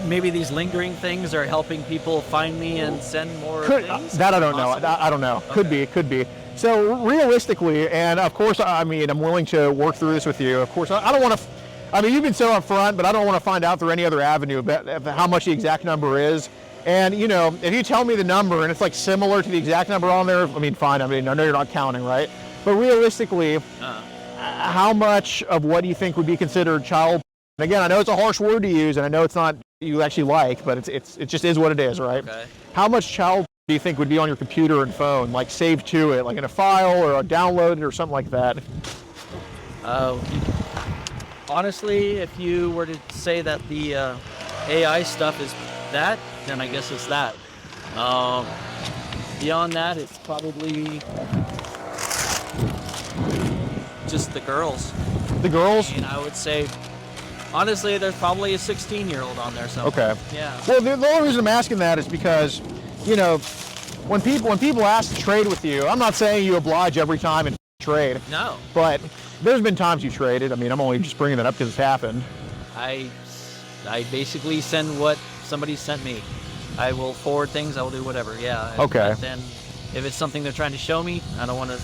[SPEAKER 7] maybe these lingering things are helping people find me and send more things.
[SPEAKER 2] That I don't know. I don't know.
[SPEAKER 7] Okay.
[SPEAKER 2] Could be. So realistically, and of course, I mean, I'm willing to work through this with you. Of course, I don't want to. I mean, you've been so upfront, but I don't want to find out through any other avenue about how much the exact number is. And if you tell me the number and it's like similar to the exact number on there, I mean, fine. I mean, I know you're not counting, right? But realistically, how much of what do you think would be considered child? And again, I know it's a harsh word to use, and I know it's not you actually like, but it just is what it is, right?
[SPEAKER 7] Okay.
[SPEAKER 2] How much child do you think would be on your computer and phone, like saved to it, like in a file or downloaded or something like that?
[SPEAKER 7] Honestly, if you were to say that the AI stuff is that, then I guess it's that. Beyond that, it's probably just the girls.
[SPEAKER 2] The girls?
[SPEAKER 7] And I would say, honestly, there's probably a 16-year-old on there somewhere.
[SPEAKER 2] Okay.
[SPEAKER 7] Yeah.
[SPEAKER 2] Well, the only reason I'm asking that is because, when people ask to trade with you, I'm not saying you oblige every time and trade.
[SPEAKER 7] No.
[SPEAKER 2] But there's been times you traded. I mean, I'm only just bringing that up because it's happened.
[SPEAKER 7] I basically send what somebody sent me. I will forward things. I will do whatever. Yeah.
[SPEAKER 2] Okay.
[SPEAKER 7] But then, if it's something they're trying to show me, I don't want it.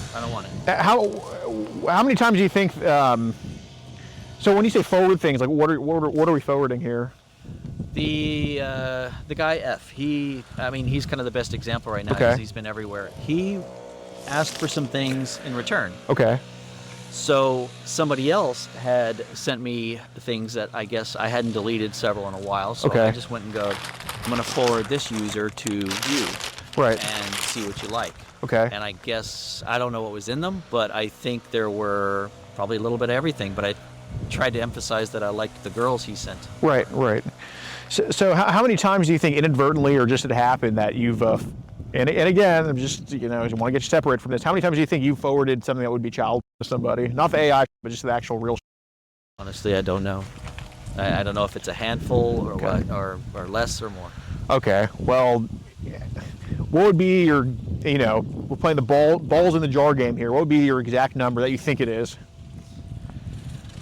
[SPEAKER 2] How many times do you think? So when you say forward things, like what are we forwarding here?
[SPEAKER 7] The guy F. He's kind of the best example right now because he's been everywhere. He asked for some things in return.
[SPEAKER 2] Okay.
[SPEAKER 7] So somebody else had sent me things that I guess I hadn't deleted several in a while. So I just went and go, I'm going to forward this user to you.
[SPEAKER 2] Right.
[SPEAKER 7] And see what you like.
[SPEAKER 2] Okay.
[SPEAKER 7] And I guess, I don't know what was in them, but I think there were probably a little bit of everything. But I tried to emphasize that I liked the girls he sent.
[SPEAKER 2] Right. So how many times do you think inadvertently or just it happened that you've, and again, I'm just, I want to get you separated from this. How many times do you think you forwarded something that would be child to somebody? Not the AI, but just the actual real.
[SPEAKER 7] Honestly, I don't know. I don't know if it's a handful or what, or less or more.
[SPEAKER 2] Okay. Well, what would be your, we're playing the balls in the jar game here. What would be your exact number that you think it is?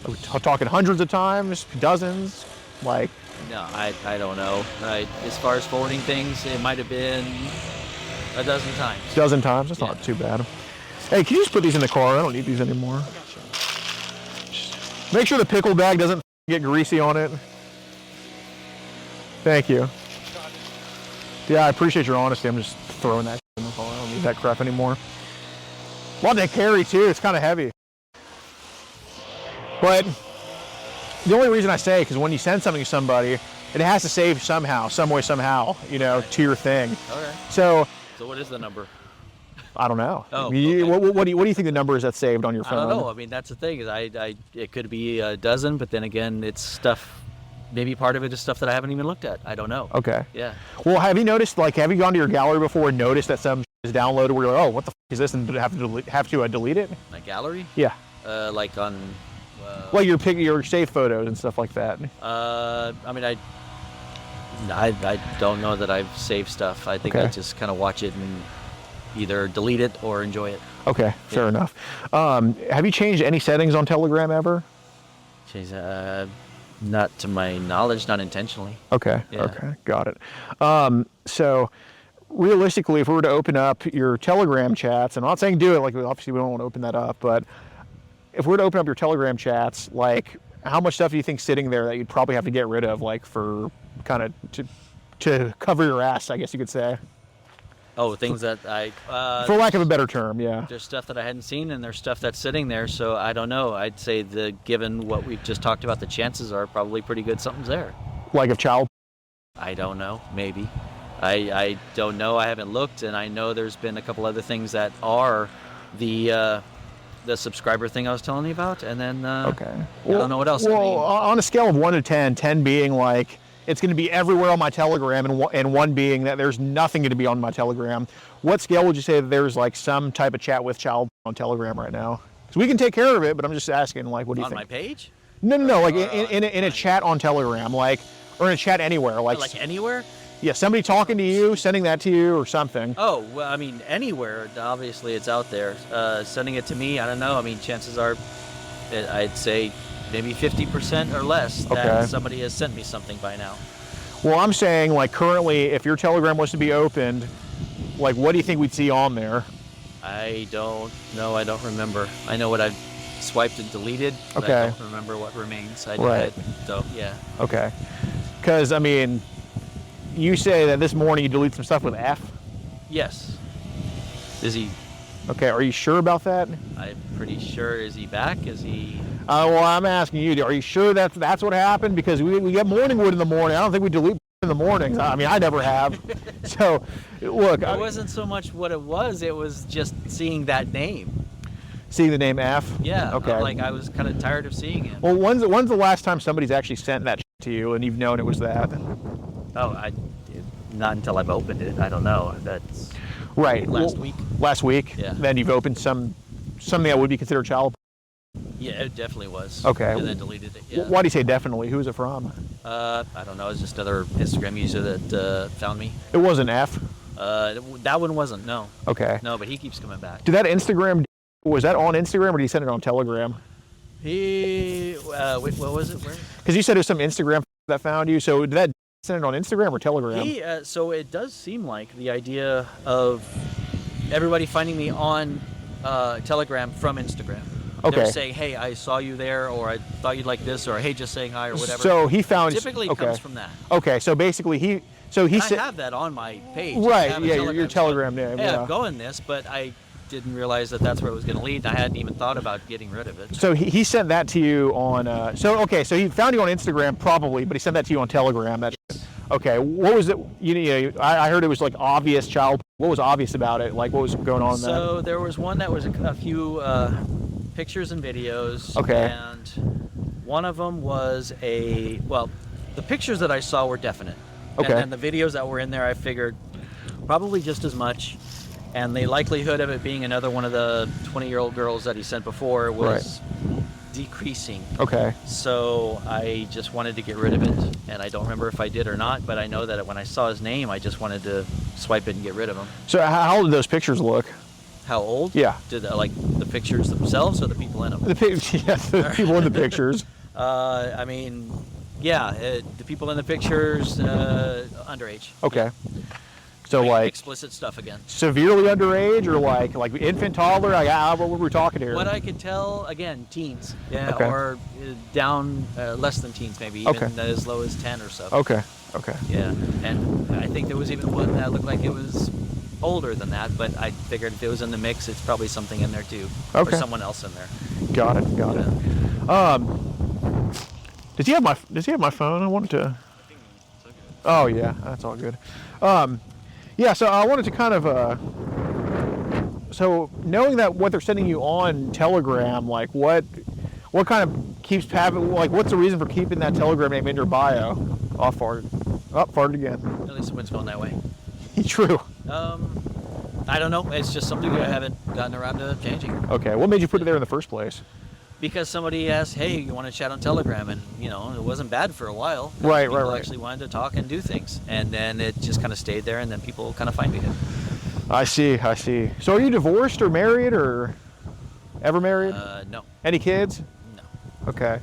[SPEAKER 2] Are we talking hundreds of times, dozens, like?
[SPEAKER 7] No, I don't know. As far as forwarding things, it might have been a dozen times.
[SPEAKER 2] A dozen times? That's not too bad. Hey, can you just put these in the car? I don't need these anymore. Just make sure the pickle bag doesn't get greasy on it. Thank you. Yeah, I appreciate your honesty. I'm just throwing that in the car. I don't need that crap anymore. A lot to carry too. It's kind of heavy. But the only reason I say, because when you send something to somebody, it has to save somehow, some way, somehow, to your thing.
[SPEAKER 7] Okay.
[SPEAKER 2] So
[SPEAKER 7] what is the number?
[SPEAKER 2] I don't know.
[SPEAKER 7] Oh,
[SPEAKER 2] okay. What do you think the number is that's saved on your phone?
[SPEAKER 7] I don't know. I mean, that's the thing. It could be a dozen, but then again, it's stuff. Maybe part of it is stuff that I haven't even looked at. I don't know.
[SPEAKER 2] Okay.
[SPEAKER 7] Yeah.
[SPEAKER 2] Well, have you noticed? Have you gone to your gallery before and noticed that some is downloaded where you're like, oh, what the is this, and have to delete it?
[SPEAKER 7] My gallery?
[SPEAKER 2] Yeah.
[SPEAKER 7] Like on.
[SPEAKER 2] Well, your saved photos and stuff like that.
[SPEAKER 7] I mean, I don't know that I've saved stuff. I think I
[SPEAKER 2] Okay.
[SPEAKER 7] just kind of watch it and either delete it or enjoy it.
[SPEAKER 2] Okay, fair enough. Have you changed any settings on Telegram ever?
[SPEAKER 7] Jeez, not to my knowledge, not intentionally.
[SPEAKER 2] Okay.
[SPEAKER 7] Yeah.
[SPEAKER 2] Okay. Got it. So realistically, if we were to open up your Telegram chats, and I'm not saying do it, like obviously we don't want to open that up, but if we were to open up your Telegram chats, like how much stuff do you think sitting there that you'd probably have to get rid of, like for kind of to cover your ass, I guess you could say,
[SPEAKER 7] Oh, things that I
[SPEAKER 2] for lack of a better term, yeah.
[SPEAKER 7] there's stuff that I hadn't seen, and there's stuff that's sitting there. So I don't know. I'd say given what we've just talked about, the chances are probably pretty good something's there.
[SPEAKER 2] Like if child.
[SPEAKER 7] I don't know. Maybe. I don't know. I haven't looked, and I know there's been a couple other things that are the subscriber thing I was telling you about, and then
[SPEAKER 2] Okay.
[SPEAKER 7] I don't know what else. I
[SPEAKER 2] Well,
[SPEAKER 7] mean,
[SPEAKER 2] on a scale of 1 to 10, 10 being like it's going to be everywhere on my Telegram, and 1 being that there's nothing going to be on my Telegram, what scale would you say that there's like some type of chat with child on Telegram right now? Because we can take care of it, but I'm just asking, like, what do you
[SPEAKER 7] on
[SPEAKER 2] think?
[SPEAKER 7] my page,
[SPEAKER 2] No, like in a chat on Telegram, like, or in a chat anywhere,
[SPEAKER 7] like anywhere.
[SPEAKER 2] yeah, somebody talking to you, sending that to you, or something.
[SPEAKER 7] Oh, well, I mean, anywhere. Obviously, it's out there. Sending it to me, I don't know. I mean, chances are, I'd say maybe 50% or less that
[SPEAKER 2] Okay.
[SPEAKER 7] somebody has sent me something by now.
[SPEAKER 2] Well, I'm saying, like, currently, if your Telegram was to be opened, like, what do you think we'd see on there?
[SPEAKER 7] I don't know. I don't remember. I know what I've swiped and deleted, but
[SPEAKER 2] Okay.
[SPEAKER 7] I don't remember what remains.
[SPEAKER 2] Right.
[SPEAKER 7] So, yeah.
[SPEAKER 2] Okay. Because, I mean, you say that this morning you deleted some stuff with F.
[SPEAKER 7] Yes. Is he?
[SPEAKER 2] Okay, are you sure about that?
[SPEAKER 7] I'm pretty sure. Is he back? Is he?
[SPEAKER 2] Well, I'm asking you, are you sure that's what happened? Because we get morning wood in the morning. I don't think we delete in the mornings. I mean, I never have. So, look.
[SPEAKER 7] It wasn't so much what it was. It was just seeing that name.
[SPEAKER 2] Seeing the name F?
[SPEAKER 7] Yeah.
[SPEAKER 2] Okay.
[SPEAKER 7] Like I was kind of tired of seeing it.
[SPEAKER 2] Well, when's the last time somebody's actually sent that to you and you've known it was that?
[SPEAKER 7] Oh, not until I've opened it. I don't know. That's
[SPEAKER 2] Right.
[SPEAKER 7] last week.
[SPEAKER 2] Last week?
[SPEAKER 7] Yeah.
[SPEAKER 2] Then you've opened something that would be considered child.
[SPEAKER 7] Yeah, it definitely was.
[SPEAKER 2] Okay.
[SPEAKER 7] And then deleted it. Yeah.
[SPEAKER 2] Why do you say definitely? Who is it from?
[SPEAKER 7] I don't know. It's just another Instagram user that found me.
[SPEAKER 2] It wasn't F.
[SPEAKER 7] That one wasn't. No.
[SPEAKER 2] Okay.
[SPEAKER 7] No, but he keeps coming back.
[SPEAKER 2] Did that Instagram, was that on Instagram or did you send it on Telegram?
[SPEAKER 7] Wait, what was it? Where?
[SPEAKER 2] Because you said it was some Instagram that found you. So did that send it on Instagram or Telegram?
[SPEAKER 7] So it does seem like the idea of everybody finding me on Telegram from Instagram.
[SPEAKER 2] Okay.
[SPEAKER 7] They're saying, hey, I saw you there, or I thought you'd like this, or hey, just saying hi, or whatever.
[SPEAKER 2] So he found.
[SPEAKER 7] Typically
[SPEAKER 2] okay.
[SPEAKER 7] comes from that.
[SPEAKER 2] Okay. So basically he. So he
[SPEAKER 7] I
[SPEAKER 2] said.
[SPEAKER 7] have that on my page. I
[SPEAKER 2] Right.
[SPEAKER 7] have a
[SPEAKER 2] Yeah. Your Telegram name.
[SPEAKER 7] Hey,
[SPEAKER 2] Yeah.
[SPEAKER 7] I'm going this, but I didn't realize that that's where it was going to lead. I hadn't even thought about getting rid of it.
[SPEAKER 2] So he sent that to you on. So he found you on Instagram probably, but he sent that to you on Telegram. That. Okay. What was it? I heard it was like obvious child. What was obvious about it? Like what was going on in that?
[SPEAKER 7] So there was one that was a few pictures and videos.
[SPEAKER 2] Okay.
[SPEAKER 7] And one of them was the pictures that I saw were definite.
[SPEAKER 2] Okay.
[SPEAKER 7] And then the videos that were in there, I figured probably just as much. And the likelihood of it being another one of the 20-year-old girls that he sent before was decreasing.
[SPEAKER 2] Okay.
[SPEAKER 7] So I just wanted to get rid of it. And I don't remember if I did or not, but I know that when I saw his name, I just wanted to swipe it and get rid of him.
[SPEAKER 2] So how did those pictures look?
[SPEAKER 7] How old?
[SPEAKER 2] Yeah.
[SPEAKER 7] Did like the pictures themselves or the people in them?
[SPEAKER 2] The people in the pictures.
[SPEAKER 7] I mean, yeah, the people in the pictures, underage.
[SPEAKER 2] Okay. So like
[SPEAKER 7] explicit stuff again.
[SPEAKER 2] severely underage or like infant, toddler? What were we talking here?
[SPEAKER 7] What I could tell, again, teens. Yeah,
[SPEAKER 2] Okay.
[SPEAKER 7] or down less than teens, maybe even
[SPEAKER 2] Okay.
[SPEAKER 7] as low as 10 or so.
[SPEAKER 2] Okay. Okay.
[SPEAKER 7] Yeah, and I think there was even one that looked like it was older than that, but I figured if it was in the mix, it's probably something in there too,
[SPEAKER 2] Okay.
[SPEAKER 7] or someone else in there.
[SPEAKER 2] Got it. Got it. Does he have my phone? I wanted to. Oh yeah, that's all good. Yeah, so I wanted to kind of. So knowing that what they're sending you on Telegram, like what kind of keeps having, like what's the reason for keeping that Telegram name in your bio? Farted again.
[SPEAKER 7] At least the wind's going that way.
[SPEAKER 2] True.
[SPEAKER 7] I don't know. It's just something that I haven't gotten around to changing.
[SPEAKER 2] Okay, what made you put it there in the first place?
[SPEAKER 7] Because somebody asked, hey, you want to chat on Telegram? And, you know, it wasn't bad for a while.
[SPEAKER 2] Right,
[SPEAKER 7] People
[SPEAKER 2] right.
[SPEAKER 7] actually wanted to talk and do things. And then it just kind of stayed there, and then people kind of find me.
[SPEAKER 2] I see. So are you divorced or married or ever married?
[SPEAKER 7] No.
[SPEAKER 2] Any kids?
[SPEAKER 7] No.
[SPEAKER 2] Okay.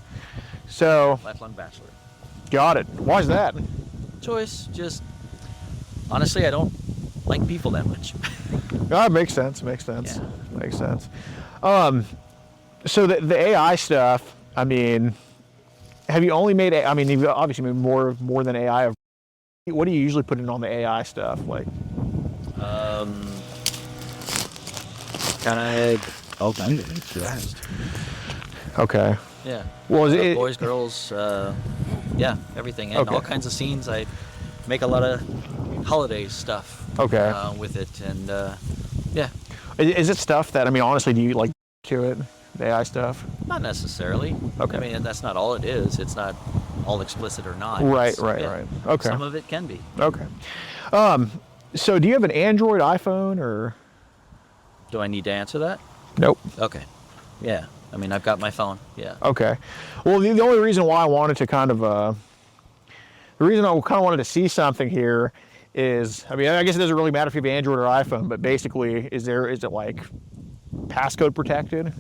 [SPEAKER 2] So,
[SPEAKER 7] Lifelong bachelor.
[SPEAKER 2] got it. Why is that?
[SPEAKER 7] Choice. Just, honestly, I don't like people that much.
[SPEAKER 2] Oh, it makes sense.
[SPEAKER 7] Yeah.
[SPEAKER 2] Makes sense. So the AI stuff, I mean, have you only made, I mean, you've obviously made more than AI. What do you usually put in on the AI stuff? Like,
[SPEAKER 7] Kind of all kinds of things.
[SPEAKER 2] okay.
[SPEAKER 7] Yeah.
[SPEAKER 2] Well, is it,
[SPEAKER 7] Boys, girls, yeah, everything. And
[SPEAKER 2] Okay.
[SPEAKER 7] all kinds of scenes. I make a lot of holiday stuff
[SPEAKER 2] Okay.
[SPEAKER 7] with it. And, yeah,
[SPEAKER 2] is it stuff that, I mean, honestly, do you like to it, the AI stuff?
[SPEAKER 7] not necessarily.
[SPEAKER 2] Okay.
[SPEAKER 7] I mean, that's not all it is. It's not all explicit or not.
[SPEAKER 2] Right,
[SPEAKER 7] It's-
[SPEAKER 2] right,
[SPEAKER 7] yeah,
[SPEAKER 2] right. Okay.
[SPEAKER 7] Some of it can be.
[SPEAKER 2] Okay. So do you have an Android iPhone or?
[SPEAKER 7] Do I need to answer that?
[SPEAKER 2] Nope.
[SPEAKER 7] Okay. Yeah. I mean, I've got my phone. Yeah.
[SPEAKER 2] Okay. Well, the only reason why I wanted to kind of, the reason I kind of wanted to see something here is, I mean, I guess it doesn't really matter if you have Android or iPhone, but basically, is it like passcode protected?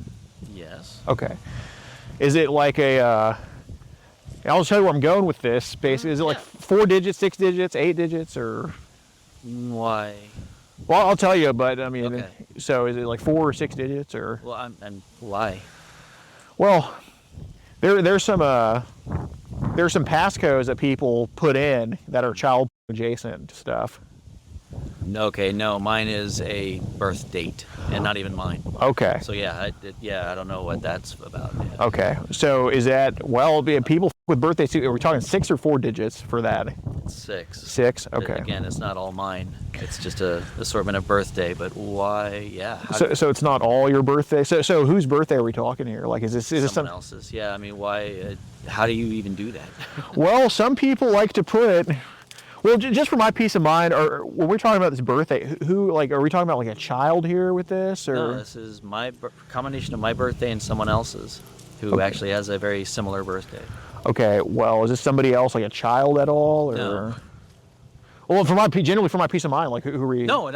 [SPEAKER 7] Yes.
[SPEAKER 2] Okay. Is it like I'll show you where I'm going with this. Basically, is it like 4 digits, 6 digits, 8 digits, or?
[SPEAKER 7] Why?
[SPEAKER 2] Well, I'll tell you, but I mean,
[SPEAKER 7] Okay.
[SPEAKER 2] so is it like 4 or 6 digits, or?
[SPEAKER 7] Well, and why?
[SPEAKER 2] Well, there's some passcodes that people put in that are child adjacent stuff.
[SPEAKER 7] Okay, no, mine is a birth date, and not even mine.
[SPEAKER 2] Okay.
[SPEAKER 7] So yeah, I don't know what that's about. Yeah.
[SPEAKER 2] Okay. So is that, well, people with birthdays too, are we talking 6 or 4 digits for that?
[SPEAKER 7] 6.
[SPEAKER 2] 6. Okay.
[SPEAKER 7] Again, it's not all mine. It's just a assortment of birthday. But why? Yeah.
[SPEAKER 2] So it's not all your birthday. So whose birthday are we talking here? Like, is this
[SPEAKER 7] someone
[SPEAKER 2] some?
[SPEAKER 7] else's? Yeah. I mean, why? How do you even do that?
[SPEAKER 2] Well, some people like to put. Well, just for my peace of mind, or when we're talking about this birthday, who like, are we talking about like a child here with this, or?
[SPEAKER 7] No, this is my combination of my birthday and someone else's, who actually has a very similar birthday.
[SPEAKER 2] Okay. Well, is this somebody else, like a child at all, or?
[SPEAKER 7] No.
[SPEAKER 2] Well, generally for my peace of mind, like who are you?
[SPEAKER 7] No,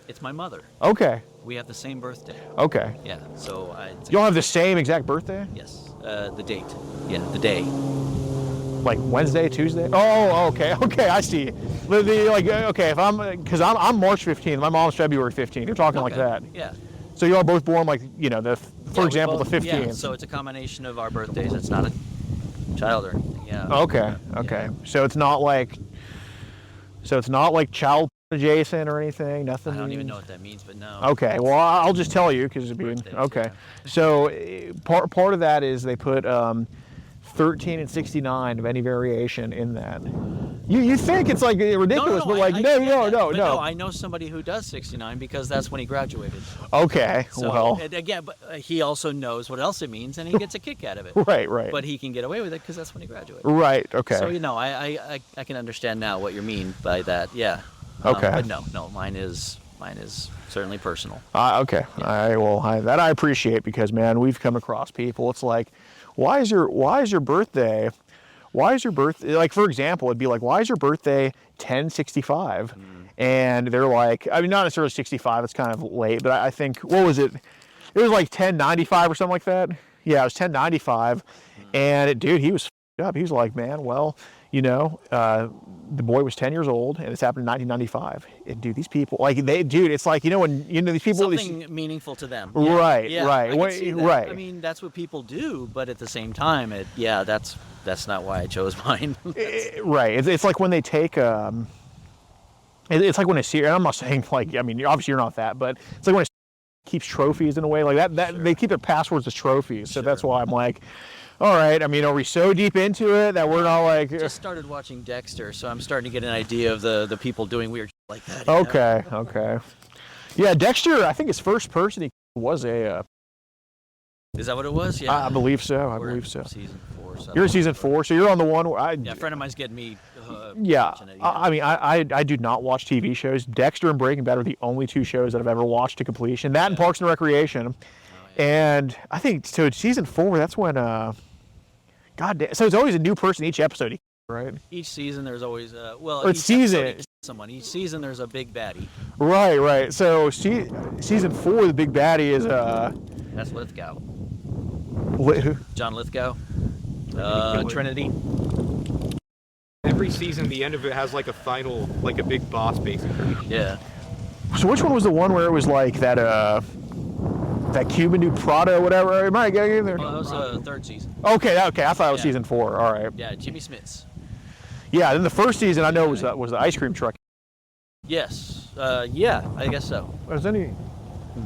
[SPEAKER 7] it's my mother.
[SPEAKER 2] Okay.
[SPEAKER 7] We have the same birthday.
[SPEAKER 2] Okay.
[SPEAKER 7] Yeah. So
[SPEAKER 2] Y'all have the same exact birthday?
[SPEAKER 7] yes, the date. Yeah, the day.
[SPEAKER 2] Like Wednesday, Tuesday? Oh, okay, I see. Okay, if because I'm March 15th, my mom's February 15th. You're talking like
[SPEAKER 7] Okay.
[SPEAKER 2] that.
[SPEAKER 7] Yeah.
[SPEAKER 2] So you all both born like, for
[SPEAKER 7] we
[SPEAKER 2] example,
[SPEAKER 7] both-
[SPEAKER 2] the 15th.
[SPEAKER 7] Yeah, so it's a combination of our birthdays. It's not a child or anything. Yeah.
[SPEAKER 2] Okay. So it's not like child adjacent or anything. Nothing.
[SPEAKER 7] I don't even know what that means, but no.
[SPEAKER 2] Okay. Well, I'll just tell you because
[SPEAKER 7] Birthdays,
[SPEAKER 2] okay.
[SPEAKER 7] yeah.
[SPEAKER 2] So part of that is they put 13 and 69 of any variation in that. You think it's like ridiculous, but like
[SPEAKER 7] I get that,
[SPEAKER 2] no.
[SPEAKER 7] but no, I know somebody who does 69 because that's when he graduated.
[SPEAKER 2] Okay.
[SPEAKER 7] So,
[SPEAKER 2] well.
[SPEAKER 7] and again, but he also knows what else it means, and he gets a kick out of it.
[SPEAKER 2] Right.
[SPEAKER 7] But he can get away with it because that's when he graduated.
[SPEAKER 2] Right. Okay.
[SPEAKER 7] So I can understand now what you mean by that. Yeah.
[SPEAKER 2] Okay.
[SPEAKER 7] But no, mine is certainly personal.
[SPEAKER 2] Okay. That I appreciate because man, we've come across people. It's like, why is your birthday? Why is your birthday? Like for example, it'd be like, why is your birthday 1065? And they're like, I mean, not necessarily 65. It's kind of late, but I think what was it? It was like 1095 or something like that. Yeah, it was 1095. And dude, he was f***ed up. He was like, man, well, the boy was 10 years old, and this happened in 1995. And dude, these people, like it's like when these people,
[SPEAKER 7] Something meaningful to them.
[SPEAKER 2] Right,
[SPEAKER 7] Yeah,
[SPEAKER 2] right,
[SPEAKER 7] I can see that.
[SPEAKER 2] right.
[SPEAKER 7] I mean, that's what people do, but at the same time, that's not why I chose mine.
[SPEAKER 2] Right. It's like when they take it's like when a series. I'm not saying like, I mean, obviously you're not that, but it's like when it keeps trophies in a way like that.
[SPEAKER 7] Sure.
[SPEAKER 2] They keep their passwords as trophies, so that's
[SPEAKER 7] Sure.
[SPEAKER 2] why I'm like, all right. I mean, are we so deep into it that we're not like?
[SPEAKER 7] Just started watching Dexter, so I'm starting to get an idea of the people doing weird shit like that. you know?
[SPEAKER 2] Okay. Yeah, Dexter. I think his first person he was a.
[SPEAKER 7] Is that what it was? Yeah.
[SPEAKER 2] I believe so. I
[SPEAKER 7] We're
[SPEAKER 2] believe so.
[SPEAKER 7] Season 4. So
[SPEAKER 2] You're in season 4, so you're on the one where I.
[SPEAKER 7] Yeah, a friend of mine's getting me.
[SPEAKER 2] Yeah,
[SPEAKER 7] watching it,
[SPEAKER 2] I mean, I do not watch TV shows. Dexter and Breaking Bad are the only 2 shows that I've ever watched to completion. That and Parks and Recreation. And I think so. Season 4, that's when God damn. So it's always a new person each episode, right?
[SPEAKER 7] Each season there's always
[SPEAKER 2] Or
[SPEAKER 7] each
[SPEAKER 2] season.
[SPEAKER 7] episode he kills someone. Each season there's a big baddie.
[SPEAKER 2] Right. So season 4, the big baddie is
[SPEAKER 7] That's Lithgow.
[SPEAKER 2] who?
[SPEAKER 7] John Lithgow. Trinity.
[SPEAKER 8] Every season, the end of it has like a final, like a big boss, basically.
[SPEAKER 7] Yeah.
[SPEAKER 2] So which one was the one where it was like that that Cuban dude Prado, whatever? Am I getting in there?
[SPEAKER 7] Well, that was third season.
[SPEAKER 2] Okay. I thought it was
[SPEAKER 7] Yeah.
[SPEAKER 2] season 4. All right.
[SPEAKER 7] Yeah, Jimmy Smits.
[SPEAKER 2] Yeah. Then the first season I know was the ice cream truck.
[SPEAKER 7] Yes. Yeah, I guess so.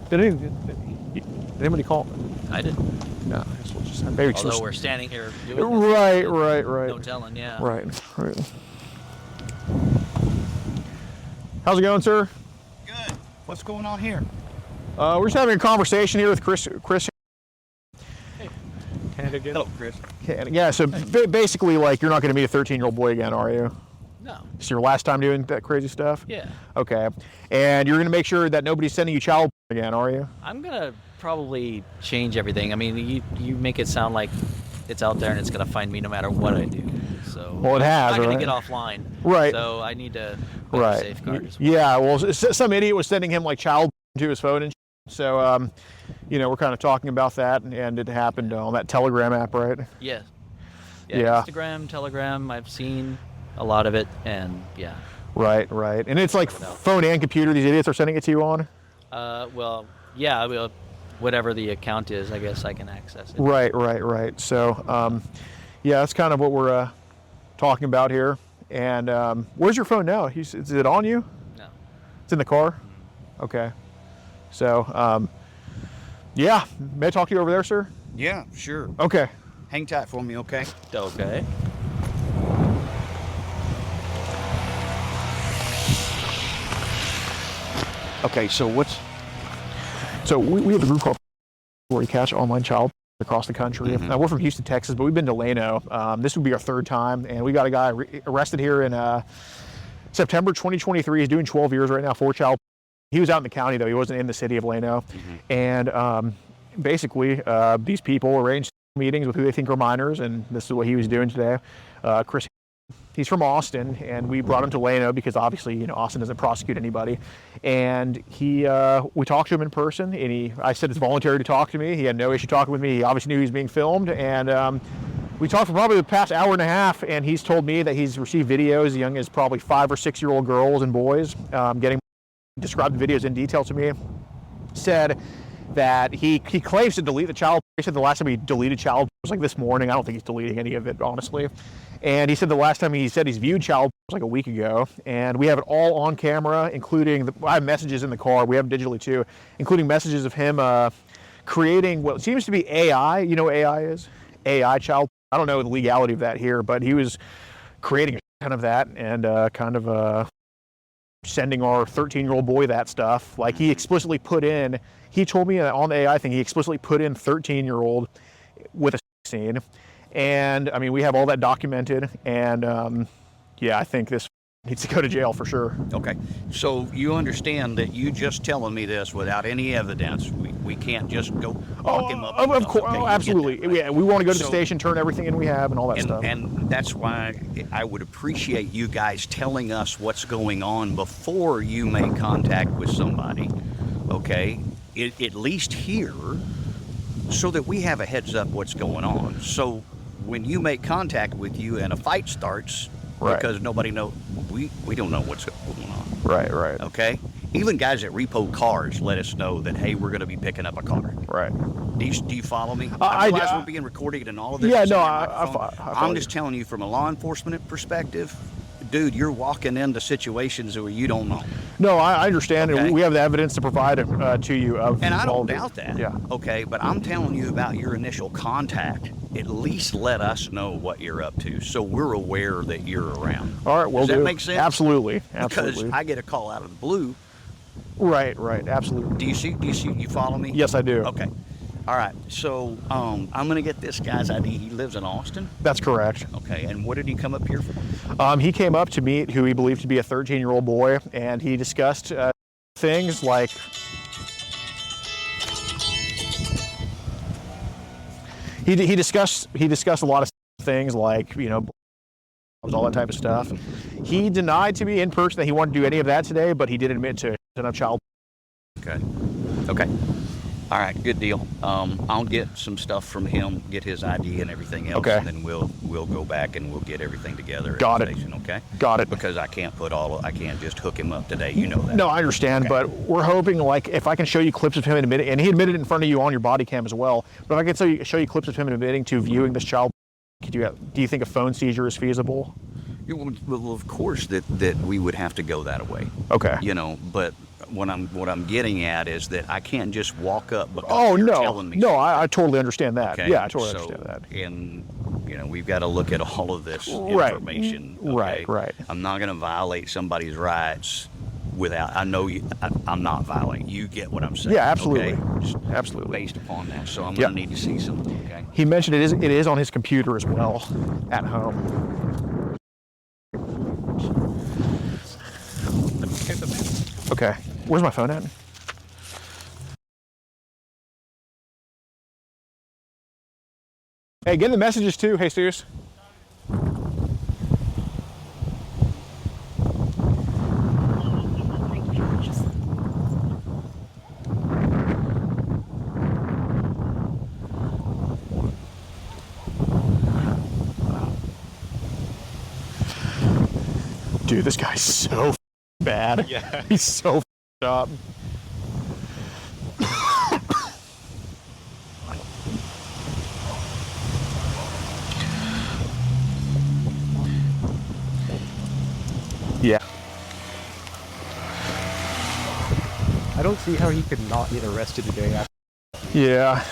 [SPEAKER 2] Did anybody call?
[SPEAKER 7] I did.
[SPEAKER 2] No. Maybe
[SPEAKER 7] Although we're standing here doing this.
[SPEAKER 2] Right.
[SPEAKER 7] No telling, yeah.
[SPEAKER 2] Right. How's it going, sir?
[SPEAKER 9] Good. What's going on here?
[SPEAKER 2] We're just having a conversation here with Chris.
[SPEAKER 8] Hello, Chris.
[SPEAKER 2] Yeah. So basically, like, you're not going to meet a 13-year-old boy again, are you?
[SPEAKER 7] No.
[SPEAKER 2] It's your last time doing that crazy stuff?
[SPEAKER 7] Yeah.
[SPEAKER 2] Okay. And you're going to make sure that nobody's sending you child again, are you?
[SPEAKER 7] I'm gonna probably change everything. I mean, you make it sound like it's out there and it's gonna find me no matter what I do. So
[SPEAKER 2] Well, it has,
[SPEAKER 7] I'm not gonna
[SPEAKER 2] right?
[SPEAKER 7] get offline.
[SPEAKER 2] Right.
[SPEAKER 7] So I need to put
[SPEAKER 2] Right.
[SPEAKER 7] safeguards.
[SPEAKER 2] Yeah. Well, some idiot was sending him like child to his phone and so, we're kind of talking about that, and it happened on that Telegram app, right?
[SPEAKER 7] Yeah.
[SPEAKER 2] Yeah.
[SPEAKER 7] Instagram, Telegram. I've seen a lot of it, and yeah.
[SPEAKER 2] Right. And it's like phone and computer. These idiots are sending it to you on.
[SPEAKER 7] Well, yeah. Well, whatever the account is, I guess I can access it.
[SPEAKER 2] Right. So, that's kind of what we're talking about here. And where's your phone now? Is it on you?
[SPEAKER 7] No.
[SPEAKER 2] It's in the car? Okay. So, may I talk to you over there, sir?
[SPEAKER 9] Yeah, sure.
[SPEAKER 2] Okay.
[SPEAKER 9] Hang tight for me, okay?
[SPEAKER 7] Okay.
[SPEAKER 9] Okay, so
[SPEAKER 2] we have a group called where we catch online child across the country.
[SPEAKER 9] Mm-hmm.
[SPEAKER 2] We're from Houston, Texas, but we've been to Llano. This would be our third time, and we got a guy arrested here in September 2023. He's doing 12 years right now for child. He was out in the county, though. He wasn't in the city of Llano.
[SPEAKER 9] Mm-hmm.
[SPEAKER 2] And basically, these people arranged meetings with who they think are minors, and this is what he was doing today. Chris, he's from Austin, and we brought him to Llano because obviously, Austin doesn't prosecute anybody. And we talked to him in person, and I said it's voluntary to talk to me. He had no issue talking with me. He obviously knew he was being filmed, and we talked for probably the past hour and a half, and he's told me that he's received videos as young as probably 5 or 6 year old girls and boys described the videos in detail to me. Said that he claims to delete the child. He said the last time he deleted child was like this morning. I don't think he's deleting any of it, honestly. And he said the last time he said he's viewed child was like a week ago. And we have it all on camera, including I have messages in the car. We have them digitally too, including messages of him creating what seems to be AI. You know what AI is? AI child. I don't know the legality of that here, but he was creating a ton of that and sending our 13-year-old boy that stuff. Like he explicitly put in, he told me on the AI thing, he explicitly put in 13-year-old with a scene. And I mean, we have all that documented. And I think this needs to go to jail for sure.
[SPEAKER 9] Okay, so you understand that you just telling me this without any evidence. We can't just go lock him up.
[SPEAKER 2] Of course,
[SPEAKER 9] Okay, you get
[SPEAKER 2] absolutely.
[SPEAKER 9] that, right?
[SPEAKER 2] Yeah, we want to go to the
[SPEAKER 9] So-
[SPEAKER 2] station, turn everything in we have, and all that stuff.
[SPEAKER 9] And that's why I would appreciate you guys telling us what's going on before you make contact with somebody, okay? At least here, so that we have a heads up what's going on. So when you make contact with you and a fight starts,
[SPEAKER 2] Right.
[SPEAKER 9] because nobody knows, we don't know what's going on,
[SPEAKER 2] Right.
[SPEAKER 9] okay? Even guys that repo cars let us know that, hey, we're going to be picking up a car.
[SPEAKER 2] Right.
[SPEAKER 9] Do you follow me?
[SPEAKER 2] I
[SPEAKER 9] realize
[SPEAKER 2] do.
[SPEAKER 9] we're being recorded and all of this.
[SPEAKER 2] Yeah,
[SPEAKER 9] is
[SPEAKER 2] no,
[SPEAKER 9] on
[SPEAKER 2] I
[SPEAKER 9] my phone.
[SPEAKER 2] follow
[SPEAKER 9] I'm
[SPEAKER 2] you.
[SPEAKER 9] just telling you from a law enforcement perspective, dude, you're walking into situations where you don't know.
[SPEAKER 2] No, I understand,
[SPEAKER 9] Okay.
[SPEAKER 2] and we have the evidence to provide to you.
[SPEAKER 9] And I
[SPEAKER 2] all
[SPEAKER 9] don't
[SPEAKER 2] of it.
[SPEAKER 9] doubt that.
[SPEAKER 2] Yeah.
[SPEAKER 9] Okay, but I'm telling you about your initial contact. At least let us know what you're up to, so we're aware that you're around.
[SPEAKER 2] All right, we'll
[SPEAKER 9] Does
[SPEAKER 2] do.
[SPEAKER 9] that make sense?
[SPEAKER 2] Absolutely.
[SPEAKER 9] Because I get a call out of the blue.
[SPEAKER 2] Right. Absolutely.
[SPEAKER 9] Do you see? You follow me?
[SPEAKER 2] Yes, I do.
[SPEAKER 9] Okay. All right. So I'm gonna get this guy's ID. He lives in Austin.
[SPEAKER 2] That's correct.
[SPEAKER 9] Okay. And what did he come up here for?
[SPEAKER 2] He came up to meet who he believed to be a 13-year-old boy, and he discussed things like He discussed a lot of things like, you know, all that type of stuff. He denied to me in person that he wanted to do any of that today, but he did admit to enough child.
[SPEAKER 9] Okay. Okay. All right. Good deal. I'll get some stuff from him, get his ID and everything else,
[SPEAKER 2] Okay.
[SPEAKER 9] and then we'll go back and we'll get everything together.
[SPEAKER 2] Got
[SPEAKER 9] at the
[SPEAKER 2] it.
[SPEAKER 9] station, okay.
[SPEAKER 2] Got it.
[SPEAKER 9] Because I can't just hook him up today. You know that.
[SPEAKER 2] No, I understand,
[SPEAKER 9] Okay.
[SPEAKER 2] but we're hoping, like, if I can show you clips of him admitting, and he admitted it in front of you on your body cam as well, but if I can show you clips of him admitting to viewing this child, do you think a phone seizure is feasible?
[SPEAKER 9] Well, of course that we would have to go that way.
[SPEAKER 2] Okay.
[SPEAKER 9] You know, but what I'm getting at is that I can't just walk up because
[SPEAKER 2] Oh,
[SPEAKER 9] you're
[SPEAKER 2] no.
[SPEAKER 9] telling me.
[SPEAKER 2] No, I totally understand that.
[SPEAKER 9] Okay?
[SPEAKER 2] Yeah, I totally
[SPEAKER 9] So,
[SPEAKER 2] understand that.
[SPEAKER 9] And, you know, we've got to look at all of this
[SPEAKER 2] Right.
[SPEAKER 9] information. Okay?
[SPEAKER 2] Right.
[SPEAKER 9] I'm not going to violate somebody's rights without, I know I'm not violating. You get what I'm saying.
[SPEAKER 2] Yeah, absolutely.
[SPEAKER 9] Okay? Just
[SPEAKER 2] Absolutely.
[SPEAKER 9] based upon that. So I'm
[SPEAKER 2] Yep.
[SPEAKER 9] going to need to see something, okay?
[SPEAKER 2] He mentioned it is on his computer as well at home. Okay. Where's my phone at? Hey, get the messages too, Jesus. Dude, this guy's so bad.
[SPEAKER 8] Yeah.
[SPEAKER 2] He's so up. Yeah.
[SPEAKER 5] I don't see how he could not get arrested today.
[SPEAKER 2] Yeah.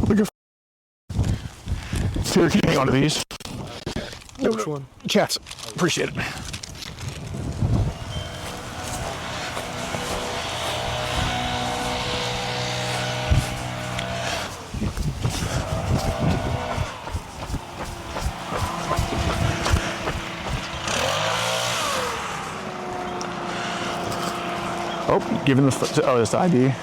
[SPEAKER 2] Look at. Here, can you hang on to these?
[SPEAKER 5] Which one?
[SPEAKER 2] Chats. Appreciate it. Oh, giving this ID.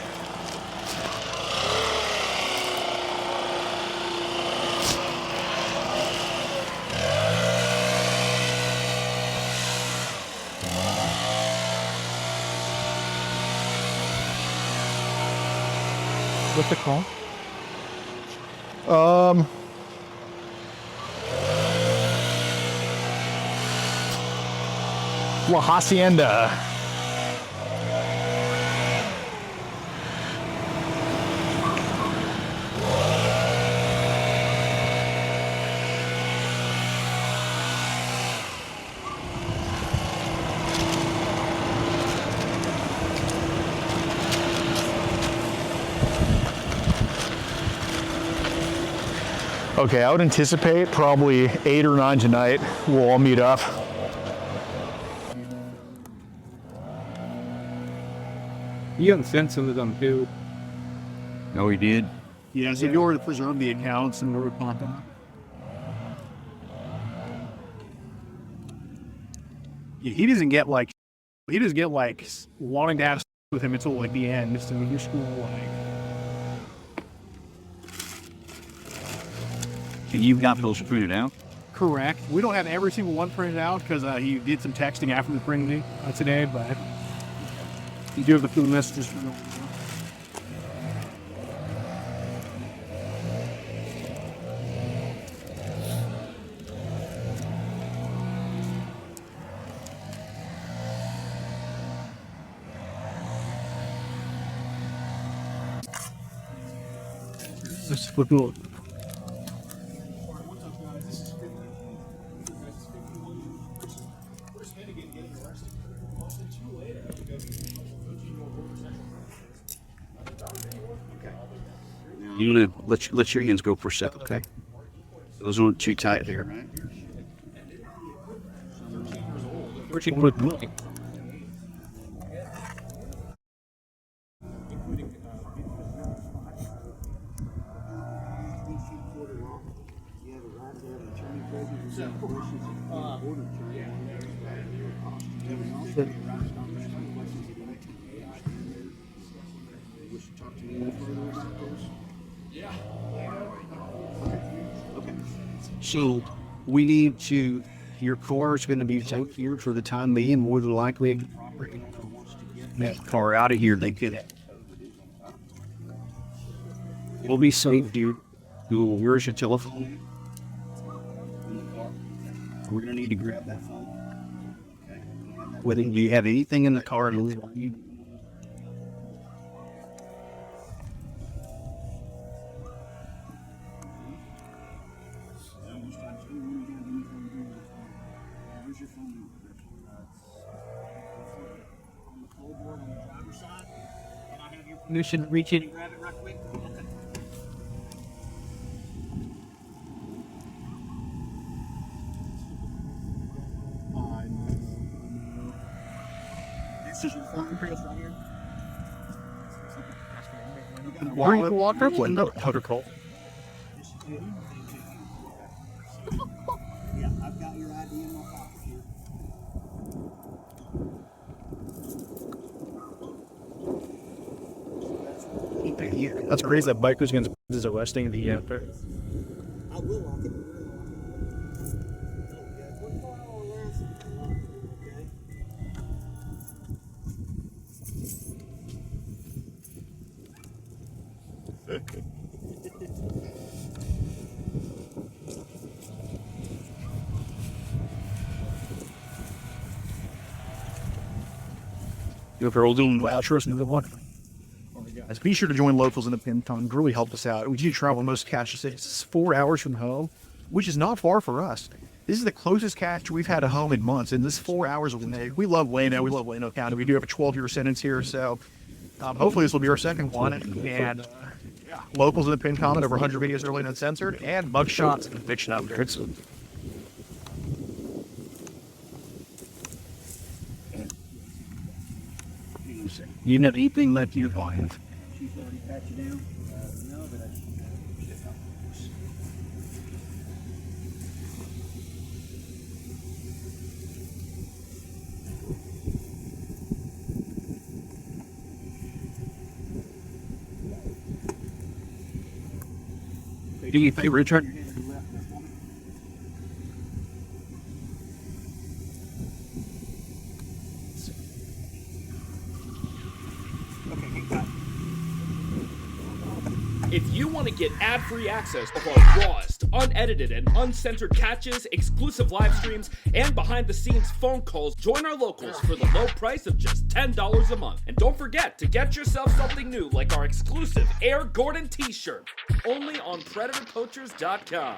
[SPEAKER 5] What's it called?
[SPEAKER 2] La Hacienda. Okay, I would anticipate probably 8 or 9 tonight. We'll all meet up.
[SPEAKER 5] You haven't sent some of them too.
[SPEAKER 9] No, he did.
[SPEAKER 10] Yeah, so if you were to preserve the accounts and report them. Yeah, he doesn't get like wanting to have with him until like the end. So you're still like.
[SPEAKER 9] You've got those printed out?
[SPEAKER 10] Correct. We don't have every single one printed out because he did some texting after the printing today, but you do have the food messages for them. Let's flip it.
[SPEAKER 9] You want to let your hands go for a second, okay? Those aren't too tight there, right?
[SPEAKER 5] Where'd you put it? So we need to. Your car is going to be out here for the time being. More than likely, that car out of here. They could. We'll be safe, dude. Where's your telephone? We're gonna need to grab that phone. Whether you have anything in the car, you should reach in and grab it right quick. This is your phone, Chris, right here.
[SPEAKER 2] Walk up window. Protocol.
[SPEAKER 5] Yeah, I've got your ID in my pocket here.
[SPEAKER 10] That's crazy that bike was against is arresting the
[SPEAKER 5] I will lock it.
[SPEAKER 10] If you're doing vouchers and the one. Guys, be sure to join locals in the Pinton. It really helped us out. We do travel most cache cities. It's 4 hours from home, which is not far for us. This is the closest cache we've had to home in months, and this 4 hours will make. We love Llano. We love Llano County. We do have a 12-year sentence here, so hopefully this will be our second one. And locals in the pin comment, over 100 videos early and uncensored, and mug shots and conviction updates. You never anything left you find.
[SPEAKER 5] She's already pat you down? No, but I
[SPEAKER 10] Do you favor return?
[SPEAKER 1] If you want to get ad-free access of our rawest, unedited, and uncensored catches, exclusive live streams, and behind-the-scenes phone calls, join our locals for the low price of just $10 a month. And don't forget to get yourself something new like our exclusive Air Gordon t-shirt, only on PredatorPoachers.com.